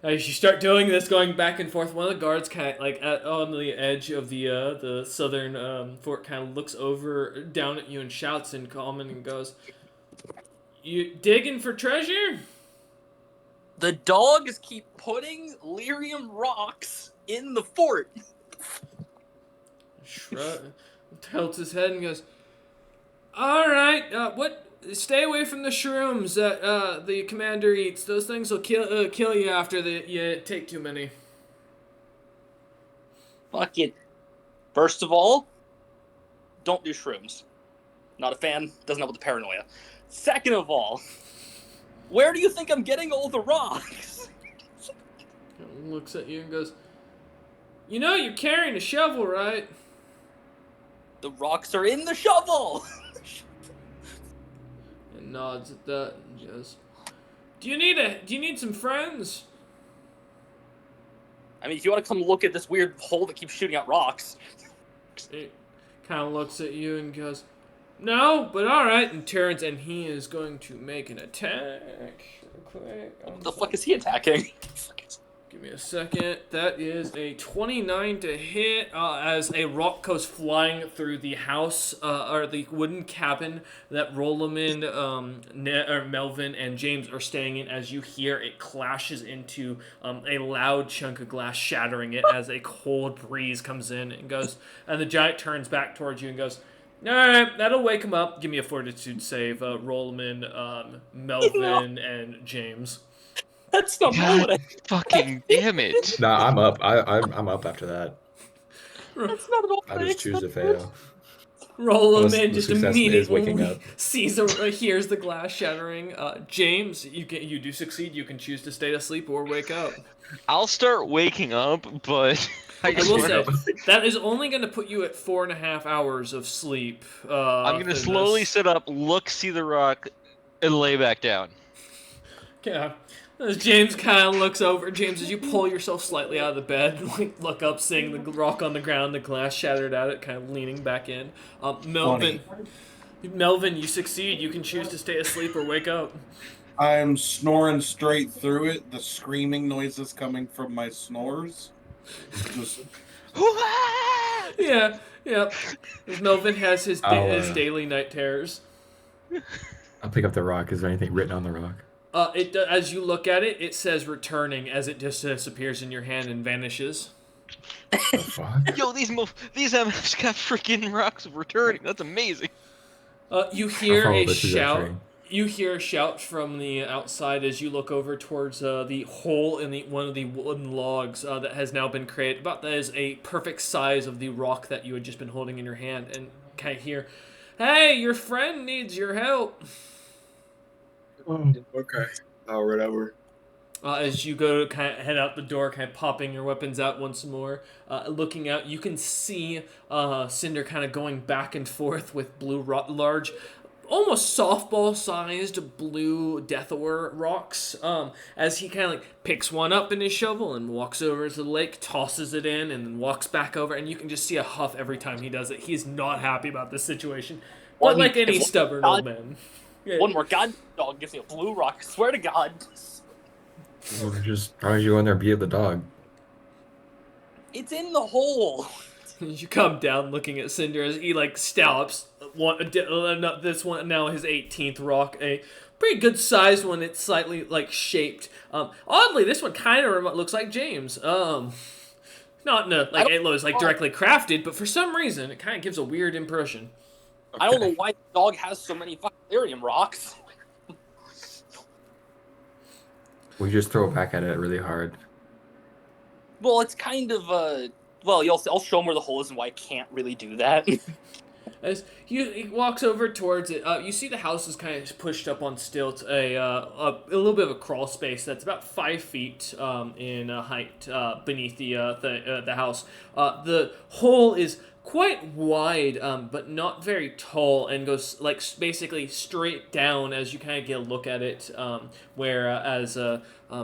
As you start doing this, going back and forth, one of the guards kind of on the edge of the southern fort kind of looks over down at you and shouts in common and goes, "You digging for treasure?" The dogs keep putting lyrium rocks in the fort. Shrug, tilts his head and goes, "All right, what? Stay away from the shrooms that the commander eats. Those things will kill you after you take too many." Fuck it. First of all, don't do shrooms. Not a fan. Doesn't help with the paranoia. Second of all, where do you think I'm getting all the rocks? Looks at you and goes, You know you're carrying a shovel, right? The rocks are in the shovel! And nods at that and goes, Do you need some friends? I mean, if you want to come look at this weird hole that keeps shooting out rocks. He kind of looks at you and goes, No, but alright, and turns, and he is going to make an attack. Real quick. What the fuck is he attacking? Give me a second. That is a 29 to hit as a rock goes flying through the house, or the wooden cabin that Rolaman, Melvin, and James are staying in. As you hear, it clashes into a loud chunk of glass, shattering it as a cold breeze comes in and goes. And the giant turns back towards you and goes, Alright, that'll wake him up. Give me a fortitude save, Rolaman, Melvin, and James. That's not what I... Fucking damn it. Nah, I'm up. I'm up after that. That's not at all I just choose to fail. Rolaman the just success is waking immediately up. hears the glass shattering. James, you do succeed. You can choose to stay asleep or wake up. I'll start waking up, but I will swear say that is only going to put you at 4.5 hours of sleep. I'm gonna slowly sit up, see the rock, and lay back down. Yeah. As James kind of looks over, James, as you pull yourself slightly out of the bed, look up, seeing the rock on the ground, the glass shattered at it, kind of leaning back in. Melvin, you succeed. You can choose to stay asleep or wake up. I'm snoring straight through it. The screaming noises coming from my snores. Just Yeah. As Melvin has his I'll, daily night terrors. I'll pick up the rock. Is there anything written on the rock? As you look at it, it says returning as it just disappears in your hand and vanishes. The fuck? Yo, these MFs got freaking rocks of returning. That's amazing. You hear follow a the shout. trajectory. You hear a shout from the outside as you look over towards the hole in one of the wooden logs that has now been created. About that is a perfect size of the rock that you had just been holding in your hand, and kind of hear, "Hey, your friend needs your help." Okay. I'll run over. As you go to kind of head out the door, kind of popping your weapons out once more, looking out, you can see Cinder kind of going back and forth with large, almost softball-sized blue death ore rocks. As he kind of like picks one up in his shovel and walks over to the lake, tosses it in, and then walks back over, and you can just see a huff every time he does it. He's not happy about this situation, but like any stubborn old man. Yeah. One more god dog gives me a blue rock. I swear to God. Well, just how did you go in there and beat up the dog? It's in the hole. You come down looking at Cinder as he like stallops this one now his 18th rock, a pretty good sized one. It's slightly like shaped. Oddly, this one kind of looks like James. Not in a, like it was like directly crafted, but for some reason it kind of gives a weird impression. I don't know why the dog has so many fucking lyrium rocks. We just throw it back at it really hard. Well, it's kind of I'll show him where the hole is and why I can't really do that. As he walks over towards it, you see the house is kind of pushed up on stilts, a little bit of a crawl space that's about 5 feet in height beneath the house. The hole is quite wide, but not very tall, and goes like basically straight down as you kind of get a look at it. Whereas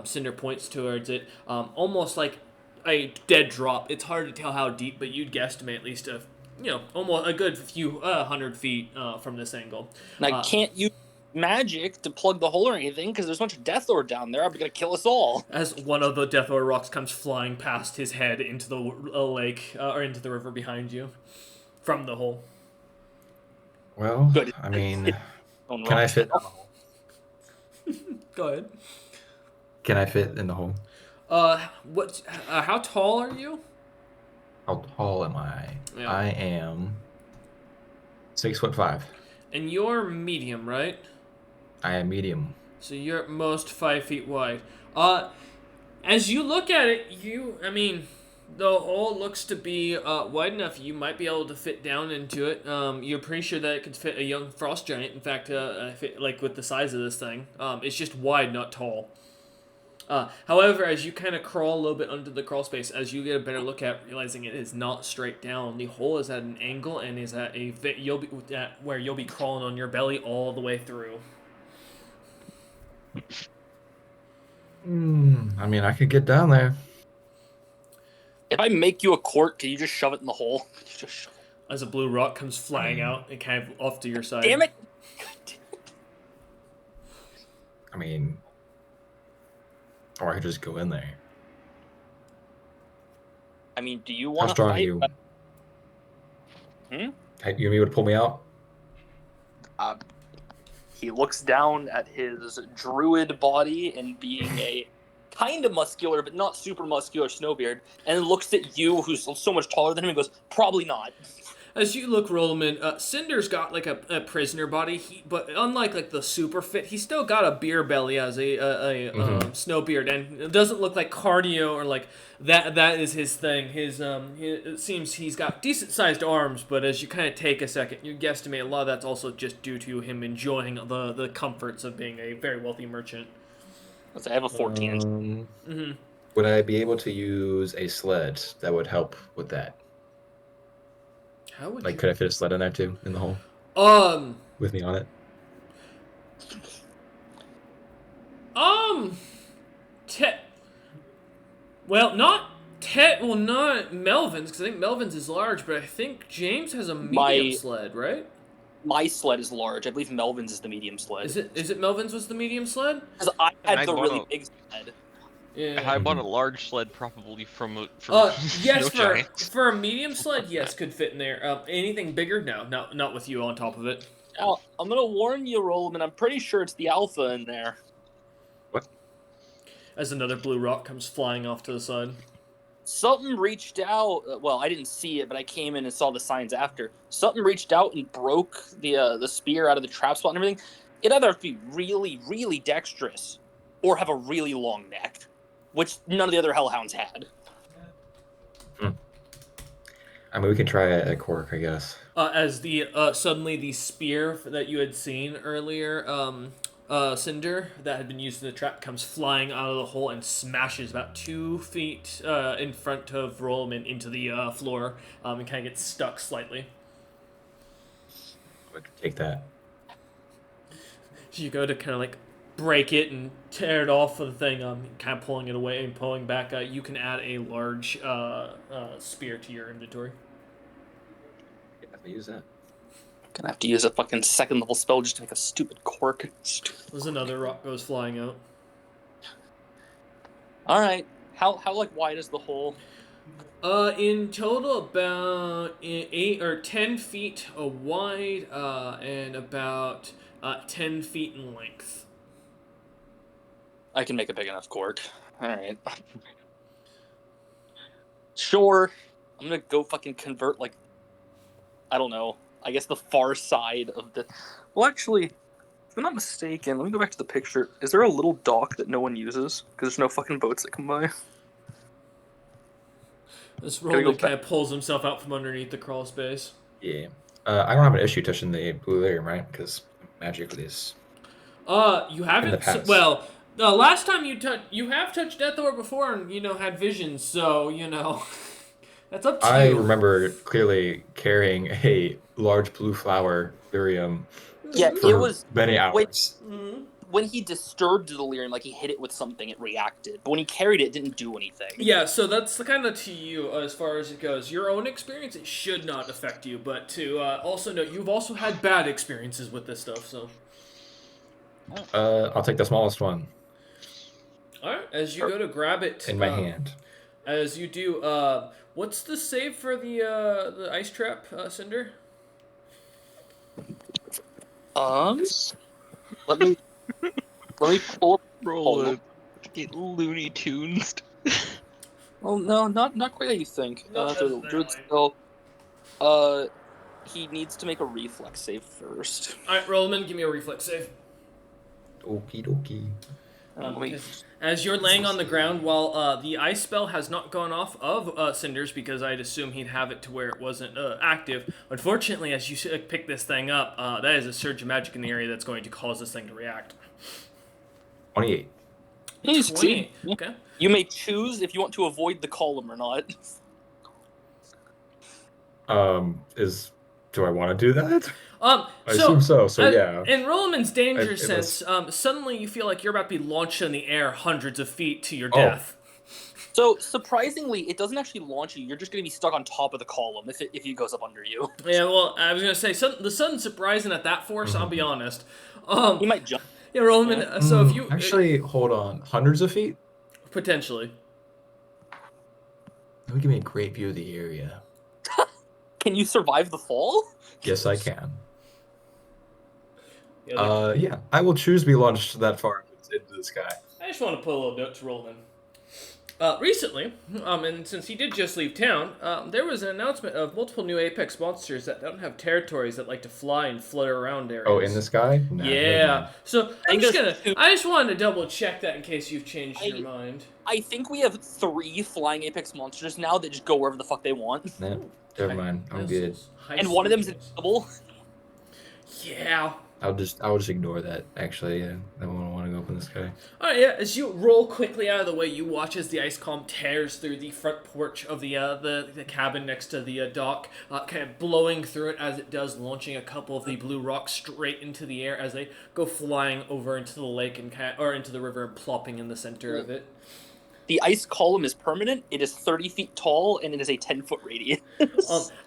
Cinder points towards it, almost like a dead drop. It's hard to tell how deep, but you'd guesstimate at least almost a good few 100 feet from this angle. And I can't use magic to plug the hole or anything because there's a bunch of death ore down there. I'm gonna kill us all. As one of the death ore rocks comes flying past his head into the lake or into the river behind you from the hole. Well, Good. I mean, Can can I fit? Go ahead. Can I fit in the hole? How tall are you? How tall am I? Yeah. I am 6'5". And you're medium, right? I am medium. So you're at most 5 feet wide. As you look at it, the hole looks to be wide enough you might be able to fit down into it. You're pretty sure that it could fit a young frost giant. In fact, fit, like with the size of this thing, it's just wide, not tall. However, as you kind of crawl a little bit under the crawl space, as you get a better look at, realizing it is not straight down, the hole is at an angle and is at where you'll be crawling on your belly all the way through. I mean, I could get down there. If I make you a quart, can you just shove it in the hole? Just shove it. As a blue rock comes flying out and kind of off to your side. Damn it! I mean, or I could just go in there. I mean, do you How want to strong are fight? you? Hmm? You able to pull me out? He looks down at his druid body and being a kind of muscular, but not super muscular snowbeard, and looks at you, who's so much taller than him, and goes, "Probably not." As you look, Rollman, Cinder's got like a prisoner body, but unlike like the super fit, he's still got a beer belly as a snowbeard, and it doesn't look like cardio or like that. That is his thing. It seems he's got decent sized arms, but as you kind of take a second, you guesstimate a lot of that's also just due to him enjoying the comforts of being a very wealthy merchant. I have a 14. Would I be able to use a sled that would help with that? How would Like, could I fit a sled in there too, in the hole? With me on it? Not Melvin's, because I think Melvin's is large, but I think James has a medium sled, right? My sled is large. I believe Melvin's is the medium sled. Is it Melvin's was the medium sled? Because I had I the bought really a- big sled. Yeah. I bought a large sled, probably from Yes, Snow Giants. for a medium sled, yes, could fit in there. Anything bigger? No, not with you on top of it. Now, I'm gonna warn you, Rollman. I'm pretty sure it's the alpha in there. As another blue rock comes flying off to the side. Something reached out. Well, I didn't see it, but I came in and saw the signs after. Something reached out and broke the spear out of the trap spot and everything. It either have to be really, really dexterous, or have a really long neck, which none of the other hellhounds had. I mean, we can try a cork, I guess. As suddenly the spear that you had seen earlier, Cinder, that had been used in the trap, comes flying out of the hole and smashes about 2 feet in front of Rollman into the floor, and kind of gets stuck slightly. We could take that. So you go to kind of like break it and tear it off of the thing, kind of pulling it away and pulling back. You can add a large spear to your inventory. Yeah, I use that. Gonna have to use a fucking second level spell just to make a stupid cork. There's another rock goes flying out. All right, how like wide is the hole? In total, about 8 or 10 feet wide, and about 10 feet in length. I can make a big enough cork. All right. Sure. I'm gonna go fucking convert, like, I don't know, I guess the far side of the... Well, actually, if I'm not mistaken, let me go back to the picture. Is there a little dock that no one uses? Because there's no fucking boats that come by. This Gotta go Roland kind of pulls himself out from underneath the crawl space. Yeah. I don't have an issue touching the blue lyrium, right? Because magically is... You haven't... In the past. Well, last time you have touched Death Orb before and, had visions, so, that's up to you. I remember clearly carrying a large blue flower lyrium Yeah, for it was... many hours. When he disturbed the delirium, like he hit it with something, it reacted. But when he carried it, it didn't do anything. Yeah, so that's kind of to you as far as it goes. Your own experience, it should not affect you, but to also note, you've also had bad experiences with this stuff, so... I'll take the smallest one. Alright, as you go to grab it... In my hand. As you do, what's the save for the ice trap, Cinder? Let me pull up. Roll it. Get Looney Tunes. Well, no, not quite how you think. Not The druid necessarily. spell, he needs to make a reflex save first. Alright, Rollman, give me a reflex save. Okie dokie. As you're laying on the ground while the ice spell has not gone off of Cinder's, because I'd assume he'd have it to where it wasn't active. Unfortunately, as you pick this thing up, that is a surge of magic in the area that's going to cause this thing to react. 28. Please succeed. 28. Okay. You may choose if you want to avoid the column or not. Do I want to do that? I So, assume so. So yeah. in Rollman's danger It sense, suddenly you feel like you're about to be launched in the air hundreds of feet to your Oh. death. So surprisingly, it doesn't actually launch you. You're just going to be stuck on top of the column if it goes up under you. Yeah, well, I was gonna say the sun's surprising at that force. I'll be honest. You might jump. Yeah, Rollman. So if you actually hold on, hundreds of feet. potentially. That would give me a great view of the area. Can you survive the fall? Yes, I can. Yeah, Yeah, I will choose to be launched that far into the sky. I just want to put a little note to Rollman. Recently, and since he did just leave town, there was an announcement of multiple new Apex monsters that don't have territories that like to fly and flutter around areas. Oh, in the sky? Nah, Yeah. So I I just wanted to double check that in case you've changed your mind. I think we have 3 flying apex monsters now that just go wherever the fuck they want. Nah, never mind. I'm good. And one of them's invisible. Yeah. I'll just ignore that. Actually, yeah, I won't want to go up in the sky. All right, yeah. As you roll quickly out of the way, you watch as the ice column tears through the front porch of the cabin next to the dock, kind of blowing through it as it does, launching a couple of the blue rocks straight into the air as they go flying over into the lake or into the river and plopping in the center of it. The ice column is permanent. It is 30 feet tall, and it is a 10-foot radius.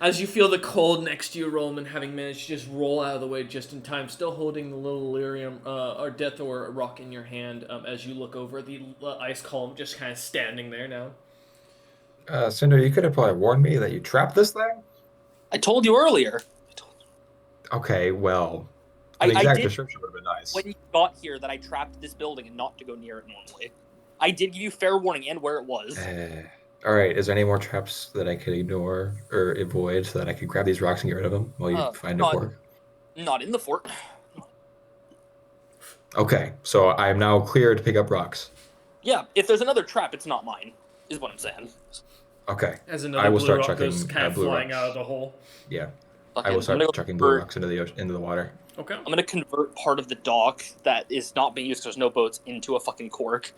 As you feel the cold next to you, Rollman, having managed to just roll out of the way just in time, still holding the little lyrium or death or rock in your hand, as you look over the ice column, just kind of standing there now. Cinder, you could have probably warned me that you trapped this thing. I told you earlier. Okay, well, I the exact did description would have been nice. when you got here that I trapped this building and not to go near it normally. I did give you fair warning and where it was. All right, is there any more traps that I could ignore or avoid so that I could grab these rocks and get rid of them while you find a fork? Not in the fort. Okay, so I am now clear to pick up rocks. Yeah, if there's another trap, it's not mine, is what I'm saying. Okay, As another I will blue start rock chucking goes kind of blue flying rocks. out of the hole. Yeah, Okay, I will start I'm gonna chucking blue rocks into the water. Okay. I'm gonna convert part of the dock that is not being used because there's no boats into a fucking cork.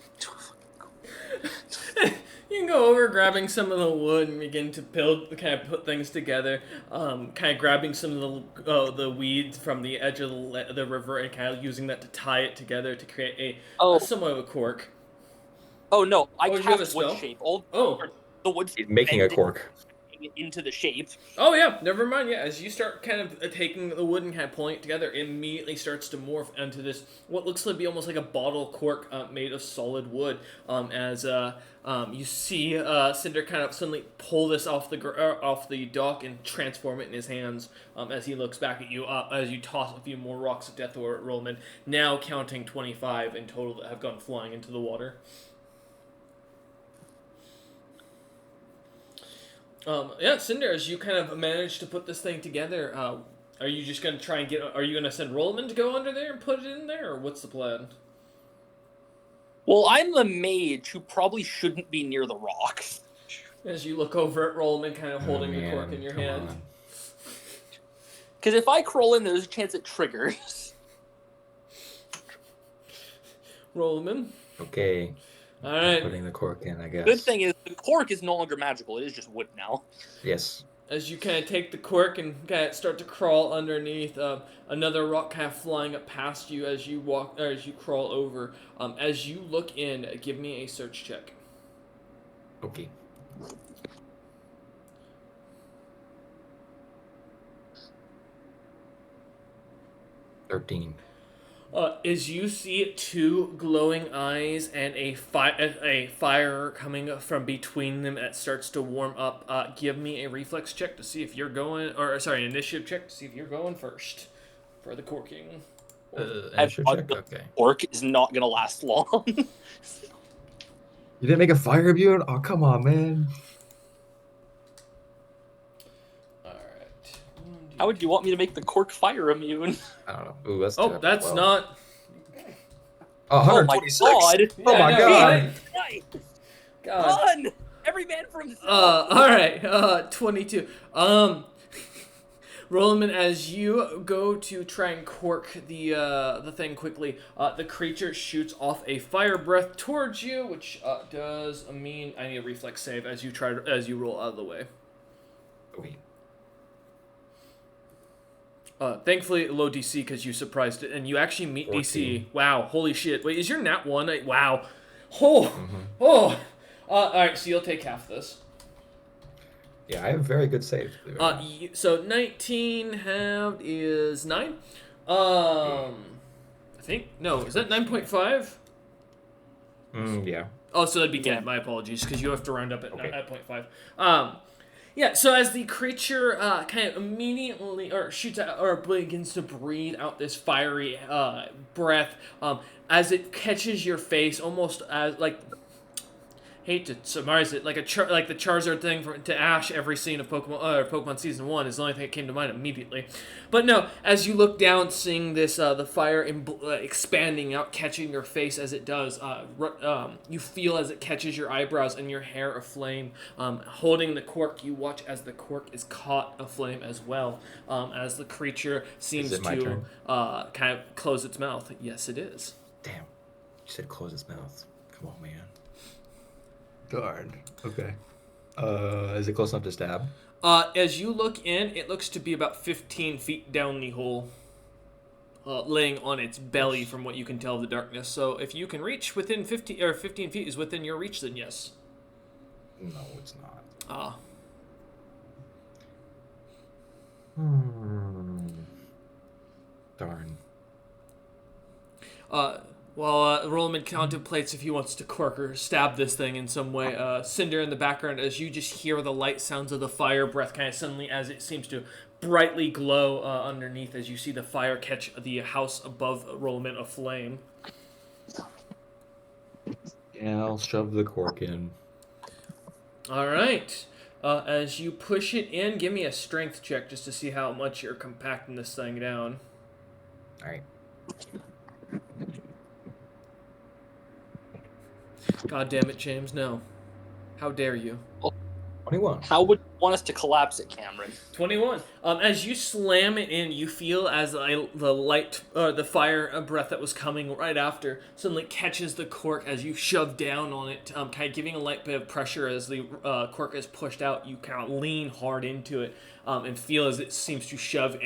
You can go over grabbing some of the wood and begin to kind of put things together. Kind of grabbing some of the weeds from the edge of the river and kind of using that to tie it together to create a somewhat of a cork. Oh no, I Oh, you have a cast wood spell? shape. The wood Making a cork. into the shape. Oh yeah, never mind. Yeah, as you start kind of taking the wood and kind of pulling it together, it immediately starts to morph into this what looks to be almost like a bottle cork made of solid wood. As you see Cinder kind of suddenly pull this off the dock and transform it in his hands. As he looks back at you, as you toss a few more rocks of death or Rollman, now counting 25 in total that have gone flying into the water. Yeah, Cinder, as you kind of manage to put this thing together, are you just going to try and are you going to send Rollman to go under there and put it in there, or what's the plan? Well, I'm the mage who probably shouldn't be near the rock. As you look over at Rollman, kind of holding the cork in your hand. Because if I crawl in, there's a chance it triggers. Rollman. Okay. All right. Putting the cork in, I guess. Good thing is the cork is no longer magical. It is just wood now. Yes. As you kind of take the cork and kind of start to crawl underneath, another rock kind of flying up past you as you walk, or as you crawl over. As you look in, give me a search check. Okay. $13. As you see two glowing eyes and a fire coming from between them that starts to warm up, give me a reflex check to see if you're going, an initiative check to see if you're going first for the corking. Initiative check? Okay. Cork is not going to last long. You didn't make a fire immune? Oh, come on, man. How would you want me to make the cork fire immune? I don't know. Ooh, that's that's not. Oh, 126. Oh my god. Oh my god. God. Run! Every man for himself. All right. 22. Roland, as you go to try and cork the thing quickly, the creature shoots off a fire breath towards you, which does mean I need a reflex save as you roll out of the way. Wait. Thankfully, low DC because you surprised it, and you actually meet 14. DC. Wow, holy shit! Wait, is your nat 1? Wow, oh. All right, so you'll take half this. Yeah, I have very good save. So 19 halved is 9. I think no, is that 9.5? Yeah. Oh, so that'd be Yeah. 10. My apologies, because you have to round up at Okay. 9.5. Yeah. So as the creature kind of immediately shoots out or begins to breathe out this fiery breath, as it catches your face, almost as like. Hate to summarize it, like like the Charizard thing to Ash every scene of Pokemon Season 1 is the only thing that came to mind immediately. But no, as you look down, seeing this, the fire expanding out, catching your face as it does, you feel as it catches your eyebrows and your hair aflame. Holding the cork, you watch as the cork is caught aflame as well, as the creature seems it my to turn? kind of close its mouth. Yes, it is. Damn. You said close its mouth. Come on, man. Darn. Okay. Is it close enough to stab? As you look in, it looks to be about 15 feet down the hole, laying on its belly from what you can tell of the darkness. So if you can reach within 15 feet is within your reach, then yes. No, it's not. Darn. While Roland contemplates if he wants to cork or stab this thing in some way, Cinder in the background, as you just hear the light sounds of the fire breath kind of suddenly as it seems to brightly glow underneath as you see the fire catch the house above Roland aflame. Yeah, I'll shove the cork in. All right. As you push it in, give me a strength check just to see how much you're compacting this thing down. All right. God damn it, James, no. How dare you? 21. How would you want us to collapse it, Cameron? 21. As you slam it in, you feel as the fire breath that was coming right after suddenly catches the cork as you shove down on it, kind of giving a light bit of pressure as the cork is pushed out. You kind of lean hard into it and feel as it seems to shove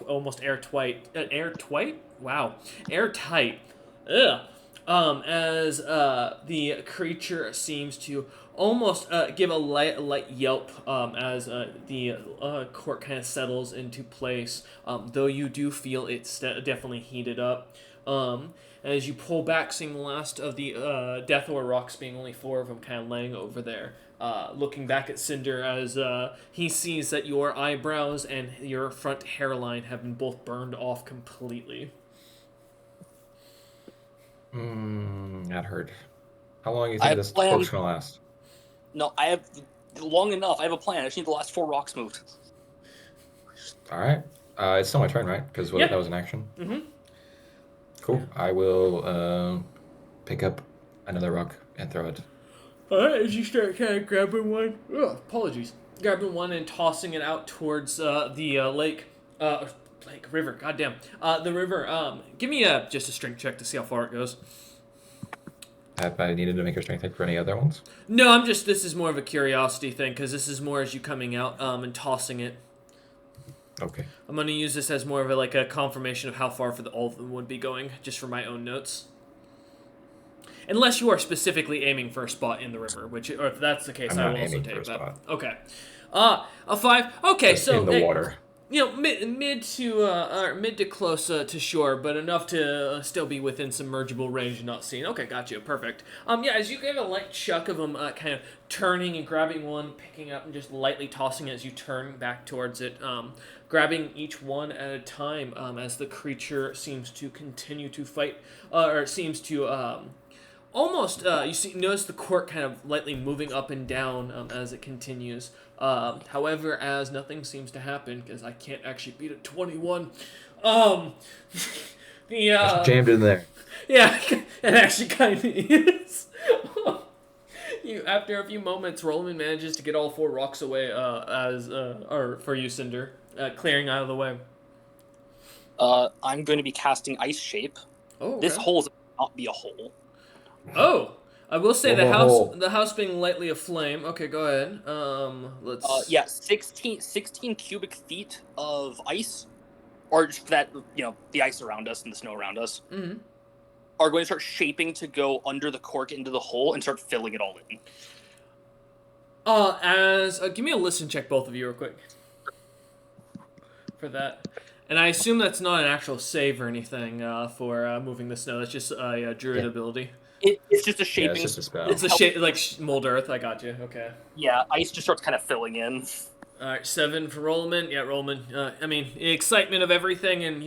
almost airtight. Wow. Airtight. Ugh. As the creature seems to almost give a light yelp as the cork kind of settles into place, though you do feel it's definitely heated up. As you pull back, seeing the last of the Death Ore rocks, being only 4 of them kind of laying over there, looking back at Cinder as he sees that your eyebrows and your front hairline have been both burned off completely. That hurt. How long do you think this cork's gonna last? No, I have long enough. I have a plan. I just need the last 4 rocks moved. All right. It's still my turn, right? Because that was an action. Mm-hmm. Cool. I will pick up another rock and throw it. Alright, as you start kind of grabbing one, grabbing one and tossing it out towards the river, goddamn. The river, give me just a strength check to see how far it goes. Have I needed to make a strength check for any other ones? No, this is more of a curiosity thing, because this is more as you coming out and tossing it. Okay. I'm going to use this as more of a confirmation of how far all of them would be going, just for my own notes. Unless you are specifically aiming for a spot in the river, or if that's the case, I'm I not will also aiming for take a that. spot. Okay. A 5. Okay, Just so in the water. mid to close to shore, but enough to still be within submergible range and not seen. Okay, got you. Perfect. As you get a light chuck of them, kind of turning and grabbing one, picking up and just lightly tossing it as you turn back towards it, grabbing each one at a time, as the creature seems to continue to fight, or seems to almost notice the cork kind of lightly moving up and down as it continues. However, as nothing seems to happen, because I can't actually beat a 21, Just jammed in there. Yeah, it actually kind of is. After a few moments, Roland manages to get all 4 rocks away, for you, Cinder. clearing out of the way. I'm going to be casting Ice Shape. Oh, okay. This hole's not be a hole. Oh, I will say One more hole. the house being lightly aflame. Okay, go ahead. Let's. Yeah, 16 cubic feet of ice, or just that, the ice around us and the snow around us, Mhm. are going to start shaping to go under the cork into the hole and start filling it all in. Give me a listen check, both of you, real quick. For that. And I assume that's not an actual save or anything for moving the snow. That's just a druid ability. It's just a Yeah, shaping. it's just a spell. It's a shape like mold earth. I got you. Okay. Yeah, ice just starts kind of filling in. All right, 7 for Rollman. Yeah, Rollman. I mean, the excitement of everything, and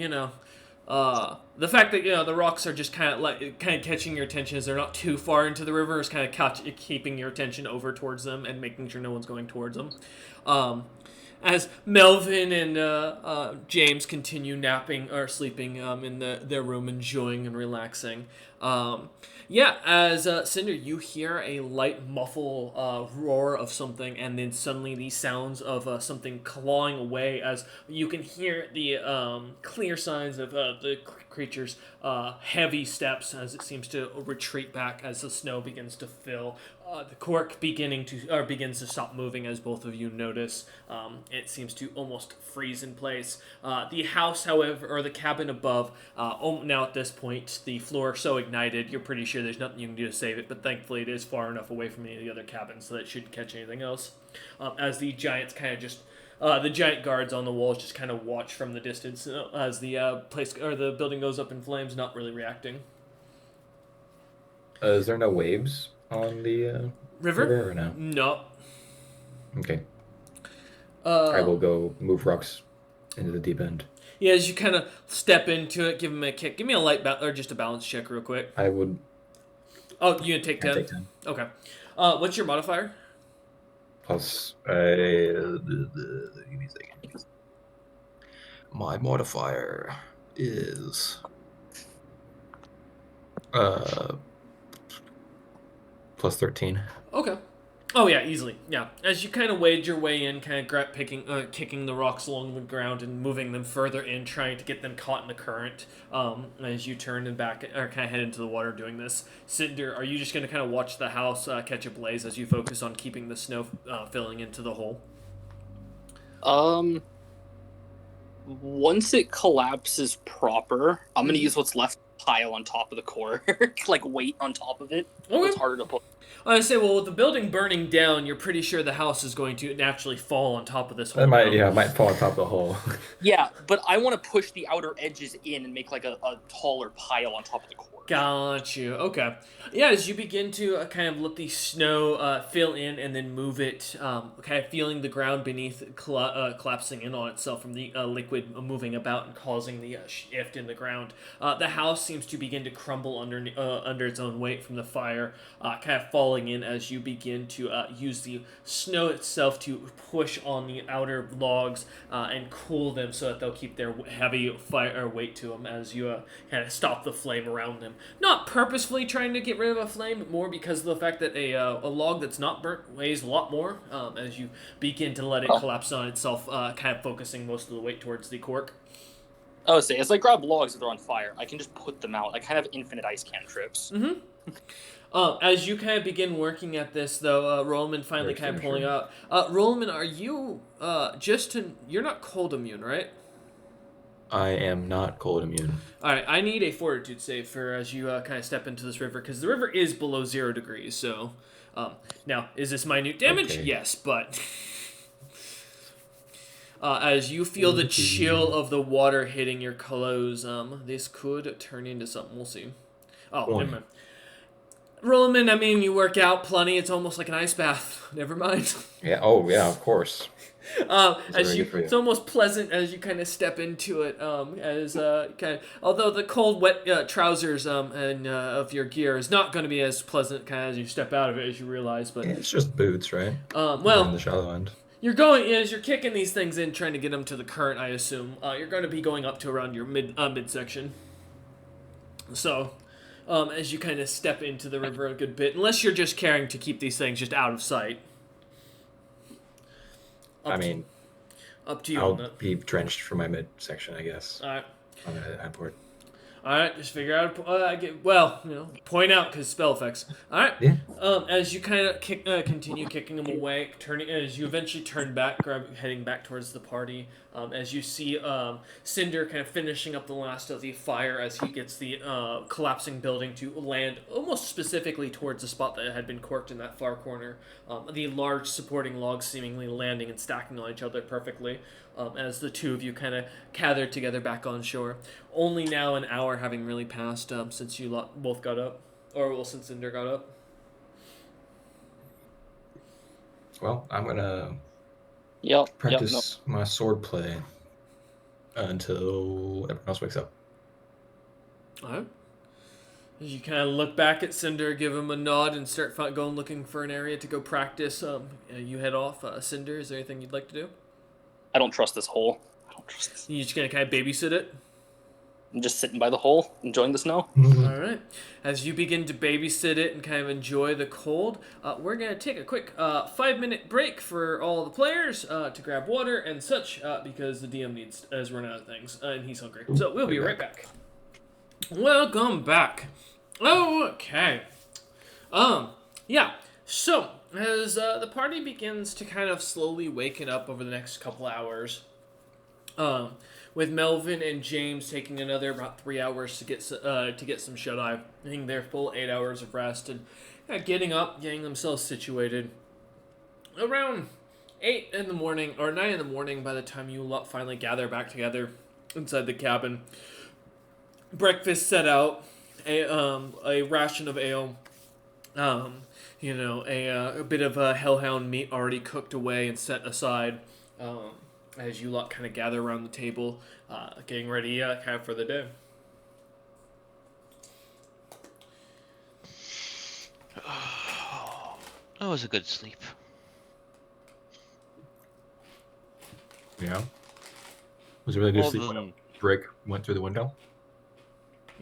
the fact that the rocks are just kind of catching your attention as they're not too far into the river is kind of keeping your attention over towards them and making sure no one's going towards them. As Melvin and James continue napping or sleeping in their room, enjoying and relaxing. As Cinder, you hear a light muffle roar of something, and then suddenly the sounds of something clawing away as you can hear the clear signs of the creature's heavy steps as it seems to retreat back as the snow begins to fill. The cork begins to stop moving as both of you notice. It seems to almost freeze in place. The house, however, or the cabin above, now at this point, the floor so ignited, you're pretty sure there's nothing you can do to save it, but thankfully it is far enough away from any of the other cabins so that it shouldn't catch anything else. As the giants kind of just... the giant guards on the walls just kind of watch from the distance as the the building goes up in flames, not really reacting. Is there no waves on the river or no? No. Okay. I will go move rocks into the deep end. Yeah, as you kind of step into it, give him a kick. Give me a light or just a balance check real quick. I would. Oh, you gonna take 10? Take 10. Okay. What's your modifier? Plus, give me a second. My modifier is plus 13. Okay. Oh yeah, easily. Yeah. As you kind of wade your way in, kind of kicking the rocks along the ground and moving them further in, trying to get them caught in the current. As you turn and back or kind of head into the water doing this. Cinder, are you just going to kind of watch the house catch a blaze as you focus on keeping the snow filling into the hole? Once it collapses proper, I'm going to use what's left pile on top of the core, like weight on top of it. Okay. It's harder to put. I say, well, with the building burning down, you're pretty sure the house is going to naturally fall on top of this hole. It might fall on top of the hole. Yeah, but I want to push the outer edges in and make like a taller pile on top of the core. Got you. Okay. Yeah, as you begin to kind of let the snow fill in and then move it, kind of feeling the ground beneath collapsing in on itself from the liquid moving about and causing the shift in the ground. The house seems to begin to crumble under its own weight from the fire, kind of falling in as you begin to use the snow itself to push on the outer logs and cool them so that they'll keep their heavy fire weight to them as you kind of stop the flame around them. Not purposefully trying to get rid of a flame, but more because of the fact that a log that's not burnt weighs a lot more as you begin to let it collapse on itself, kind of focusing most of the weight towards the cork. I would say, as I grab logs that are on fire, I can just put them out. I kind of have infinite ice cantrips. Mm-hmm. As you kind of begin working at this, though, Rollman finally kind of pulling out. Rollman, are you you're not cold immune, right? I am not cold immune. All right, I need a fortitude save for as you kind of step into this river, because the river is below 0 degrees. So, now, is this minute damage? Okay. Yes, but as you feel the chill of the water hitting your clothes, this could turn into something. We'll see. Oh, never mind. Rollman, I mean, you work out plenty. It's almost like an ice bath. Never mind. Yeah. Oh, yeah. Of course. It's almost pleasant as you kind of step into it. Although the cold, wet trousers and of your gear is not going to be as pleasant kind of as you step out of it, as you realize. But yeah, it's just boots, right? In the shallow end. As you're kicking these things in, trying to get them to the current. I assume you're going to be going up to around your midsection. So, as you kind of step into the river a good bit, unless you're just caring to keep these things just out of sight. Up to you I'll on that. be drenched for my midsection, I guess, All right. on the headboard. All right, just figure out. Point out because spell effects. All right. Yeah. As you kind of continue kicking him away, turning as you eventually turn back, heading back towards the party. As you see Cinder kind of finishing up the last of the fire as he gets the collapsing building to land almost specifically towards the spot that had been corked in that far corner. The large supporting logs seemingly landing and stacking on each other perfectly. As the two of you kind of gathered together back on shore. Only now an hour having really passed since you both got up. Or, well, since Cinder got up. Well, I'm gonna Yep. practice my sword play until everyone else wakes up. Alright. As you kind of look back at Cinder, give him a nod, and start going looking for an area to go practice, you head off. Cinder, is there anything you'd like to do? I don't trust this hole. I don't trust this. You just gonna kind of babysit it? I'm just sitting by the hole, enjoying the snow. All right. As you begin to babysit it and kind of enjoy the cold, we're going to take a quick 5-minute break for all the players to grab water and such because the DM has run out of things and he's hungry. So we'll be right back. Welcome back. Okay. Yeah. So as the party begins to kind of slowly waken up over the next couple hours, with Melvin and James taking another about 3 hours to get some shut eye, getting their full 8 hours of rest, and getting up, getting themselves situated. Around 8 in the morning or 9 in the morning, by the time you lot finally gather back together inside the cabin, breakfast set out, a ration of ale, a bit of hellhound meat already cooked away and set aside. As you lot kind of gather around the table, getting ready kind of for the day. That was a good sleep. Yeah. Was it really good Well, sleep when a then- brick went through the window?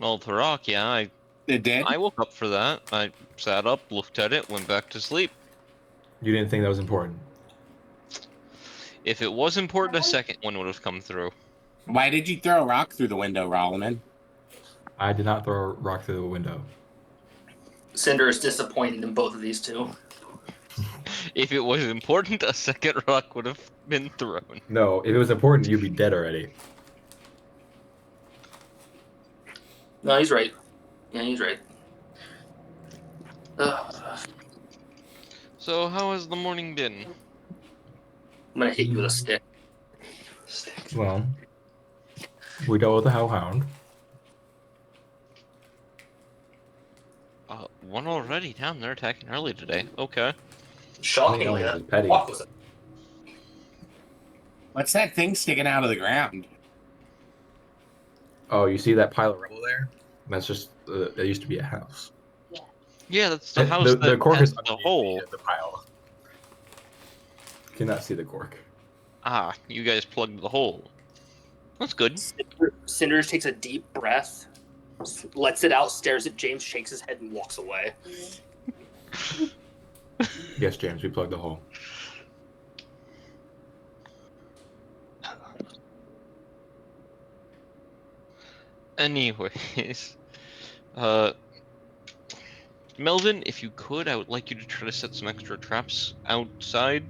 Well, the rock, yeah. It did. I woke up for that. I sat up, looked at it, went back to sleep. You didn't think that was important? If it was important, a second one would have come through. Why did you throw a rock through the window, Rolliman? I did not throw a rock through the window. Cinder is disappointed in both of these two. If it was important, a second rock would have been thrown. No, if it was important, you'd be dead already. No, he's right. Yeah, he's right. So, how has the morning been? I'm gonna hit you with a stick. Well, we dealt with the hellhound. One already down there attacking early today. Okay. Shocking. Only Yeah. was petty. Fuck was it? What's that thing sticking out of the ground? Oh, you see that pile of rubble there? That's just it used to be a house. Yeah, that's the And house the that cork has is the underneath hole. the pile. You cannot see the cork. Ah, you guys plugged the hole. That's good. Cinder takes a deep breath, lets it out, stares at James, shakes his head, and walks away. Yes, James, we plugged the hole. Anyways, Melvin, if you could, I would like you to try to set some extra traps outside.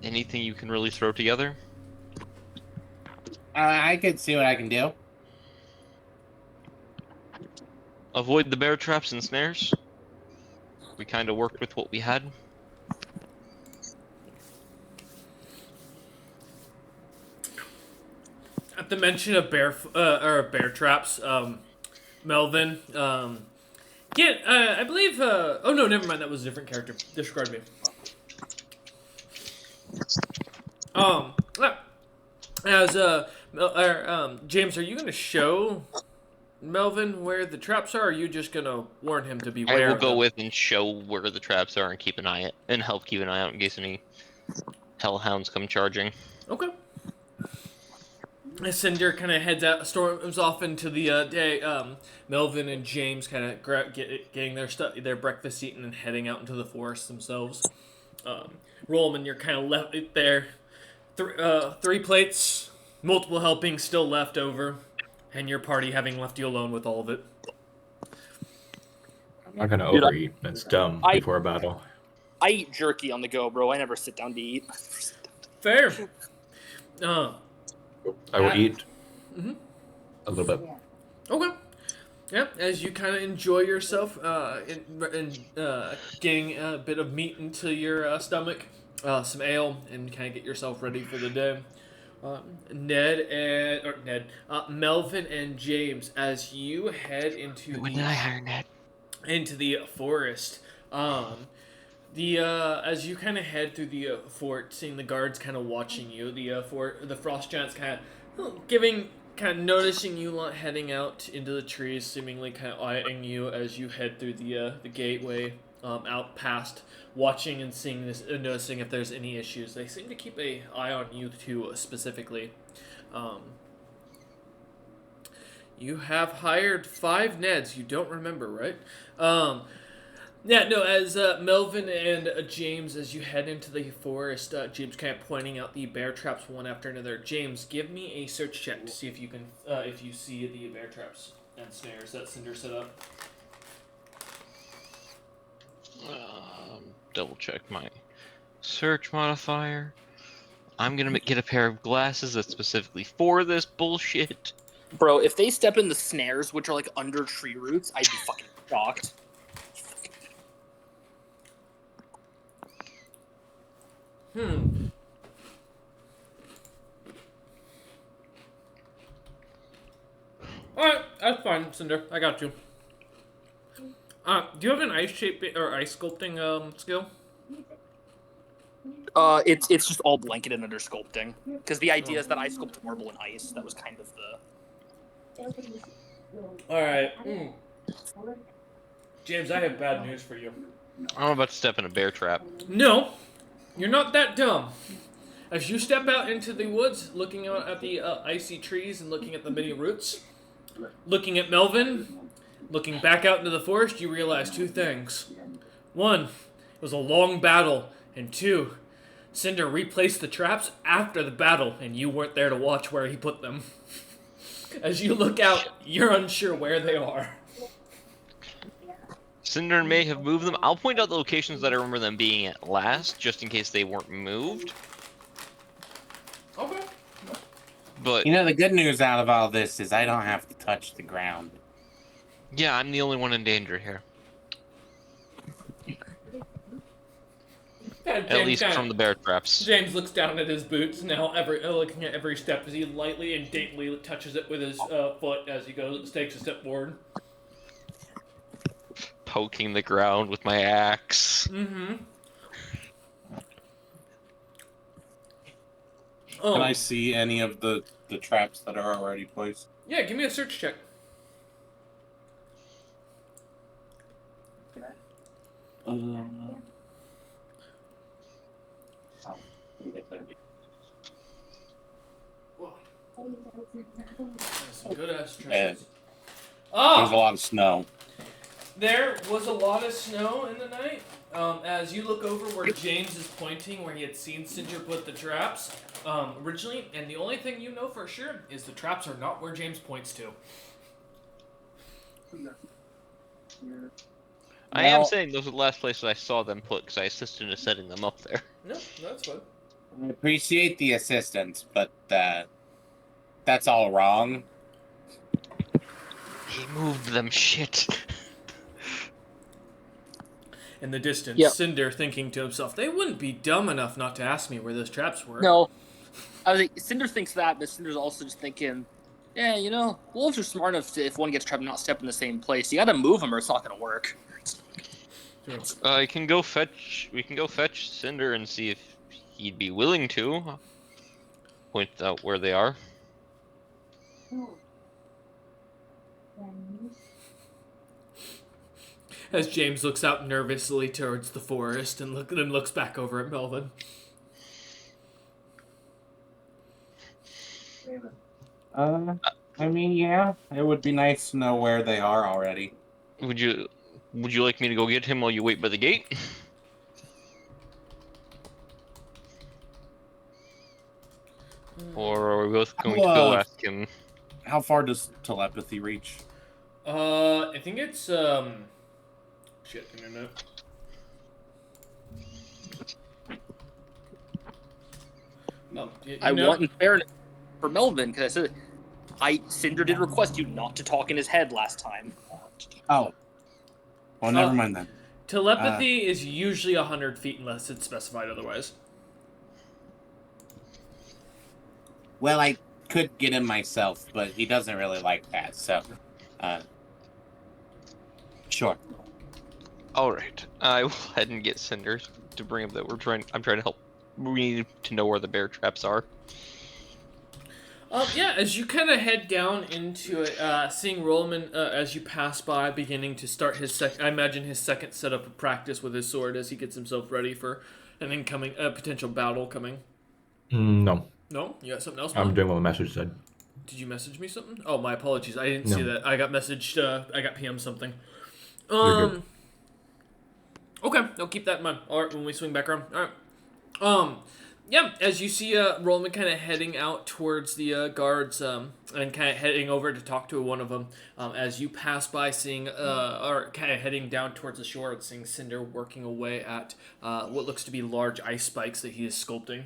Anything you can really throw together? I could see what I can do. Avoid the bear traps and snares. We kind of worked with what we had. At the mention of bear traps, Melvin, I believe. Oh no, never mind. That was a different character. Disregard me. James, are you going to show Melvin where the traps are? Or are you just going to warn him to beware? I will of go them? with and show where the traps are and keep an eye and help keep an eye out in case any hellhounds come charging. Okay. As Cinder kind of heads storms off into the day. Melvin and James kind of getting their breakfast eaten and heading out into the forest themselves. Rollman, you're kind of left there. Three plates, multiple helpings still left over, and your party having left you alone with all of it. I'm not gonna Dude, overeat. That's dumb I- before a battle. I eat jerky on the go, bro. I never sit down to eat. Fair. I will eat Mhm. a little bit. Okay. Yeah, as you kind of enjoy yourself getting a bit of meat into your stomach, some ale, and kind of get yourself ready for the day. Melvin and James, as you head into When did I hire Ned? into the forest, as you kind of head through the fort, seeing the guards kind of watching you, the frost giants kind of noticing you heading out into the trees, seemingly kind of eyeing you as you head through the gateway out past, watching and seeing this, noticing if there's any issues. They seem to keep an eye on you too, specifically. You have hired 5 Neds. You don't remember, right? Yeah, no, as Melvin and James, as you head into the forest, James kind of pointing out the bear traps one after another. James, give me a search check to see if you can, if you see the bear traps and snares that Cinder set up. Double check my search modifier. I'm gonna get a pair of glasses that's specifically for this bullshit. Bro, if they step in the snares, which are like under tree roots, I'd be fucking shocked. Alright, that's fine, Cinder. I got you. Do you have an ice shape or ice sculpting skill? It's just all blanketed under sculpting. Because the idea is that I sculpt marble and ice. That was kind of the... Alright. James, I have bad news for you. I'm about to step in a bear trap. No, you're not that dumb. As you step out into the woods, looking out at the icy trees and looking at the many roots, looking at Melvin, looking back out into the forest, you realize 2 things. 1, it was a long battle, and 2, Cinder replaced the traps after the battle, and you weren't there to watch where he put them. As you look out, you're unsure where they are. Cinder may have moved them. I'll point out the locations that I remember them being at last, just in case they weren't moved. Okay. But You know, the good news out of all this is I don't have to touch the ground. yeah, I'm the only one in danger here. At least from the bear traps. James looks down at his boots now, looking at every step as he lightly and daintily touches it with his foot as he takes a step forward. Poking the ground with my axe. Mm-hmm. Can I see any of the traps that are already placed? Yeah, give me a search check. Some good ass treasures. There's a lot of snow. There was a lot of snow in the night. As you look over where James is pointing, where he had seen Cinder put the traps originally, and the only thing you know for sure is the traps are not where James points to. I am saying those are the last places I saw them put, because I assisted in setting them up there. No, that's fine. I appreciate the assistance, but that's all wrong. He moved them, shit. In the distance, Yep. Cinder thinking to himself, they wouldn't be dumb enough not to ask me where those traps were. No. I think Cinder thinks that, but Cinder's also just thinking, yeah, you know, wolves are smart enough to, if one gets trapped, not step in the same place. You gotta move them or it's not gonna work. We can go fetch Cinder and see if he'd be willing to point out where they are. As James looks out nervously towards the forest and looks back over at Melvin. I mean, yeah, it would be nice to know where they are already. Would you like me to go get him while you wait by the gate? Or are we both going to go ask him? How far does telepathy reach? I think it's shit, internet. I want in fairness for Melvin because I said Cinder did request you not to talk in his head last time. Oh. Well, never mind then. Telepathy is usually 100 feet unless it's specified otherwise. Well, I could get him myself, but he doesn't really like that, so sure. Alright. I will head and get Cinder to bring up that I'm trying to help. We need to know where the bear traps are. Yeah, as you kind of head down into it, seeing Rollman as you pass by, beginning to start I imagine his second setup of practice with his sword as he gets himself ready for an incoming, potential battle coming. No. No? You got something else, I'm man? doing what the message said. Did you message me something? Oh, my apologies. I didn't see No. that. I got messaged, I got PM something. You're good. Okay, I'll keep that in mind. Alright, when we swing back around. Alright. Yeah, as you see Rollman kind of heading out towards the guards and kind of heading over to talk to one of them, as you pass by seeing, or kind of heading down towards the shore and seeing Cinder working away at what looks to be large ice spikes that he is sculpting.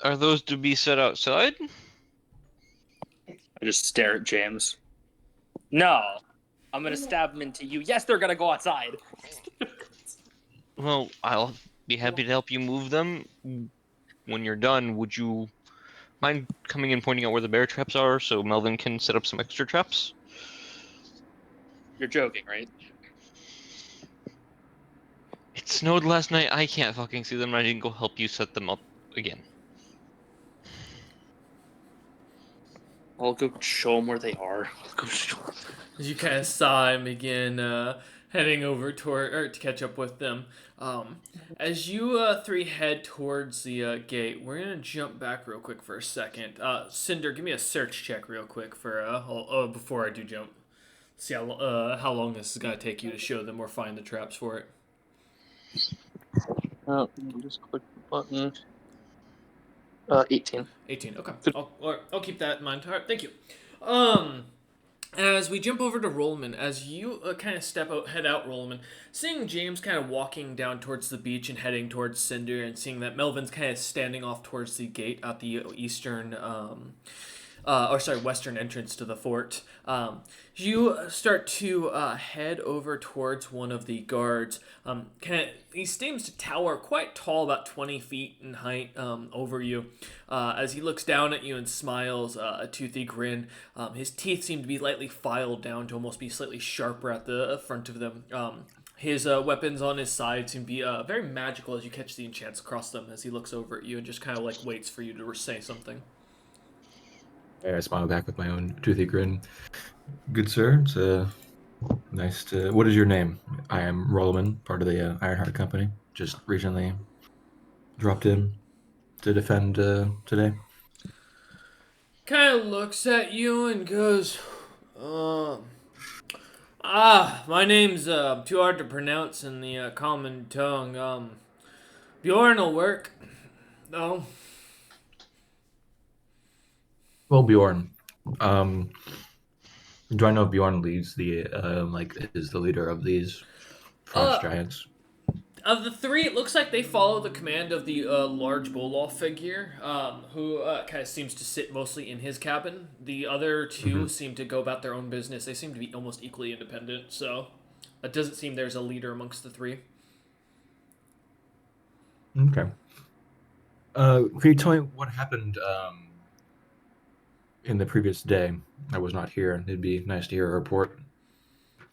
Are those to be set outside? I just stare at James. No. I'm going to stab him into you. Yes, they're going to go outside. Well, I'll be happy to help you move them. When you're done, would you mind coming and pointing out where the bear traps are so Melvin can set up some extra traps? You're joking, right? It snowed last night. I can't fucking see them. I didn't go help you set them up again. I'll go show them where they are. As you kind of sigh and begin heading over to catch up with them. As you three head towards the gate, we're going to jump back real quick for a second. Cinder, give me a search check real quick for before I do jump. See how long this is going to take you to show them or find the traps for it. Just click the button. 18. 18, okay. I'll keep that in mind. All right, thank you. As we jump over to Rollman, as you kind of head out, Rollman, seeing James kind of walking down towards the beach and heading towards Cinder, and seeing that Melvin's kind of standing off towards the gate at the western entrance to the fort. You start to head over towards one of the guards. He seems to tower quite tall, about 20 feet in height, over you. As he looks down at you and smiles a toothy grin, his teeth seem to be lightly filed down to almost be slightly sharper at the front of them. His weapons on his side seem to be very magical as you catch the enchants across them as he looks over at you and just kind of like waits for you to say something. I smile back with my own toothy grin. Good sir, it's nice to... What is your name? I am Rollman, part of the Ironheart company. Just recently dropped in to defend today. Kind of looks at you and goes, my name's too hard to pronounce in the common tongue. Bjorn will work. No. Well, Bjorn, do I know if Bjorn leads the is the leader of these frost giants? Of the three, it looks like they follow the command of the large Bolov figure, who kind of seems to sit mostly in his cabin. The other two seem to go about their own business. They seem to be almost equally independent, so it doesn't seem there's a leader amongst the three. Okay. Can you tell me what happened in the previous day? I was not here. It'd be nice to hear a report.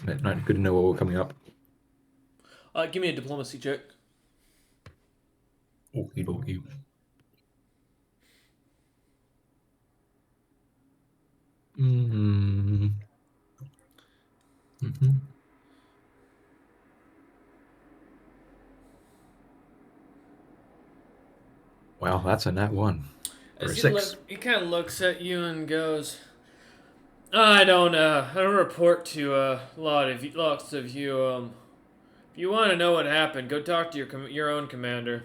Good to know what we're coming up. Give me a diplomacy check. Okie dokie. Mm-hmm. Mm-hmm. Well, that's a nat 1. Or a 6. He kind of looks at you and goes, I don't report to lots of you. If you want to know what happened, go talk to your own commander.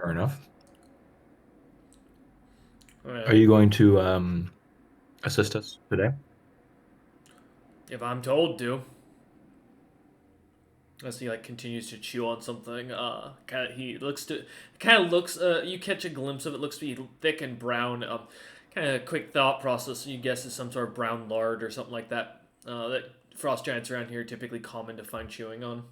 Fair enough. Alright. Are you going to assist us today? If I'm told to. As he like continues to chew on something, he looks to, you catch a glimpse of it. Looks to be thick and brown. Kind of quick thought process. You guess is some sort of brown lard or something like that. That frost giants around here are typically common to find chewing on.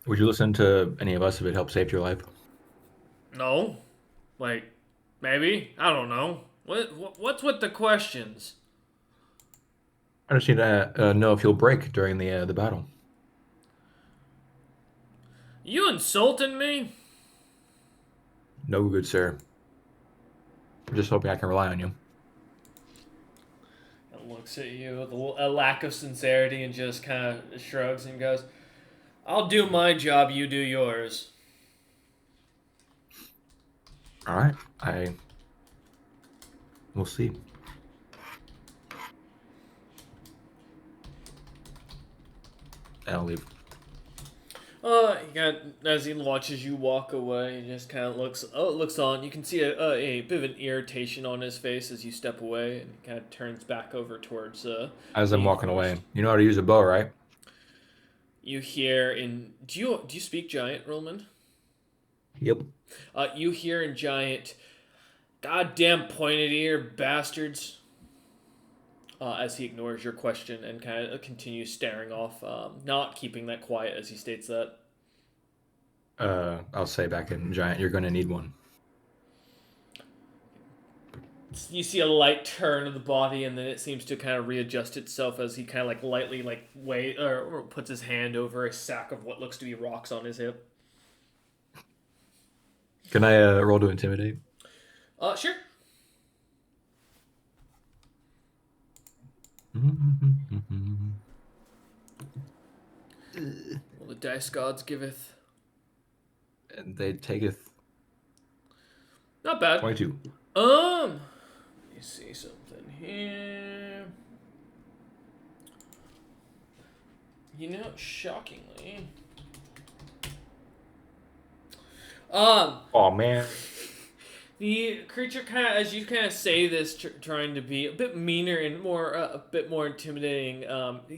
Would you listen to any of us if it helped save your life? No, like maybe I don't know. What's with the questions? I just need to know if you'll break during the battle. You insulting me? No, good sir. I'm just hoping I can rely on you. And looks at you with a lack of sincerity and just kind of shrugs and goes, "I'll do my job. You do yours." All right, we'll see. I'll leave. As he watches you walk away, he just kind of looks on. You can see a bit of an irritation on his face as you step away, and he kind of turns back over towards. As I'm the walking forest. away, you know how to use a bow, right? You hear in do you speak Giant, Roman? Yep. You hear in Giant, "Goddamn pointed ear bastards." As he ignores your question and kind of continues staring off, not keeping that quiet as he states that. I'll say back in Giant, you're going to need one. You see a light turn of the body, and then it seems to kind of readjust itself as he kind of like lightly or puts his hand over a sack of what looks to be rocks on his hip. Can I roll to intimidate? Sure. Well, the dice gods giveth. And they taketh Not bad. 22. Let me see something here. You know, shockingly. Oh man. The creature kind of, as you kind of say this, trying to be a bit meaner and a bit more intimidating,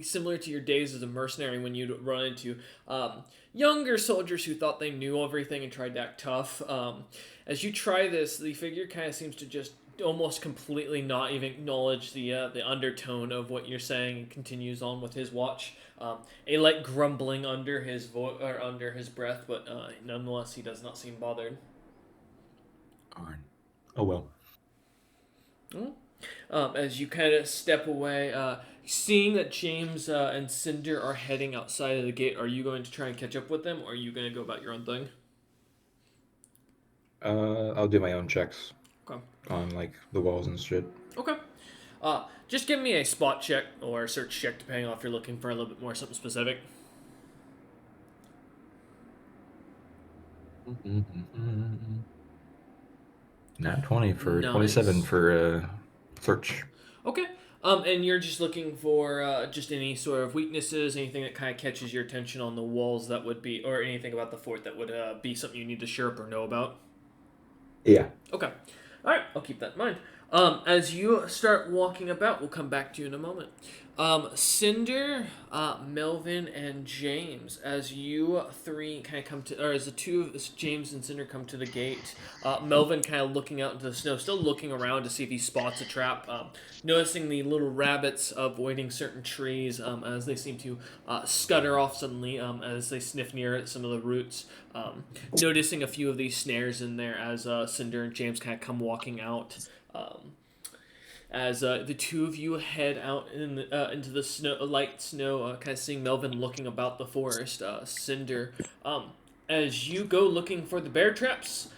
similar to your days as a mercenary when you'd run into younger soldiers who thought they knew everything and tried to act tough. As you try this, the figure kind of seems to just almost completely not even acknowledge the undertone of what you're saying and continues on with his watch. A light grumbling under his under his breath, but nonetheless, he does not seem bothered. Oh well. As you kind of step away, seeing that James and Cinder are heading outside of the gate, are you going to try and catch up with them, or are you going to go about your own thing? I'll do my own checks. Okay. On like the walls and shit. Okay. Just give me a spot check or a search check, depending on if you're looking for a little bit more something specific. Nat 20 for Nice. 27 for search. Okay. And you're just looking for just any sort of weaknesses, anything that kind of catches your attention on the walls that would be, or anything about the fort that would be something you need to share up or know about? Yeah. Okay. All right, I'll keep that in mind. As you start walking about, we'll come back to you in a moment. Cinder, Melvin, and James, as you three kind of come to, or as the two of James and Cinder come to the gate, Melvin kind of looking out into the snow, still looking around to see if he spots a trap, noticing the little rabbits avoiding certain trees as they seem to scutter off suddenly as they sniff near some of the roots, noticing a few of these snares in there as Cinder and James kind of come walking out. As the two of you head out into the light snow, kind of seeing Melvin looking about the forest, Cinder, as you go looking for the bear traps,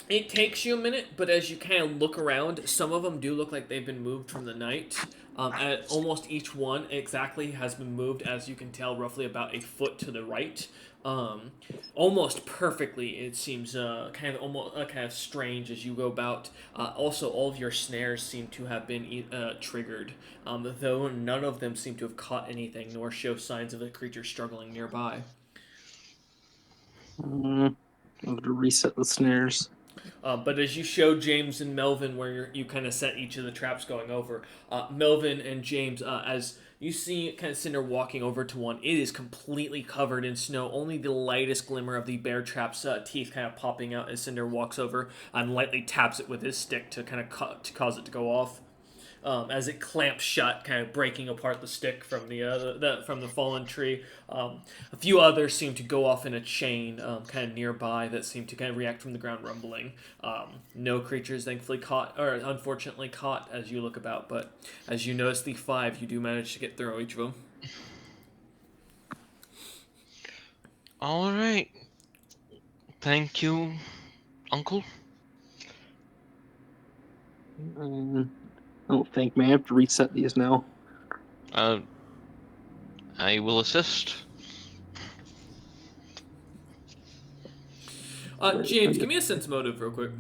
it takes you a minute, but as you kind of look around, some of them do look like they've been moved from the night. At almost each one exactly has been moved, as you can tell, roughly about a foot to the right. Almost perfectly. It seems kind of almost kind of strange as you go about. Also, all of your snares seem to have been triggered, though none of them seem to have caught anything, nor show signs of a creature struggling nearby. I'm going to reset the snares. But as you show James and Melvin where you kind of set each of the traps going over, Melvin and James, as you see kind of Cinder walking over to one, it is completely covered in snow. Only the lightest glimmer of the bear trap's teeth kind of popping out as Cinder walks over and lightly taps it with his stick to kind of to cause it to go off. As it clamps shut, kind of breaking apart the stick from from the fallen tree. A few others seem to go off in a chain, kind of nearby, that seem to kind of react from the ground rumbling. No creatures, thankfully, caught or unfortunately caught as you look about. But as you notice the 5, you do manage to get through each of them. All right. Thank you, Uncle. I don't think, man. I have to reset these now. I will assist. James, give me a sense motive real quick.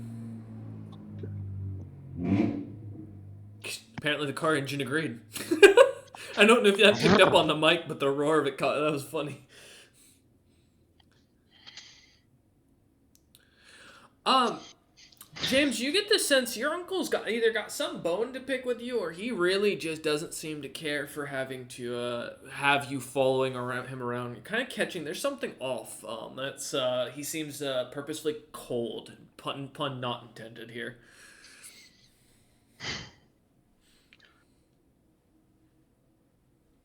Apparently the car engine agreed. I don't know if that picked up on the mic, but the roar of it caught. That was funny. James, you get the sense your uncle's either got some bone to pick with you, or he really just doesn't seem to care for having to have you following him around. You're kind of catching there's something off. That's he seems purposefully cold. Pun not intended here.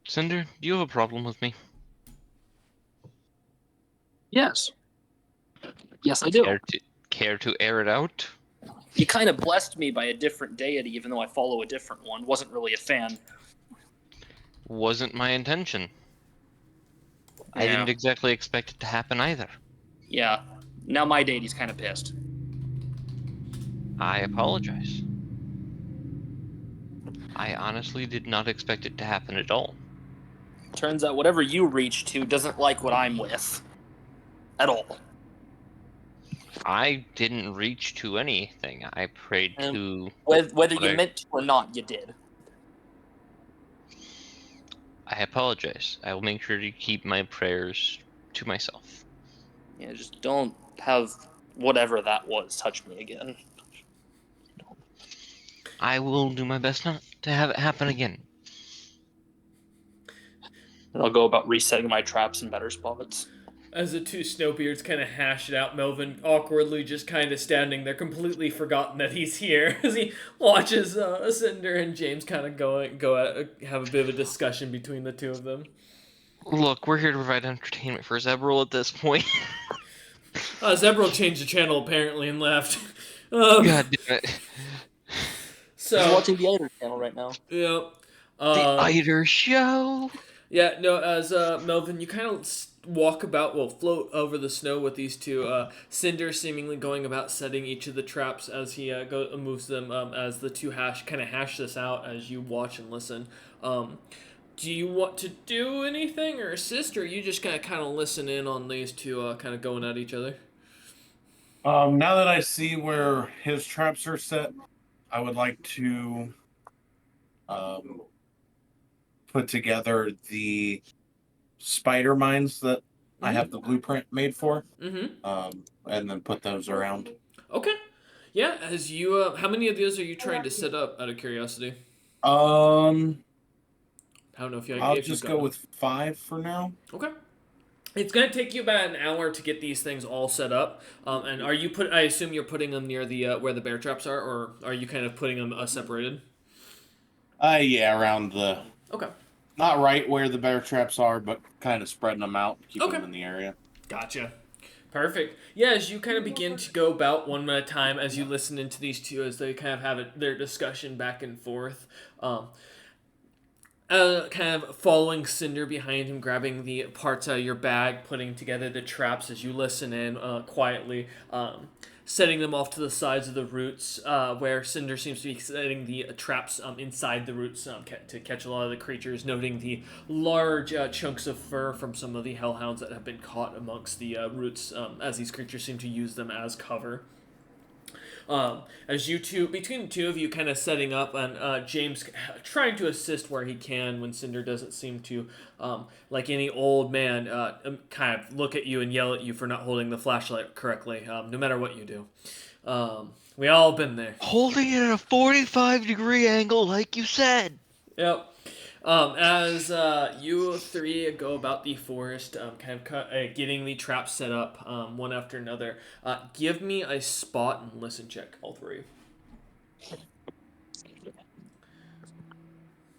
Cinder, do you have a problem with me? Yes. Yes, I do. Care to air it out? You kind of blessed me by a different deity, even though I follow a different one. Wasn't really a fan. Wasn't my intention. I didn't exactly expect it to happen either. Yeah. Now my deity's kind of pissed. I apologize. I honestly did not expect it to happen at all. Turns out whatever you reach to doesn't like what I'm with. At all. I didn't reach to anything. I prayed to... Whether you meant to or not, you did. I apologize. I will make sure to keep my prayers to myself. Yeah, just don't have whatever that was touch me again. I will do my best not to have it happen again. And I'll go about resetting my traps in better spots. As the two Snowbeards kind of hash it out, Melvin awkwardly just kind of standing there, completely forgotten that he's here, as he watches Cinder and James kind of have a bit of a discussion between the two of them. Look, we're here to provide entertainment for Zebril at this point. Zebril changed the channel apparently and left. God damn it. So I'm watching the Ider channel right now. Yeah. The Ider show. Yeah, no, as Melvin, you kind of float over the snow with these two. Cinder seemingly going about setting each of the traps as he moves them. As the two hash this out as you watch and listen. Do you want to do anything or assist, or are you just kind of listen in on these two kind of going at each other? Now that I see where his traps are set, I would like to put together the spider mines that I have the blueprint made for, and then put those around. Okay. Yeah, as you, how many of those are you trying to set up, out of curiosity? I don't know if you. I'll just go with 5 for now. Okay. It's going to take you about an hour to get these things all set up. And are you I assume you're putting them near the where the bear traps are, or are you kind of putting them separated? Yeah, around the. Okay. Not right where the bear traps are, but kind of spreading them out, keep them in the area. Gotcha. Perfect. Yeah, as you kind of begin to go about one at a time, as you listen into these two, as they kind of have their discussion back and forth. kind of following Cinder behind him, grabbing the parts out of your bag, putting together the traps as you listen in quietly, setting them off to the sides of the roots, where Cinder seems to be setting the traps inside the roots to catch a lot of the creatures, noting the large chunks of fur from some of the hellhounds that have been caught amongst the roots, as these creatures seem to use them as cover. As you two, between the two of you, kind of setting up, and James trying to assist where he can when Cinder doesn't seem to, like any old man, kind of look at you and yell at you for not holding the flashlight correctly, no matter what you do. We all been there. Holding it at a 45-degree angle, like you said. Yep. As you three go about the forest, getting the traps set up one after another, give me a spot and listen check, all three.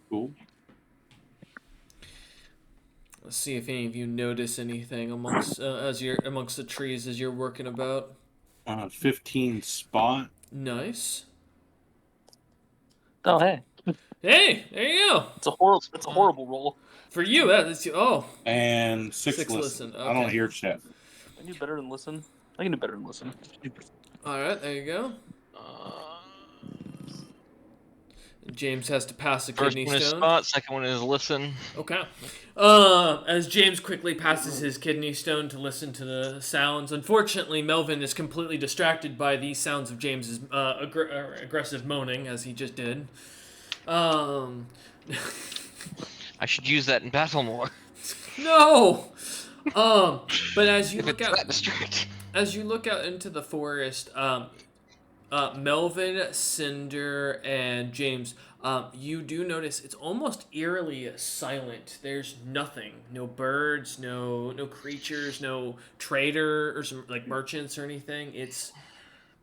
Cool. Let's see if any of you notice anything amongst amongst the trees as you're working about. 15 spot. Nice. Oh, hey. Hey, there you go. It's a horrible roll. For you, that's And six Six listen. listen, I don't okay. hear shit. I can do better than listen. I can do better than listen. all right. There you go. James has to pass a First kidney one is stone. spot, second one is listen. Okay. As James quickly passes his kidney stone to listen to the sounds, unfortunately, Melvin is completely distracted by the sounds of James's aggressive moaning, as he just did. I should use that in battle more. No. But as you If look it's out, that distracting. as you look out into the forest, Melvin, Cinder, and James, you do notice it's almost eerily silent. There's nothing. No birds, no creatures, no trader or some like merchants or anything. It's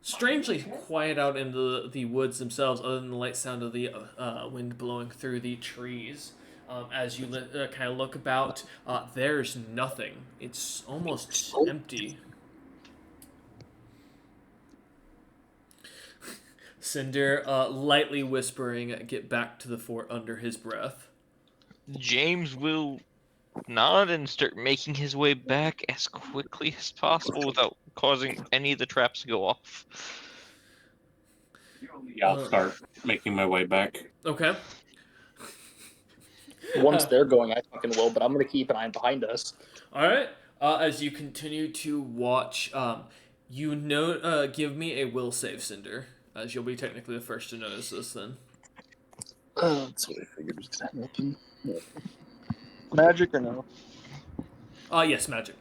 strangely quiet out in the woods themselves, other than the light sound of the wind blowing through the trees. As you kind of look about, there's nothing. It's almost empty. Cinder, lightly whispering, "Get back to the fort" under his breath. James will nod and start making his way back as quickly as possible without causing any of the traps to go off. Yeah, I'll start making my way back. Okay. Once they're going, I fucking will, but I'm going to keep an eye behind us. All right. As you continue to watch, give me a will save, Cinder, as you'll be technically the first to notice this. Then. That's what I figured was going to happen. Magic or no? Yes, magic.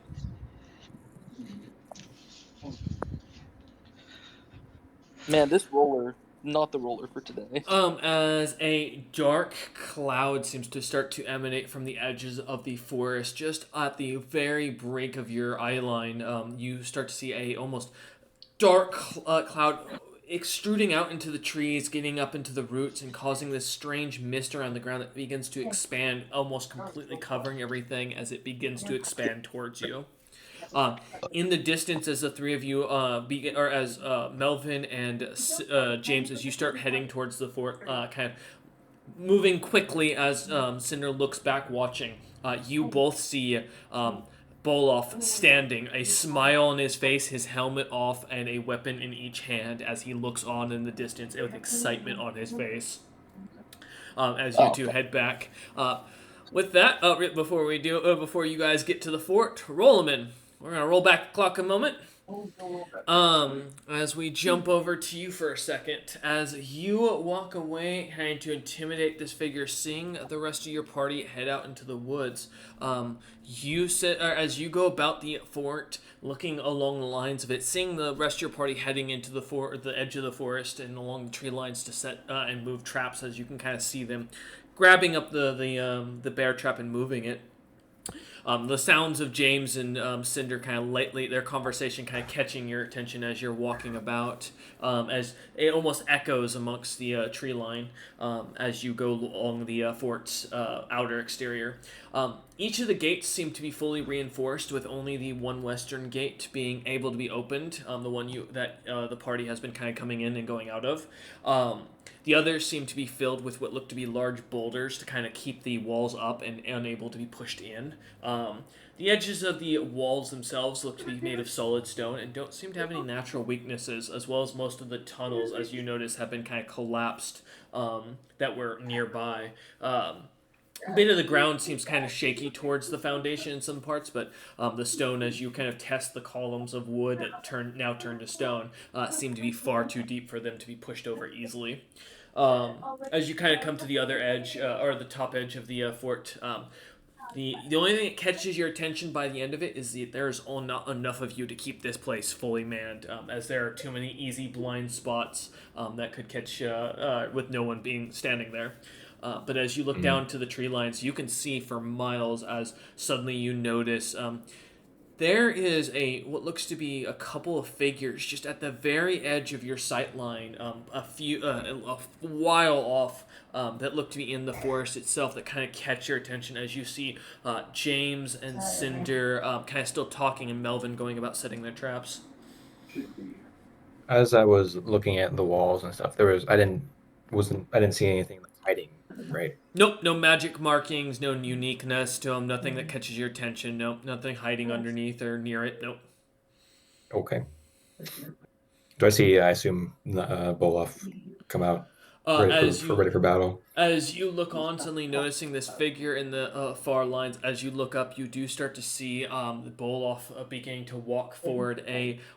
Man, this roller, not the roller for today. As a dark cloud seems to start to emanate from the edges of the forest, just at the very break of your eye line, you start to see a almost dark cloud extruding out into the trees, getting up into the roots, and causing this strange mist around the ground that begins to expand, almost completely covering everything as it begins to expand towards you. In the distance, as the three of you begin, or as Melvin and James, as you start heading towards the fort, kind of moving quickly as Cinder looks back, watching, you both see Boloff standing, a smile on his face, his helmet off, and a weapon in each hand as he looks on in the distance with excitement on his face. As you two head back. With that, before you guys get to the fort, roll them in. We're gonna roll back the clock a moment. As we jump over to you for a second, as you walk away, trying to intimidate this figure, seeing the rest of your party head out into the woods, as you go about the fort, looking along the lines of it, seeing the rest of your party heading into the edge of the forest and along the tree lines to set and move traps, as you can kind of see them grabbing up the bear trap and moving it. The sounds of James and Cinder kind of lightly, their conversation kind of catching your attention as you're walking about, as it almost echoes amongst the tree line as you go along the fort's outer exterior. Each of the gates seem to be fully reinforced, with only the one western gate being able to be opened, the one the party has been kind of coming in and going out of. The others seem to be filled with what look to be large boulders to kind of keep the walls up and unable to be pushed in. The edges of the walls themselves look to be made of solid stone and don't seem to have any natural weaknesses, as well as most of the tunnels, as you notice, have been kind of collapsed that were nearby. A bit of the ground seems kind of shaky towards the foundation in some parts, but the stone, as you kind of test the columns of wood that now turned to stone, seem to be far too deep for them to be pushed over easily. As you kind of come to the other edge, or the top edge of the fort, the only thing that catches your attention by the end of it is that there's not enough of you to keep this place fully manned, as there are too many easy blind spots that could catch with no one being standing there. But as you look down to the tree lines, you can see for miles as suddenly you notice there is what looks to be a couple of figures just at the very edge of your sight line, a while off, that look to be in the forest itself, that kind of catch your attention as you see James and Cinder kind of still talking, and Melvin going about setting their traps. As I was looking at the walls and stuff, I didn't see anything like hiding, right? Nope, no magic markings, no uniqueness to them, nothing that catches your attention. Nope, nothing hiding underneath or near it. Nope. Okay. Do I see? I assume Bolov come out ready for battle. As you look on, suddenly noticing this figure in the far lines, as you look up, you do start to see the Bolov beginning to walk forward.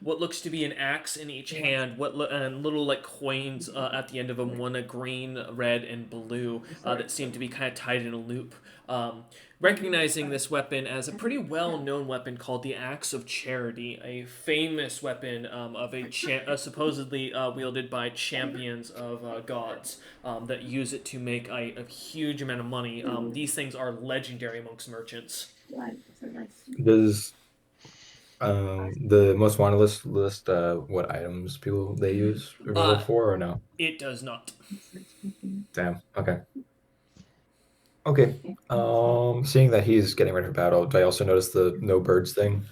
What looks to be an axe in each hand, and little like coins at the end of them. One a green, red, and blue that seem to be kind of tied in a loop. Recognizing this weapon as a pretty well-known weapon called the Axe of Charity, a famous weapon of supposedly wielded by champions of gods that use it to make a huge amount of money. These things are legendary amongst merchants. Does the most wanted list what items they use for, or no? It does not. Damn. Okay. Okay. Seeing that he's getting ready for battle, do I also notice the no birds thing?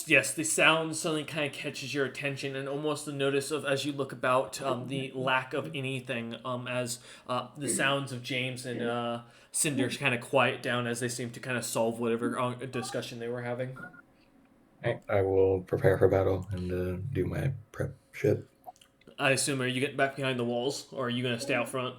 Yes, the sound suddenly kind of catches your attention, and almost the notice of, as you look about, the lack of anything, as the sounds of James and Cinders kind of quiet down as they seem to kind of solve whatever discussion they were having. I will prepare for battle and do my prep shit. I assume, are you getting back behind the walls, or are you going to stay out front?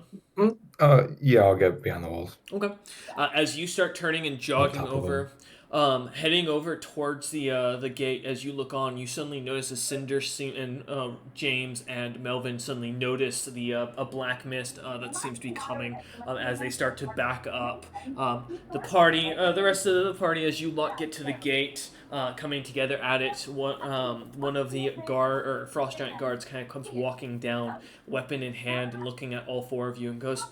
Yeah, I'll get behind the walls. Okay. As you start turning and jogging over, heading over towards the gate, as you look on, you suddenly notice as Cinder and James and Melvin suddenly notice a black mist that seems to be coming as they start to back up. The rest of the party, as you lot get to the gate, coming together at it, one of the frost giant guards kind of comes walking down, weapon in hand, and looking at all four of you, and goes,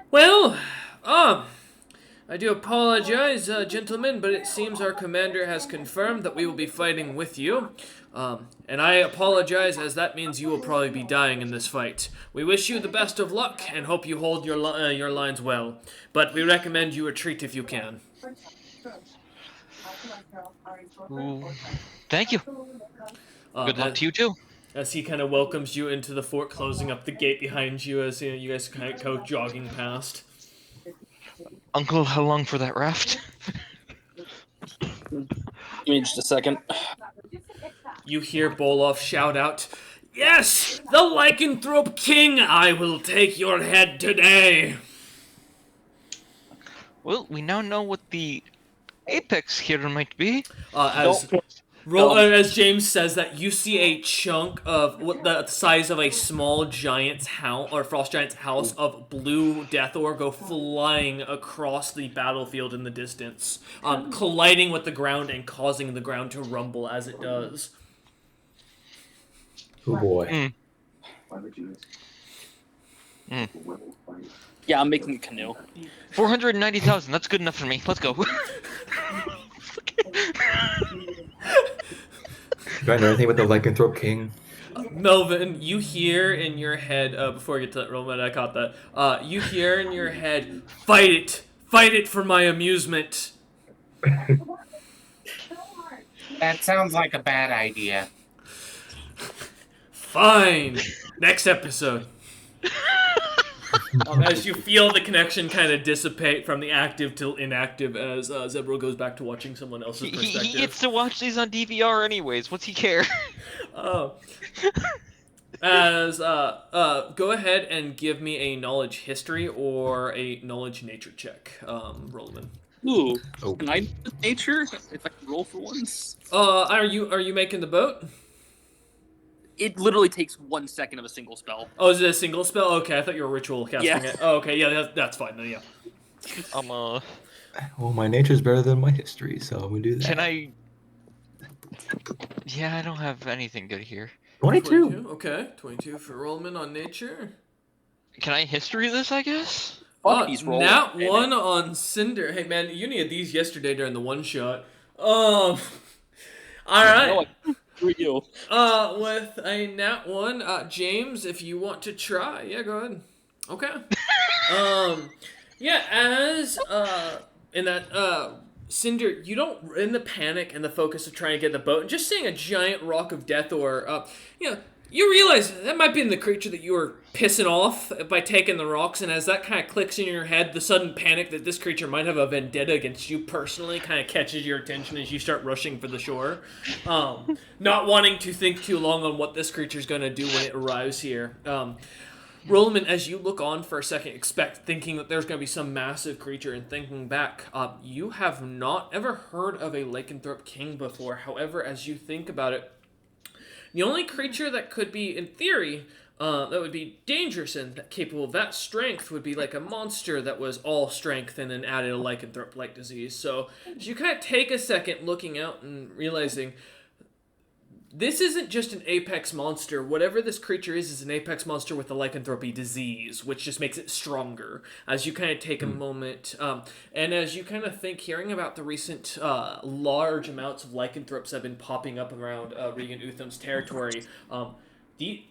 "Well, I do apologize, gentlemen, but it seems our commander has confirmed that we will be fighting with you. And I apologize, as that means you will probably be dying in this fight. We wish you the best of luck and hope you hold your lines well. But we recommend you retreat if you can." Ooh, thank you. Good luck to you too. As he kind of welcomes you into the fort, closing up the gate behind you as you guys kind of go jogging past. Uncle, how long for that raft? Give me just a second. You hear Bolov shout out, "Yes, the Lycanthrope King! I will take your head today!" Well, we now know what the apex here might be. As James says that, you see a chunk of the size of a small giant's house, or frost giant's house, of blue death ore go flying across the battlefield in the distance, colliding with the ground and causing the ground to rumble as it does. Oh boy. Yeah, I'm making a canoe. 490,000. That's good enough for me. Let's go. Do I know anything about the Lycanthrope King? Melvin, you hear in your head, before I get to that real minute, I caught that. You hear in your head, "Fight it! Fight it for my amusement. That sounds like a bad idea. Fine. Next episode. As you feel the connection kind of dissipate from the active to inactive as Zebro goes back to watching someone else's perspective. He gets to watch these on DVR anyways. What's he care? Oh. Go ahead and give me a knowledge history or a knowledge nature check, Rollman. Ooh, Oh. can I do nature if I can roll for once? Are you making the boat? It literally takes 1 second of a single spell. Oh, is it a single spell? Okay, I thought you were ritual casting Yeah. it. Oh, okay, yeah, that's fine then, yeah. Well, my nature's better than my history, so I'm gonna do that. Can I? Yeah, I don't have anything good here. 22. Okay, 22 for Rollman on nature. Can I history this? I guess. Fuck, he's rolling. Nat 1 on Cinder. Hey man, you needed these yesterday during the one shot. All right. Who are you? With a nat 1, James, if you want to try, yeah, go ahead. Okay. Yeah, as in that Cinder, you don't, in the panic and the focus of trying to get the boat, and just seeing a giant rock of death, or you realize that might be the creature that you were pissing off by taking the rocks, and as that kind of clicks in your head, the sudden panic that this creature might have a vendetta against you personally kind of catches your attention as you start rushing for the shore. Not wanting to think too long on what this creature's going to do when it arrives here. Rollman, as you look on for a second, thinking that there's going to be some massive creature, and thinking back, you have not ever heard of a lycanthrope king before. However, as you think about it, the only creature that could be, in theory, that would be dangerous and capable of that strength would be like a monster that was all strength and then added a lycanthrope-like disease. So you kind of take a second looking out and realizing this isn't just an apex monster. Whatever this creature is an apex monster with a lycanthropy disease, which just makes it stronger. As you kind of take a moment, and as you kind of think, hearing about the recent large amounts of lycanthropes that have been popping up around Regan Utham's territory, you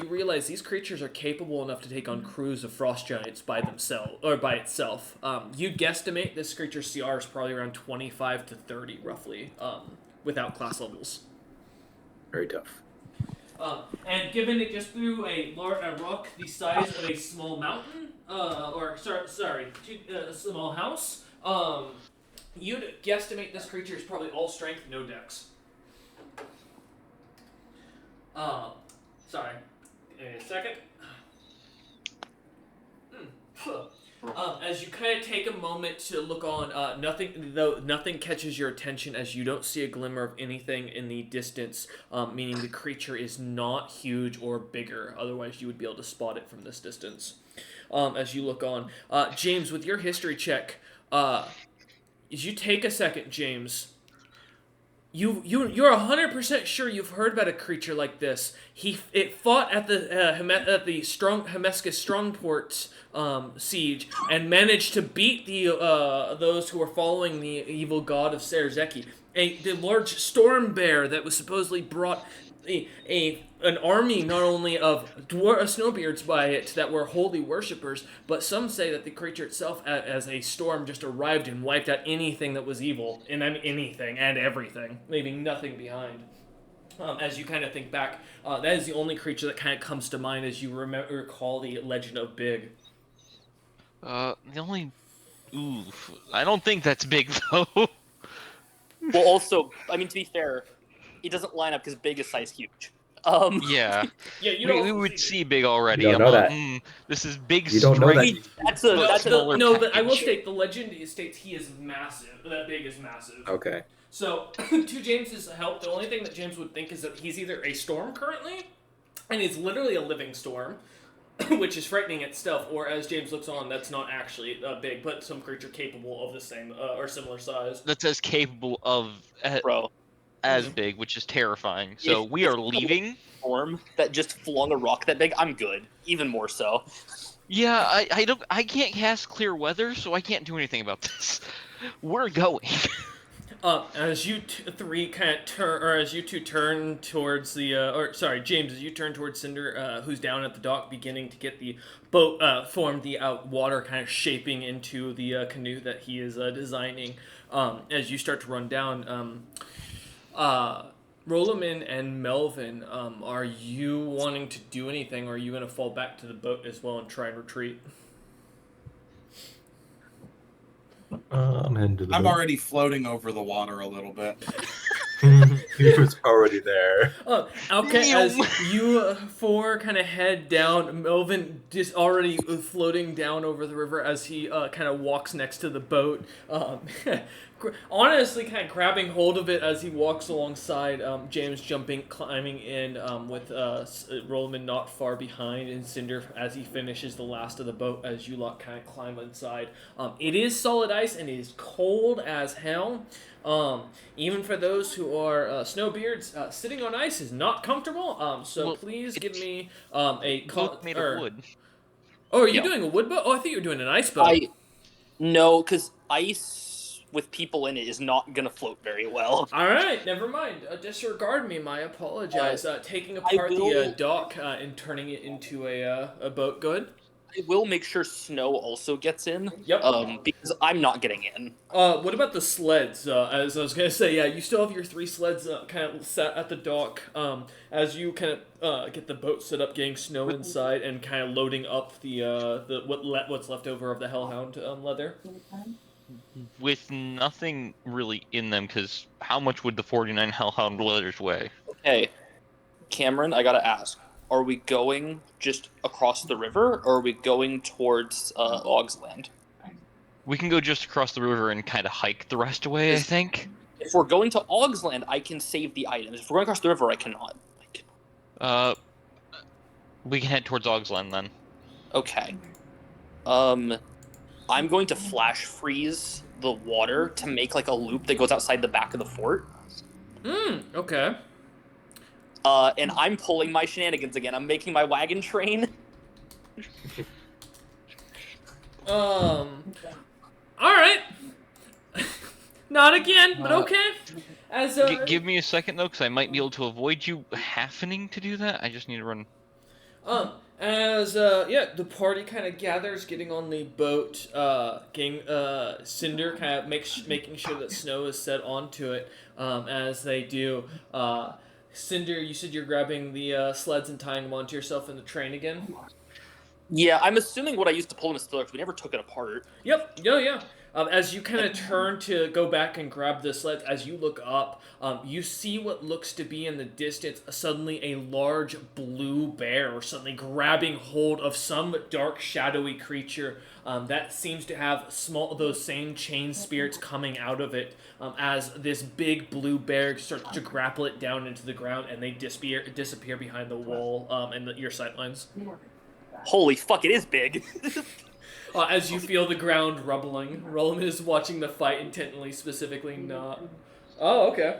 realize these creatures are capable enough to take on crews of frost giants by themselves or by itself. You guesstimate this creature's CR is probably around 25 to 30, roughly, without class levels. Very tough. And given it just threw a rock the size of a small mountain, a small house, you'd guesstimate this creature is probably all strength, no dex. Sorry. A second. As you kind of take a moment to look on, nothing catches your attention as you don't see a glimmer of anything in the distance, meaning the creature is not huge or bigger. Otherwise, you would be able to spot it from this distance. As you look on, James, with your history check, as you take a second, James, you're 100% sure you've heard about a creature like this. It fought at the Hemescus Strongport siege and managed to beat those who were following the evil god of Serzeki. The large storm bear that was supposedly brought an army not only of snowbeards by it that were holy worshippers, but some say that the creature itself, as a storm, just arrived and wiped out anything that was evil, and anything and everything, leaving nothing behind. As you kind of think back, that is the only creature that kind of comes to mind as you recall the legend of Big. I don't think that's big though. Well, also, I mean, to be fair, it doesn't line up because Big is size huge. Yeah. Yeah, we would see Big already. You don't know that. This is Big You don't know that. strength. That's a but I will state the legend states he is massive. That Big is massive. Okay. So, to James's help, the only thing that James would think is that he's either a storm currently, and he's literally a living storm, which is frightening itself, or as James looks on, that's not actually big, but some creature capable of the same or similar size. That's as capable of as Big, which is terrifying. So we are leaving. Storm that just flung a rock that big. I'm good, even more so. Yeah, I can't cast clear weather, so I can't do anything about this. We're going. As you three kind of turn, or as you two turn towards James, as you turn towards Cinder, who's down at the dock, beginning to get the boat formed, the water kind of shaping into the canoe that he is designing. As you start to run down, Roloman and Melvin, are you wanting to do anything, or are you going to fall back to the boat as well and try and retreat? I'm heading to the I'm boat. already floating over the water a little bit. He was already there. Okay, as you four kind of head down, Melvin just already floating down over the river as he kind of walks next to the boat. Honestly, kind of grabbing hold of it as he walks alongside. James climbing in with Roland not far behind, and Cinder as he finishes the last of the boat as you lot kind of climb inside. It is solid ice and it is cold as hell. Even for those who are snowbeards, sitting on ice is not comfortable. So Well, please give it's me both made of wood. Oh, are you Yeah. doing a wood boat? Oh, I thought you were doing an ice boat. No, because ice with people in it is not gonna float very well. All right, never mind. Disregard me. My apologize. Taking I apart the will- dock and turning it into a boat. Good. I will make sure snow also gets in. Yep. Because I'm not getting in. What about the sleds? As I was gonna say, yeah, you still have your 3 sleds kind of set at the dock. As you kind of get the boat set up, getting snow inside, and kind of loading up what's left over of the Hellhound leather. With nothing really in them, because how much would the 49 Hellhound leathers weigh? Okay, Cameron, I gotta ask: are we going just across the river, or are we going towards Ogsland? We can go just across the river and kind of hike the rest away, I think. If we're going to Ogsland, I can save the items. If we're going across the river, I cannot. We can head towards Ogsland then. Okay. I'm going to flash freeze the water to make like a loop that goes outside the back of the fort. Okay. And I'm pulling my shenanigans again. I'm making my wagon train. All right. Not again, but okay. As Give me a second though, because I might be able to avoid you happening to do that. I just need to run. The party kind of gathers, getting on the boat, Cinder kind of making sure that snow is set onto it, as they do. Cinder, you said you're grabbing the sleds and tying them onto yourself in the train again? Yeah, I'm assuming what I used to pull them is still there, because we never took it apart. Yep, yeah. As you kind of turn to go back and grab the sleds, as you look up, you see what looks to be in the distance suddenly a large blue bear or something grabbing hold of some dark, shadowy creature that seems to have those same chain spirits coming out of it. As this big blue bear starts to grapple it down into the ground, and they disappear behind the wall and your sightlines. Holy fuck, it is big. As you feel the ground rumbling, Roland is watching the fight intently, specifically not. Oh, okay.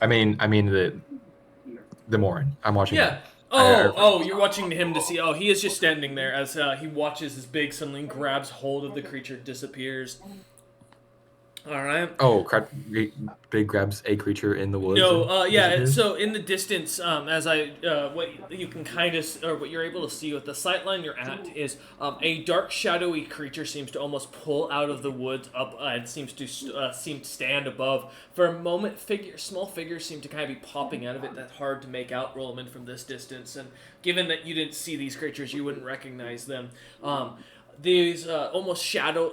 I mean the Morin. I'm watching. Yeah. him. You're watching him to see. Oh, he is just standing there as he watches this big suddenly grabs hold of the creature, disappears. All right. Oh, Big grabs a creature in the woods. No, disappears? so in the distance, what you can kind of, or what you're able to see with the sightline you're at is a dark, shadowy creature seems to almost pull out of the woods up and seems to stand above. For a moment, small figures seem to kind of be popping out of it. That's hard to make out, Rollman, from this distance. And given that you didn't see these creatures, you wouldn't recognize them. These almost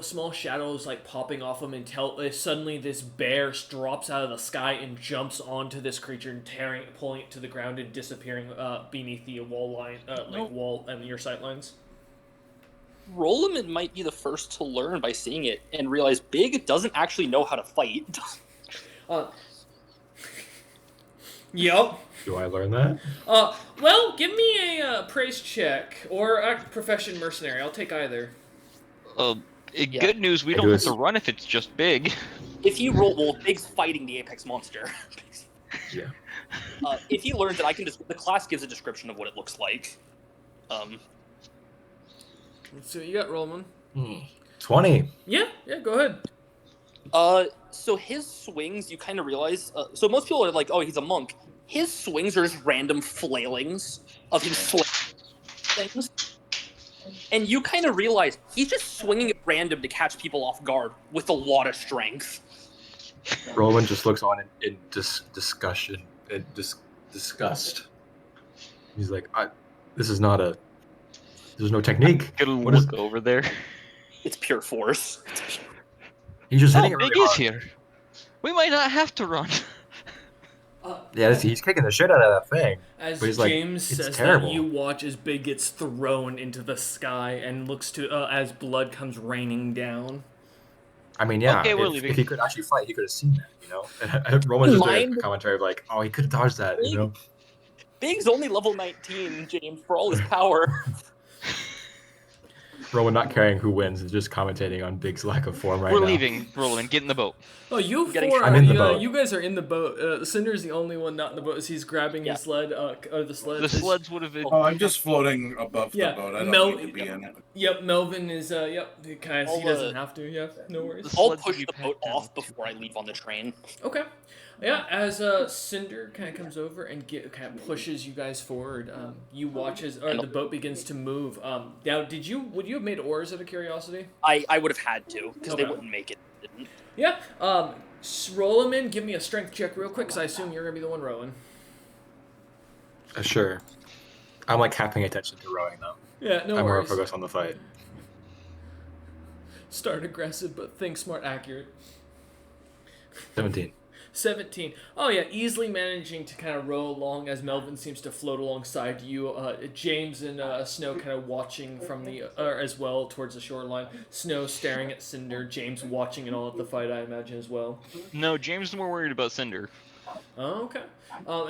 small shadows like popping off them until suddenly this bear drops out of the sky and jumps onto this creature and pulling it to the ground and disappearing beneath the wall and your sightlines. Roloman might be the first to learn by seeing it and realize Big doesn't actually know how to fight. Yep. Do I learn that? Well, give me a praise check or a profession mercenary. I'll take either. Good news, we don't have to run if it's just Big. If you roll, well, Big's fighting the apex monster. Yeah. If he learns it, the class gives a description of what it looks like. So you got Rollman. 20. Yeah, go ahead. So his swings, you kind of realize. So most people are like, "Oh, he's a monk." His swings are just random flailings of him flailing things, and you kind of realize he's just swinging at random to catch people off guard with a lot of strength. Roland just looks on in discussion and disgust. He's like, "This is not a. There's no technique. Gonna What is? look over there. It's pure force. He's just hitting Oh, it really Big is hard." here. We might not have to run. Yeah, he's kicking the shit out of that thing. As But he's like, James "It's says terrible." that, you watch as Big gets thrown into the sky and looks to as blood comes raining down. I mean, yeah. Okay, we're leaving. If he could actually fight, he could have seen that, you know. And Roman's just doing a Mind- commentary of like, "Oh, he could have dodged that," you know. Big's only level 19, James, for all his power. Roman not caring who wins and just commentating on Big's lack of form right We're now. leaving, Roland. Get in the boat. Oh, you Getting- four I'm are, in the boat. you guys are in the boat. Cinder's the only one not in the boat as he's grabbing Yeah. his sled, the sled. The sleds would have been. Oh, I'm just floating above Yeah, the boat. I don't Mel- need to be in it. Yep, Melvin is, yep, because he I'll, doesn't have to, yeah, no worries. The I'll sleds push would be the packed boat down. off before I leave on the train. Okay. Yeah, as Cinder kind of comes over and kind of pushes you guys forward, you watch as the boat begins to move. Now, would you have made oars out of curiosity? I would have had to, because they Okay. wouldn't make it. Didn't. Yeah. Roll them in. Give me a strength check real quick, because I assume you're gonna be the one rowing. Sure. I'm like half paying attention to rowing though. Yeah, no I'm more worries. focused on the fight. Start aggressive, but think smart, accurate. 17. 17. Oh yeah, easily managing to kind of row along as Melvin seems to float alongside you. James and Snow kind of watching from the as well towards the shoreline. Snow staring at Cinder. James watching it all at the fight, I imagine as well. No, James is more worried about Cinder. Oh, okay.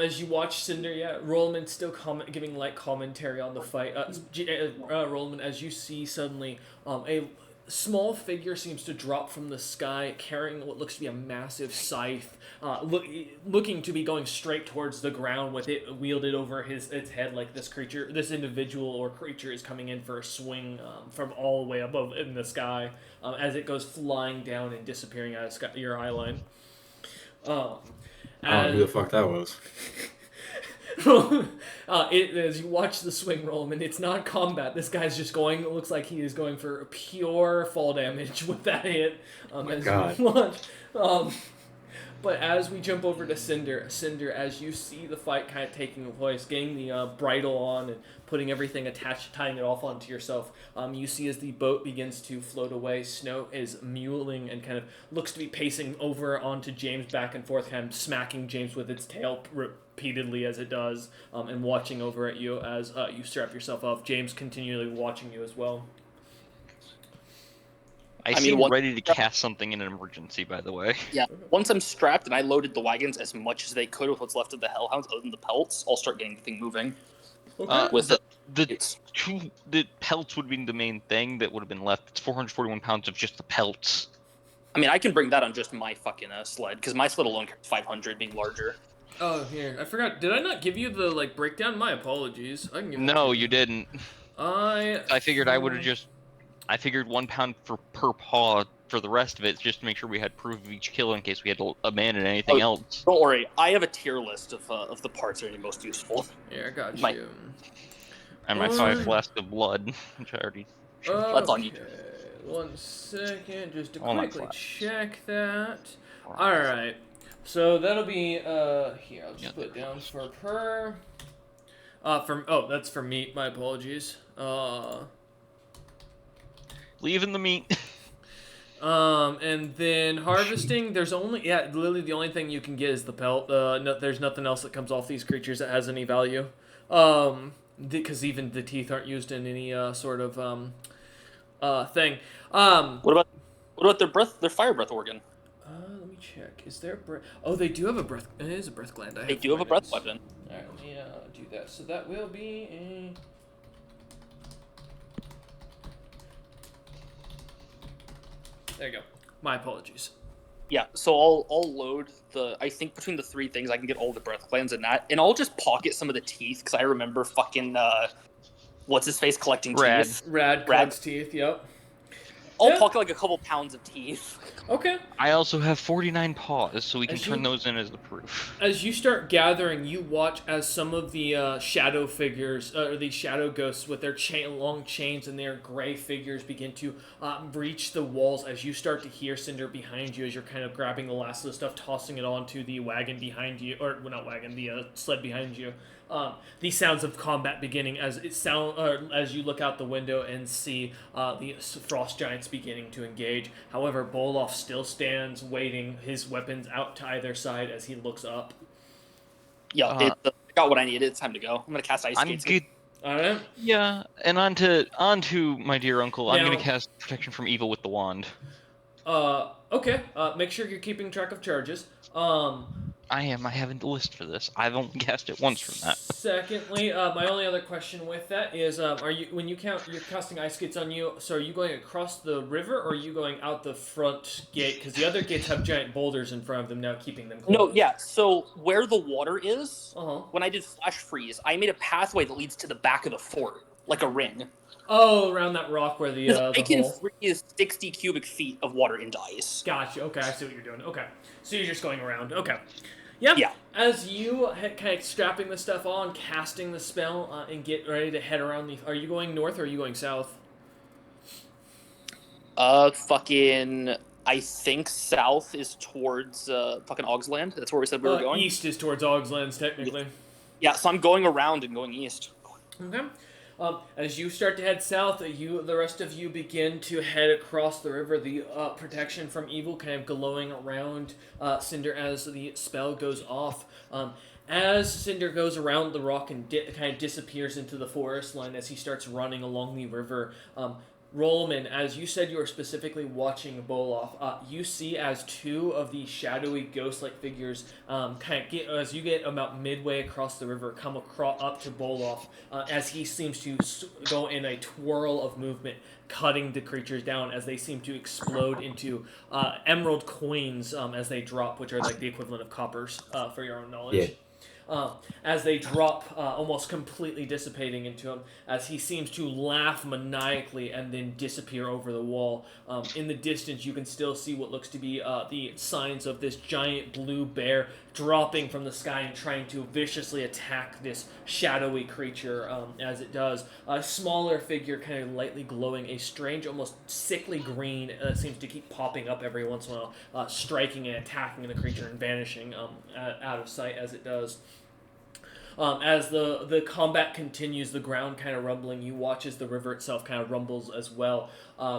As you watch Cinder, yeah, Rollman still giving light commentary on the fight. Rollman, as you see suddenly a small figure seems to drop from the sky carrying what looks to be a massive scythe, looking to be going straight towards the ground with it wielded over its head like this individual or creature is coming in for a swing from all the way above in the sky as it goes flying down and disappearing out of your eye line. I don't know who the fuck that was. As you watch the swing roll, and it's not combat. This guy's just going. It looks like he is going for pure fall damage with that hit. As God. you watch. But as we jump over to Cinder, as you see the fight kind of taking place, getting the bridle on and putting everything attached, tying it off onto yourself, you see as the boat begins to float away, Snow is muling and kind of looks to be pacing over onto James back and forth, kind of smacking James with its tail repeatedly as it does, and watching over at you as you strap yourself up. James continually watching you as well. I mean, seem one- ready to cast something in an emergency, by the way. Yeah, once I'm strapped and I loaded the wagons as much as they could with what's left of the Hellhounds, other than the pelts, I'll start getting the thing moving. With The pelts would be the main thing that would have been left. It's 441 pounds of just the pelts. I mean, I can bring that on just my fucking sled, because my sled alone carries 500, being larger. Oh, here, I forgot. Did I not give you the breakdown? My apologies. I can give No, that to you didn't. I figured I would have just. I figured 1 pound per paw for the rest of it, just to make sure we had proof of each kill in case we had to abandon anything else. Don't worry, I have a tier list of the parts that are most useful. Yeah, I got My- you. And my 5 flasks of blood, which I already. That's on you. Okay, 1 second, just to All my quickly flasks. check that. Alright, so that'll be, here, I'll just put it down for per. That's for meat, my apologies. Leaving the meat. And then harvesting, there's only, literally the only thing you can get is the pelt. There's nothing else that comes off these creatures that has any value. Because even the teeth aren't used in any sort of thing. What about their fire breath organ? Let me check. Is there breath? Oh, they do have a breath. It is a breath gland. They do have a breath weapon. All right, let me do that. So that will be a. There you go. My apologies. Yeah, so I'll load I think between the 3 things I can get all the breath glands in that, and I'll just pocket some of the teeth because I remember fucking what's his face collecting Rad. teeth. Rad collects teeth. Yep. I'll Yeah. pocket like a couple pounds of teeth. Okay. I also have 49 paws, so we can As turn you- those in as the proof. As you start gathering, you watch as some of the shadow figures, or the shadow ghosts with their long chains and their gray figures begin to breach the walls. As you start to hear Cinder behind you, as you're kind of grabbing the last of the stuff, tossing it onto the wagon behind you, or well, not wagon, the sled behind you. The sounds of combat beginning as as you look out the window and see the frost giants beginning to engage. However, Bolov still stands waiting, his weapons out to either side as he looks up. Yeah, I got what I needed. It's time to go. I'm gonna cast ice I'm skates. good. All right. Yeah, and onto my dear uncle. I'm Now- gonna cast protection from evil with the wand. Okay. Make sure you're keeping track of charges. I am. I haven't the list for this. I've only cast it once from that. Secondly, my only other question with that is, are you when you count you're casting ice skates on you? So are you going across the river, or are you going out the front gate? Because the other gates have giant boulders in front of them now, keeping them closed. No, yeah. So where the water is, Uh-huh. when I did flash freeze, I made a pathway that leads to the back of the fort, like a ring. Oh, around that rock where the I can hole. freeze 60 cubic feet of water into ice. Gotcha. Okay, I see what you're doing. Okay, so you're just going around. Okay. Yep. Yeah. As you kind of strapping the stuff on, casting the spell, and get ready to head around the. Are you going north or are you going south? Fucking. I think south is towards fucking Ogsland. That's where we said we were going. East is towards Ogslands, technically. Yeah, so I'm going around and going east. Okay. As you start to head south, the rest of you begin to head across the river. The protection from evil kind of glowing around Cinder as the spell goes off. As Cinder goes around the rock and kind of disappears into the forest line as he starts running along the river, Rollman, as you said you were specifically watching Boloff, you see as two of the shadowy ghost-like figures kind of as you get about midway across the river, come up to Boloff as he seems to go in a twirl of movement, cutting the creatures down as they seem to explode into emerald coins as they drop, which are like the equivalent of coppers for your own knowledge. Yeah. As they drop, almost completely dissipating into him, as he seems to laugh maniacally and then disappear over the wall. In the distance, you can still see what looks to be the signs of this giant blue bear dropping from the sky and trying to viciously attack this shadowy creature as it does. A smaller figure, kind of lightly glowing, a strange, almost sickly green, seems to keep popping up every once in a while, striking and attacking the creature and vanishing out of sight as it does. As the combat continues, the ground kind of rumbling, you watch as the river itself kind of rumbles as well.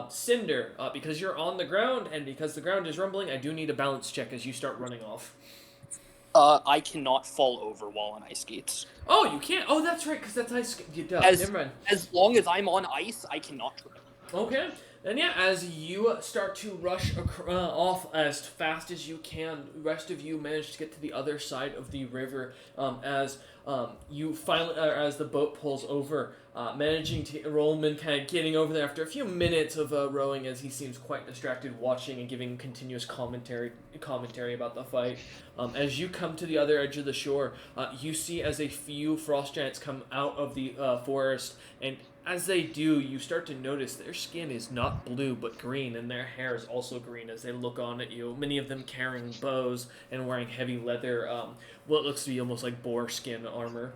Cinder, because you're on the ground and because the ground is rumbling, I do need a balance check as you start running off. I cannot fall over while on ice skates. Oh, you can't? Oh, that's right, because that's ice. Never mind. As long as I'm on ice, I cannot trip. Okay. Then yeah, as you start to rush off as fast as you can, the rest of you manage to get to the other side of the river as you finally, as the boat pulls over, managing to Rollman kind of getting over there after a few minutes of rowing as he seems quite distracted, watching and giving continuous commentary about the fight. As you come to the other edge of the shore, you see as a few frost giants come out of the forest, and as they do, you start to notice their skin is not blue but green, and their hair is also green as they look on at you. Many of them carrying bows and wearing heavy leather, what looks to be almost like boar skin armor.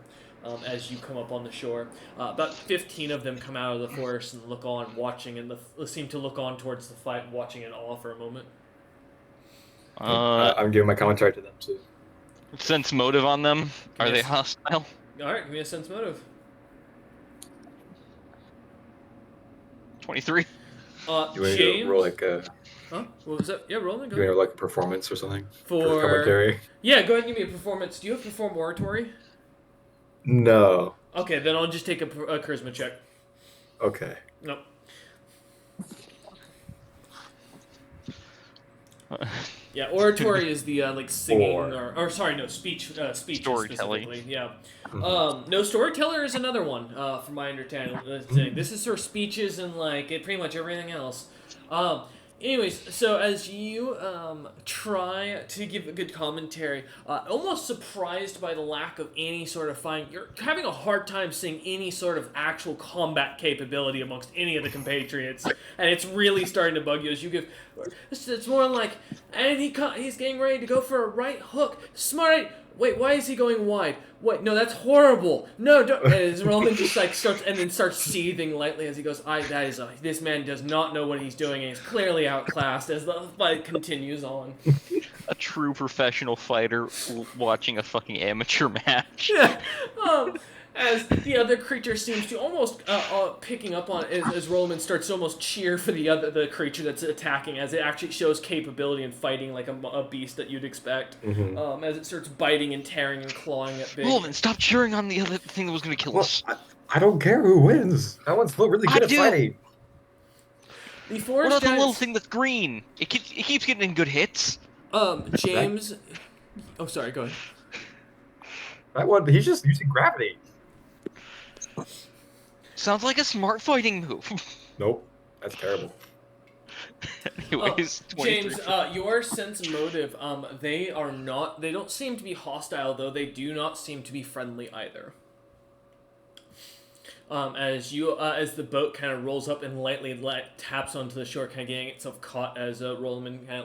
As you come up on the shore, about 15 of them come out of the forest and look on, watching, and seem to look on towards the fight, watching in awe for a moment. I'm giving my commentary to them too. Sense motive on them. Are they Yes. hostile? All right, give me a sense motive. 23. You want me James. to roll like a, Huh? What was that? Yeah, roll me. you want me to roll like a performance or something For commentary? yeah, go ahead and give me a performance. Do you have perform oratory? No. Okay, then I'll just take a charisma check. Okay. Nope. Yeah, oratory is the like singing or sorry, no, speech Storytelling. specifically. Yeah. No, storyteller is another one. From my understanding, this is for speeches and like pretty much everything else. Anyways, so as you try to give a good commentary, almost surprised by the lack of any sort of fighting, you're having a hard time seeing any sort of actual combat capability amongst any of the compatriots, and it's really starting to bug you as you give. It's more like, and he's getting ready to go for a right hook. Smart. Wait, why is he going wide? Wait, no, that's horrible. No, don't. And his Roman just like starts seething lightly as he goes. This man does not know what he's doing, and he's clearly outclassed as the fight continues on. A true professional fighter watching a fucking amateur match. Yeah. As the other creature seems to almost picking up on it, as Roman starts to almost cheer for the creature that's attacking, as it actually shows capability in fighting like a beast that you'd expect. As it starts biting and tearing and clawing at Big. Roman, stop cheering on the other thing that was going to kill us. I don't care who wins. That one's still really good at fighting. The What forest about the giants, little thing that's green? It keeps getting in good hits. James. Oh, sorry. Go ahead. That one, he's just using gravity. Sounds like a smart fighting move. Nope, that's terrible. Anyways, James, your sense of motive, they don't seem to be hostile, though they do not seem to be friendly either. As the boat kind of rolls up and lightly taps onto the shore, kind of getting itself caught as Rollman kind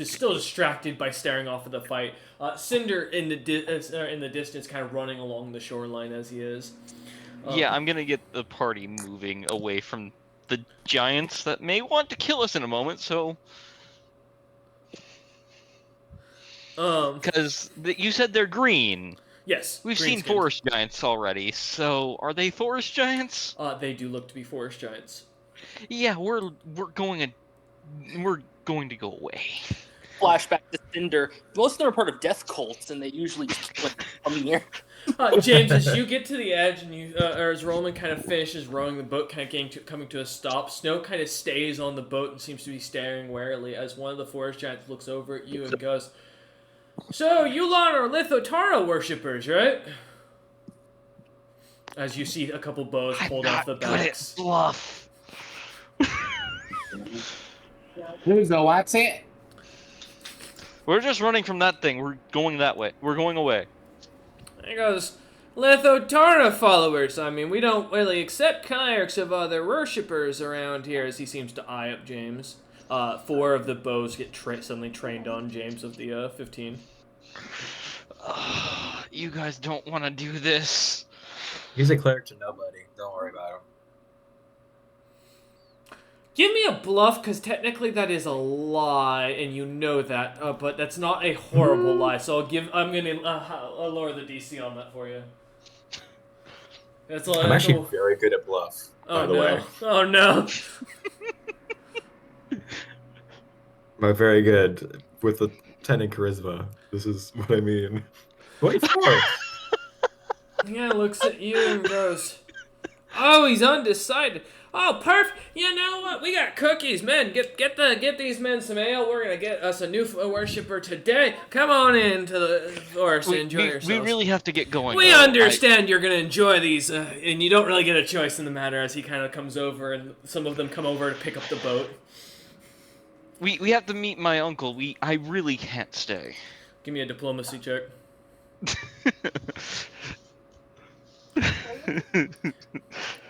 of still distracted by staring off at the fight. Cinder in the distance, kind of running along the shoreline as he is. Yeah, I'm gonna get the party moving away from the giants that may want to kill us in a moment. So, because you said they're green. Yes, We've seen forest giants already, so are they forest giants? They do look to be forest giants. Yeah, we're going to go away. Flashback to Cinder. Most of them are part of death cults, and they usually just come here. James, as you get to the edge, and or as Roman kind of finishes rowing the boat, kind of coming to a stop, Snow kind of stays on the boat and seems to be staring warily as one of the forest giants looks over at you and goes, "So, you lot are Lithotara worshippers, right?" As you see a couple bows pulled off the backs. Good at bluff. What's it? We're just running from that thing. We're going that way. We're going away. He goes, "Lithotara followers. I mean, we don't really accept kayaks of other worshippers around here," as he seems to eye up James. 4 of the bows get suddenly trained on James of the 15. You guys don't want to do this. He's a cleric to nobody. Don't worry about him. Give me a bluff, because technically that is a lie, and you know that. But that's not a horrible lie, so I'm gonna lower the DC on that for you. I'm actually very good at bluff. Oh by the no! way. Oh no! I'm very good with a 10 in charisma. This is what I mean. 24. Yeah, looks at you and goes, "Oh, he's undecided. Oh, perfect. You know what? We got cookies, men. Get these men some ale. We're gonna get us a new worshipper today. Come on into the forest and enjoy yourselves." We really have to get going. We understand you're gonna enjoy these, and you don't really get a choice in the matter. As he kind of comes over, and some of them come over to pick up the boat. We have to meet my uncle. I really can't stay. Give me a diplomacy check.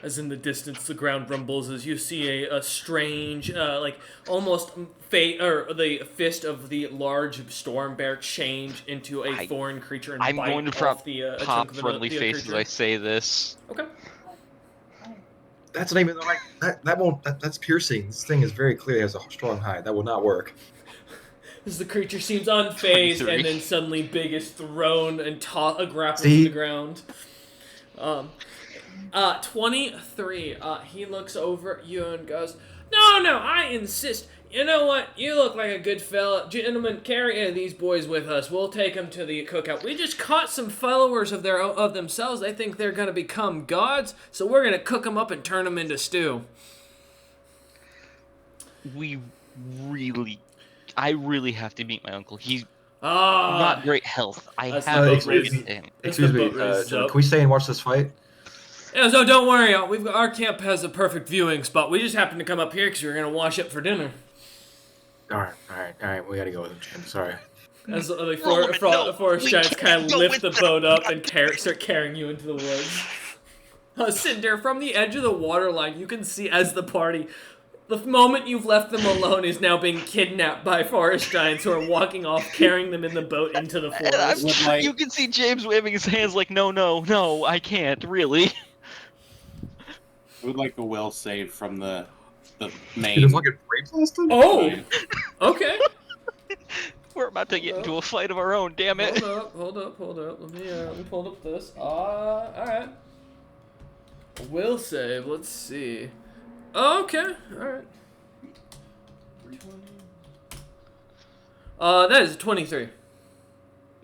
As in the distance, the ground rumbles as you see a strange, like almost the fist of the large storm bear change into a foreign creature and I'm bite going to off the pop friendly face as I say this. Okay. That's not even the right. That won't. That's piercing. This thing is very clear. It has a strong hide. That will not work. As the creature seems unfazed, 23. and then suddenly Big is thrown and grappled to the ground. 23. He looks over at you and goes, No, I insist. You know what? You look like a good fella. Gentlemen, carry these boys with us. We'll take them to the cookout. We just caught some followers of themselves. They think they're going to become gods, so we're going to cook them up and turn them into stew. I really have to meet my uncle. He's Ah, not great health. I That's have the to boat get race. to him. Excuse me. Can we stay and watch this fight? yeah, so don't worry. Our camp has a perfect viewing spot. We just happened to come up here because we were going to wash up for dinner. All right. We gotta go with him, James. Sorry. As the No, forest we giants kind can't of go lift with the them. boat up and start carrying you into the woods. Cinder, from the edge of the waterline, you can see as the party, the moment you've left them alone, is now being kidnapped by forest giants who are walking off, carrying them in the boat into the And I'm, forest. like- you can see James waving his hands like, no, I can't, really. I would like a will save from the You main. just fucking raped last time? Oh, giant. okay. We're about to get into a fight of our own, damn it. Hold up. Let me pull up this. All right. Will save. Let's see. Okay. All right. 20. That is 23.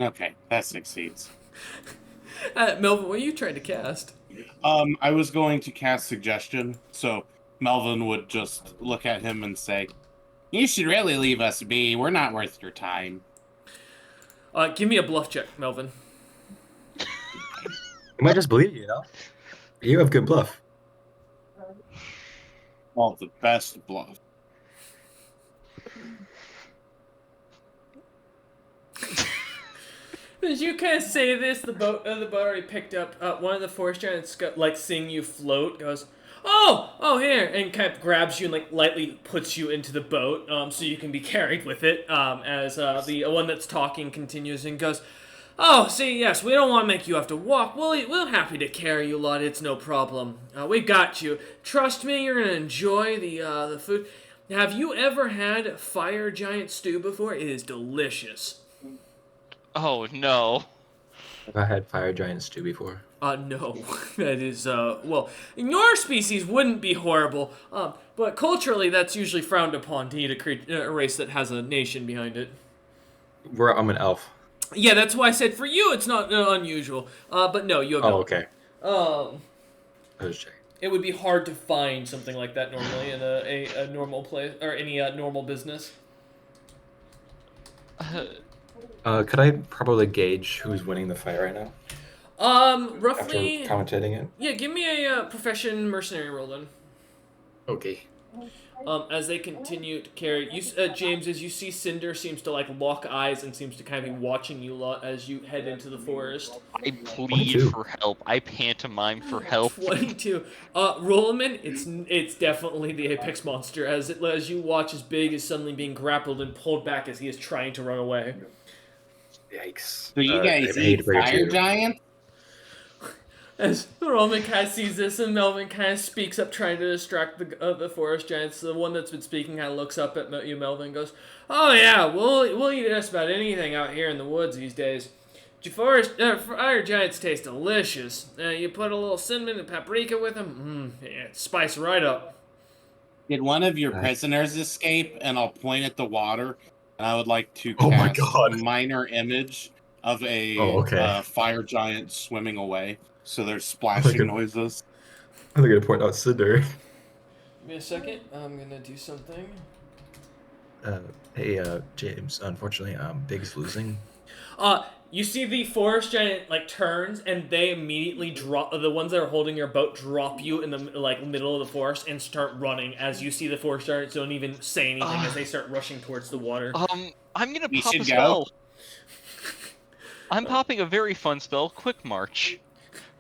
Okay, that succeeds. Melvin, what are you trying to cast? I was going to cast suggestion, so Melvin would just look at him and say, "You should really leave us be. We're not worth your time." Give me a bluff check, Melvin. You might just believe you know. You have good bluff. Well, the best bluff. As you kind of say this, the boat already picked up. One of the forest giants, like seeing you float, goes, "Oh, here," and kind of grabs you and like lightly puts you into the boat, so you can be carried with it. As the one that's talking continues and goes, "Oh, see, yes, we don't want to make you have to walk. We're happy to carry you, lot. It's no problem. We got you. Trust me, you're gonna enjoy the food. Have you ever had fire giant stew before? It is delicious." Oh, no. Have I had fire giant stew before? No. That is, well, in your species wouldn't be horrible, but culturally that's usually frowned upon to eat a race that has a nation behind it. I'm an elf. Yeah, that's why I said for you it's not unusual, but no, you have Oh, not. okay. I was checking. It would be hard to find something like that normally in a normal place, or any normal business. Could I probably gauge who's winning the fight right now Roughly, after commentating it? yeah, give me a profession mercenary roll then. Okay. As they continue to carry you, James, as you see Cinder seems to like lock eyes and seems to kind of be watching you lot as you head into the forest. I plead 22. for help. I pantomime for help. 22. Rollman, it's definitely the apex monster as you watch as Big is suddenly being grappled and pulled back as he is trying to run away. Yikes. So you I guys hate to eat break it to fire you. giant? As Roman kind of sees this, and Melvin kind of speaks up, trying to distract the forest giants. The one that's been speaking kind of looks up at you, Melvin, and goes, "Oh yeah, we'll eat just about anything out here in the woods these days. Fire giants taste delicious. You put a little cinnamon and paprika with them, yeah, spice right up." Did one of your Nice. prisoners escape? And I'll point at the water, and I would like to Oh my cast God. a minor image of a Oh, okay. fire giant swimming away. So there's splashing Okay. noises. I'm gonna point out Cinder. Give me a second. I'm gonna do something. Hey, James. Unfortunately, Big's losing. You see the forest giant like turns, and they immediately drop. The ones that are holding your boat drop you in the like middle of the forest and start running. As you see the forest giants don't even say anything as they start rushing towards the water. I'm gonna You pop a should spell. go. I'm popping a very fun spell, Quick March.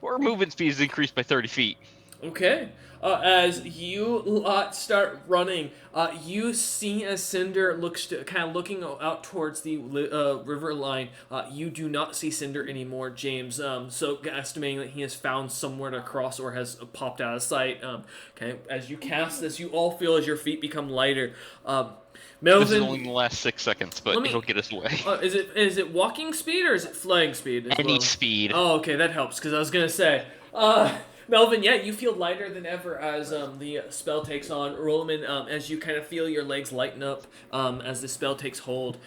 Our movement speed is increased by 30 feet. Okay. As you lot start running, you see as Cinder looks kind of looking out towards the river line. You do not see Cinder anymore, James. So estimating that he has found somewhere to cross or has popped out of sight. Okay. As you cast this, you all feel as your feet become lighter. Melvin, This is only in the last 6 seconds, but it'll get us away. is it walking speed or is it flying speed? As Any well? speed. Oh, okay, that helps because I was gonna say, Melvin, yeah, you feel lighter than ever as the spell takes on. Rollman, as you kind of feel your legs lighten up as the spell takes hold.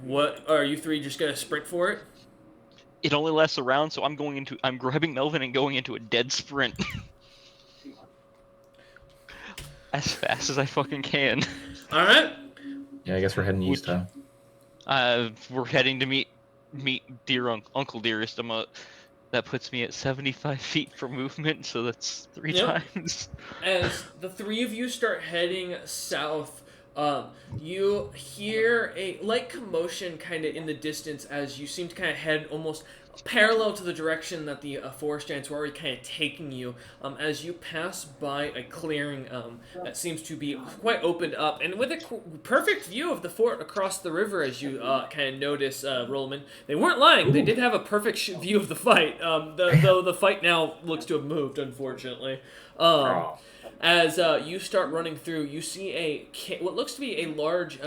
What are you three just gonna sprint for it? It only lasts a round, so I'm grabbing Melvin and going into a dead sprint. As fast as I fucking can. All right. Yeah, I guess we're heading east, huh? We're heading to meet Uncle Dearest. That puts me at 75 feet for movement, so that's 3 Yep. times. As the three of you start heading south, You hear a light commotion kind of in the distance as you seem to kind of head almost parallel to the direction that the forest giants were already kind of taking you, as you pass by a clearing that seems to be quite opened up, and with a perfect view of the fort across the river. As you kind of notice, Rollman, they weren't lying. They did have a perfect view of the fight, though the fight now looks to have moved, unfortunately. As you start running through, you see what looks to be a large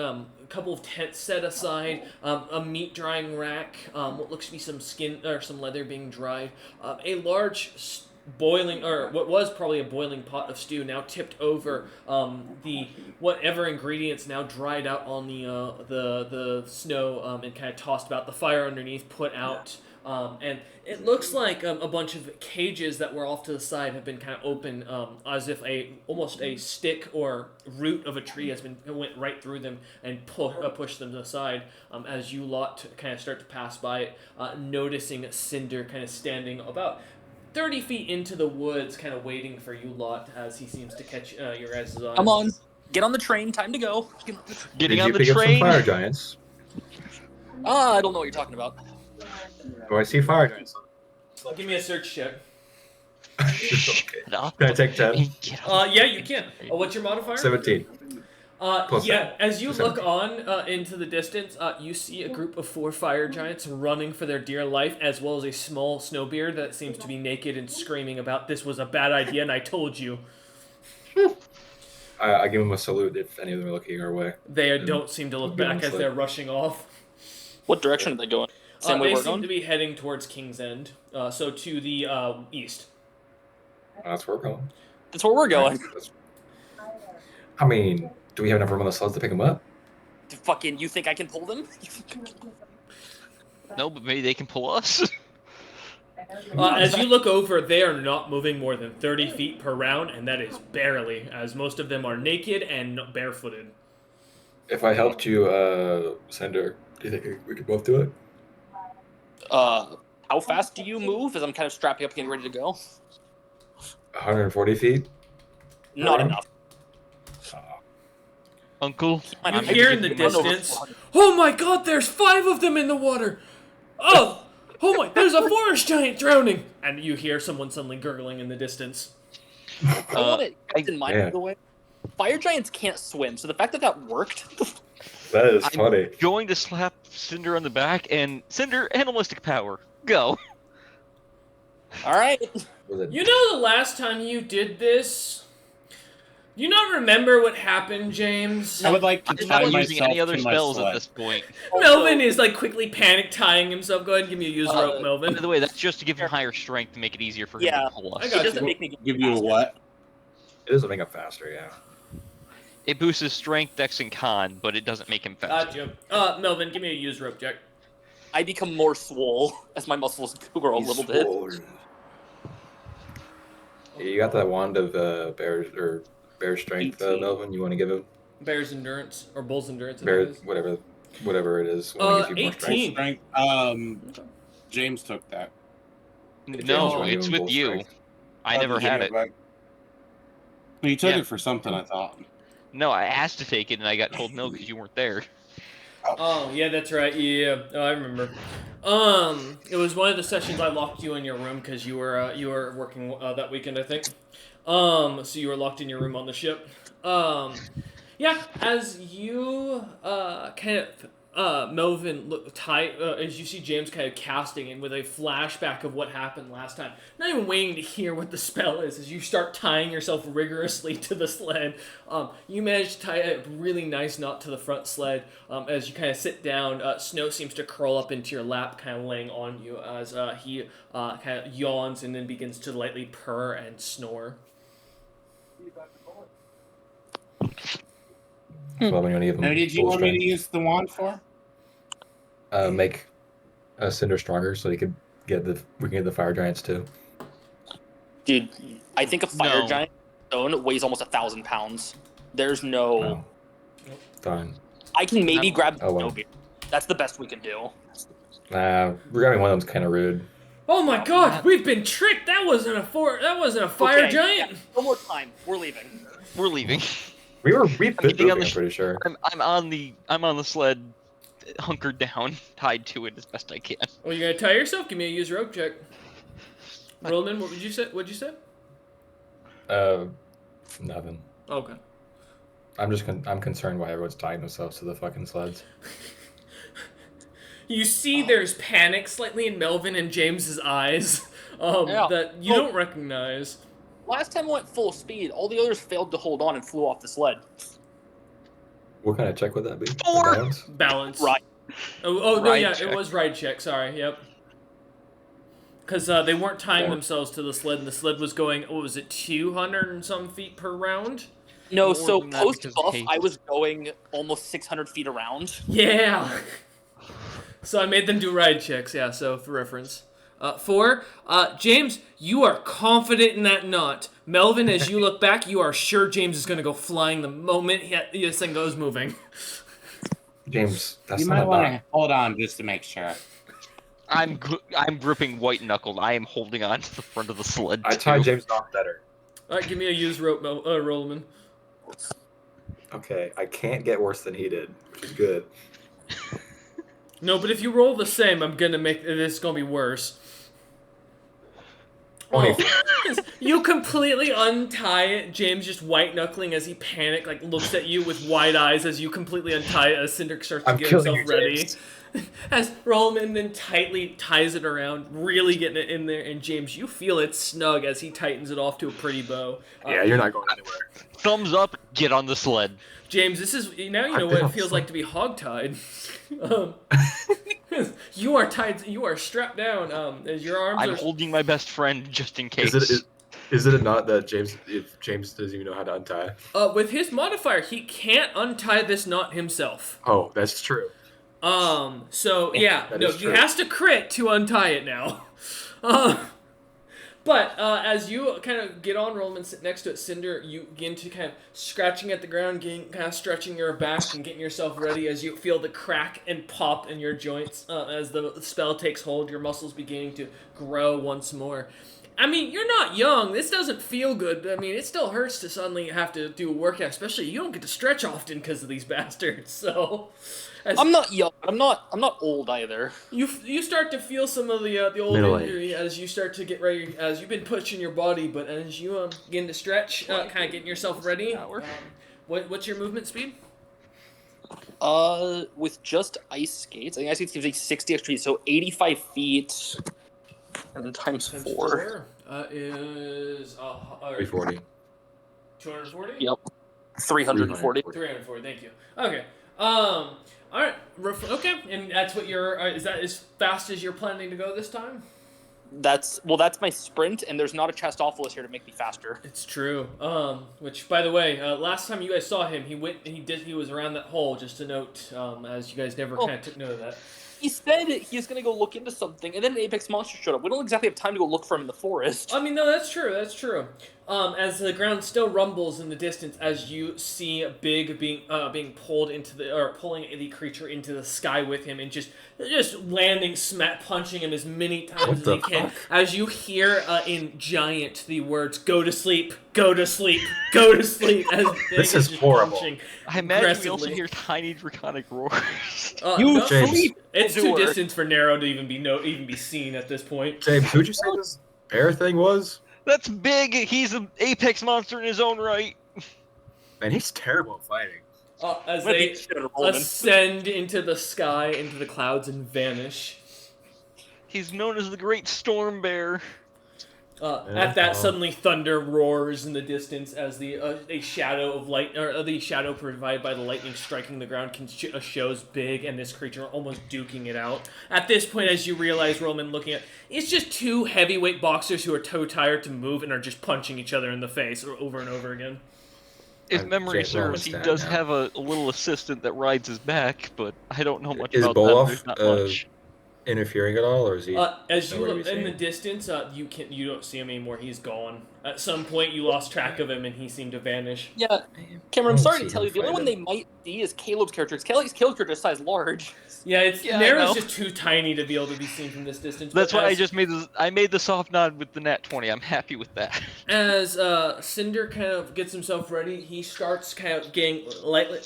couple of tents set aside, a meat drying rack, what looks to be some skin or some leather being dried, a large boiling, or what was probably a boiling pot of stew now tipped over, the whatever ingredients now dried out on the snow, and kind of tossed about, the fire underneath put out. And it looks like a bunch of cages that were off to the side have been kind of open, as if almost a stick or root of a tree went right through them and pushed them aside. As you lot kind of start to pass by it, noticing Cinder kind of standing about 30 feet into the woods, kind of waiting for you lot, as he seems to catch your guys' eye. Come on, get on the train. Time to go. Getting Did on you the pick up some train. fire giants? I don't know what you're talking about. Oh, I see fire giants. Give me a search check. Okay. Get up. Can I take 10? Get up. Yeah, you can. What's your modifier? 17. Plus Yeah, 7. as you So look on into the distance, you see a group of 4 fire giants running for their dear life, as well as a small snowbeard that seems to be naked and screaming about, "This was a bad idea, and I told you." I give them a salute if any of them are looking our way. They don't seem to look Get on back the as sled. they're rushing off. What direction are they going? Same way They we're seem going? to be heading towards King's End, so to the east. That's where we're going. That's where we're going. I mean, do we have enough room on the sleds to pick them up? Fucking, you think I can pull them? No, but maybe they can pull us. As you look over, they are not moving more than 30 feet per round, and that is barely, as most of them are naked and barefooted. If I helped you, Cinder, do you think we could both do it? How fast do you move? As I'm kind of strapping up, getting ready to go. 140 feet? Not Around? enough. Uncle. You hear in the distance, "Oh my god, there's 5 of them in the water! Oh my, there's a forest giant drowning!" And you hear someone suddenly gurgling in the distance. I want to keep in mind, yeah. by the way, fire giants can't swim, so the fact that that worked. That is I'm funny. going to slap Cinder on the back, and Cinder, animalistic power, go. All right. Was it? You know the last time you did this? You not remember what happened, James? I would like to I'm tie not myself using any other to my spells sled. at this point. Melvin is like quickly panic tying himself. Go ahead and give me a use rope, Melvin. By the way, that's just to give him higher strength to make it easier for him Yeah. to pull us. I got It doesn't you. make me Give you a faster. what? It does make him faster, yeah. It boosts his strength, dex, and con, but it doesn't make him faster. Gotcha. Melvin, give me a use rope check. I become more swole as my muscles grow a little bit. Yeah, you got that wand of bear strength, 18. Melvin. You want to give him Bear's endurance or bull's endurance. I bear think it is. whatever it is. Wanna give you more 18. strength? Strength. James took that. No, James, it's you with you. strength. I never had it. You took Yeah. it for something, I thought. No, I asked to take it, and I got told no because you weren't there. Oh yeah, that's right. Yeah, I remember. It was one of the sessions I locked you in your room because you were working that weekend, I think. So you were locked in your room on the ship. Yeah, as you kind of Melvin as you see James kind of casting and with a flashback of what happened last time, not even waiting to hear what the spell is, as you start tying yourself rigorously to the sled. You manage to tie a really nice knot to the front sled. As you kind of sit down, Snow seems to curl up into your lap, kind of laying on you as he kind of yawns and then begins to lightly purr and snore. Well, when you want to give him Now, did you full want me to strength, use the wand for? make Cinder stronger so we can get the fire giants too. Dude, I think a fire No. giant stone weighs almost 1,000 pounds. There's no. Oh. Fine. I can maybe No. grab the Oh, well. snowbeard. That's the best we can do. Nah, grabbing one of them's kind of rude. Oh my god, we've been tricked! That wasn't a fire Okay, giant! yeah, one more time. We're leaving. We're leaving. We've been getting on moving, the I'm pretty sure. I'm on the sled, hunkered down, tied to it as best I can. Oh, you gonna tie yourself? Give me a use rope check. What? Roland, what would you say? What'd you say? Nothing. Okay. I'm concerned why everyone's tying themselves to the fucking sleds. You see there's panic slightly in Melvin and James's eyes Yeah. that you don't recognize. Last time I went full speed, all the others failed to hold on and flew off the sled. What kind of check would that be? The 4! balance? Balance. Right. Oh no, Ride yeah, check. it was ride check. Sorry, yep. Because they weren't tying Yeah. themselves to the sled, and the sled was going, what was it, 200 and some feet per round? No, More so than that post because buff, haste. I was going almost 600 feet around. Yeah! So I made them do ride checks, yeah, so for reference. 4, James, you are confident in that knot. Melvin, as you look back, you are sure James is going to go flying the moment this thing goes moving. James, that's You not might a want knot. to hold on just to make sure. I'm gripping white knuckled. I am holding on to the front of the sled. I too. tied James' knot better. Alright, give me a use rope, Rollman. Okay, I can't get worse than he did, which is good. No, but if you roll the same, I'm gonna make this gonna be worse. Oh, you completely untie it. James just white knuckling as he panic, like looks at you with wide eyes as you completely untie it. As Cindric starts to I'm get killing himself you, ready. James. As Rollman then tightly ties it around, really getting it in there, and James, you feel it snug as he tightens it off to a pretty bow. Yeah, you're not going anywhere. Thumbs up. Get on the sled. James, this is now you know I've what been it on feels sled. like to be hogtied. You are tied. You are strapped down. As your arms I'm are. holding my best friend just in case. Is it a knot that if James doesn't even know how to untie? With his modifier, he can't untie this knot himself. Oh, that's true. So yeah, That no, is he true. has to crit to untie it now. But as you kind of get on Rollman and sit next to it, Cinder, you begin to kind of scratching at the ground, kind of stretching your back and getting yourself ready as you feel the crack and pop in your joints as the spell takes hold. Your muscles beginning to grow once more. I mean, you're not young. This doesn't feel good, but I mean, it still hurts to suddenly have to do a workout, especially you don't get to stretch often because of these bastards. So, I'm not young. I'm not old either. you start to feel some of the old Middle injury as you start to get ready, as you've been pushing your body, but as you begin to stretch, kind of getting yourself ready. What's your movement speed? With just ice skates, I think ice skates gives me 60 extra feet, so 85 feet, and then times 4. Is 340. 240? Yep. 340. 340. Thank you. Okay. All right. Okay, and that's what you're. Is that as fast as you're planning to go this time? That's my sprint, and there's not a Chestophilus here to make me faster. It's true. Which, by the way, last time you guys saw him, he was around that hole. Just a note, as you guys never kind of took note of that. He said he was going to go look into something, and then an apex monster showed up. We don't exactly have time to go look for him in the forest. I mean, no, that's true. That's true. As the ground still rumbles in the distance, as you see Big being pulled pulling the creature into the sky with him, and just landing, punching him as many times as he can. As you hear in Giant the words "Go to sleep, go to sleep, go to sleep." As Big This is just horrible. punching I imagine we also aggressively. hear tiny draconic roars. No, James. it's too Doer. distant for Narrow to even be seen at this point. James, who'd you say this bear thing was? That's Big. He's an apex monster in his own right. Man, he's terrible at fighting. As Maybe they he should have rolled him. ascend into the sky, into the clouds, and vanish. He's known as the Great Storm Bear. At that, suddenly thunder roars in the distance as the shadow of light, or the shadow provided by the lightning striking the ground, shows Big and this creature almost duking it out. At this point, as you realize, Roman, looking at it's just two heavyweight boxers who are too tired to move and are just punching each other in the face over and over again. If memory Jake Roman's serves, he dad does now. have a little assistant that rides his back, but I don't know much Is about them. Bolov, There's not much. interfering at all, or is he? As you What are look we in the seeing? distance, you don't see him anymore. He's gone. At some point, you lost track of him, and he seemed to vanish. Yeah, Cameron, I'm I sorry see to tell him you, the only one fighting. they might see is Caleb's character. Caleb's character is size large. Yeah, it's Yeah, I Naro's know. just too tiny to be able to be seen from this distance. That's but why I as- just made the soft nod with the nat 20. I'm happy with that. As Cinder kind of gets himself ready, he starts kind of getting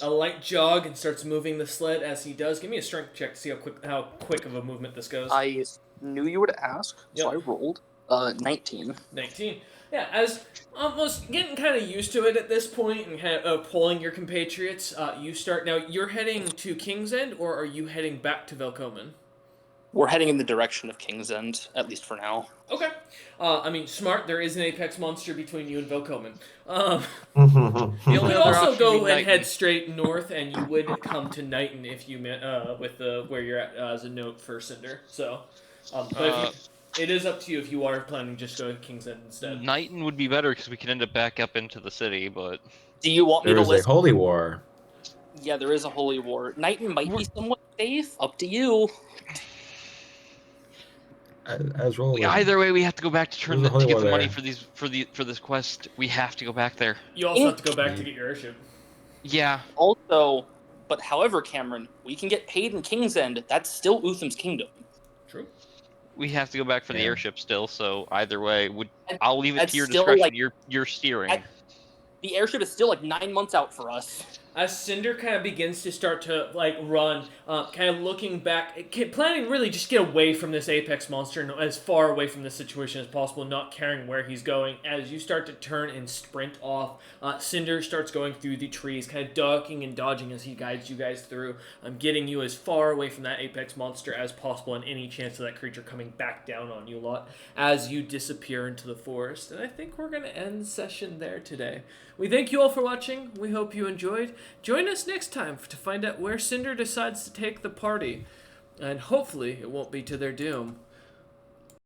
a light jog and starts moving the sled. As he does, give me a strength check to see how quick of a movement this goes. I knew you would ask, so Yep. I rolled 19. 19. Yeah, as almost getting kind of used to it at this point and kind of pulling your compatriots, you start now. You're heading to King's End, or are you heading back to Velcomen? We're heading in the direction of King's End, at least for now. Okay. I mean, smart. There is an apex monster between you and Velcomen. The You only could other also option go being and head Knighton. straight north, and you would come to Knighton if you met with the where you're at as a note for Cinder. So, but it is up to you if you are planning to just go to King's End instead. Knighton would be better because we could end up back up into the city, but Do you want me There to is a list? holy war. Yeah, there is a holy war. Knighton might be somewhat safe. Up to you. As well. either way, we have to go back to There's a holy get war the money there. for this quest. We have to go back there. You also have to go back to get your airship. Yeah, Also, but however, Cameron, we can get paid in King's End. That's still Utham's kingdom. True. we have to go back for the Yeah. airship still. So either way, And I'll leave it that's to your still, discretion. like- You're steering. The airship is still like 9 months out for us. As Cinder kind of begins to start to run, kind of looking back, planning really just get away from this apex monster and as far away from this situation as possible, not caring where he's going. As you start to turn and sprint off, Cinder starts going through the trees, kind of ducking and dodging as he guides you guys through, getting you as far away from that apex monster as possible and any chance of that creature coming back down on you lot as you disappear into the forest. And I think we're going to end session there today. We thank you all for watching. We hope you enjoyed. Join us next time to find out where Cinder decides to take the party. And hopefully it won't be to their doom.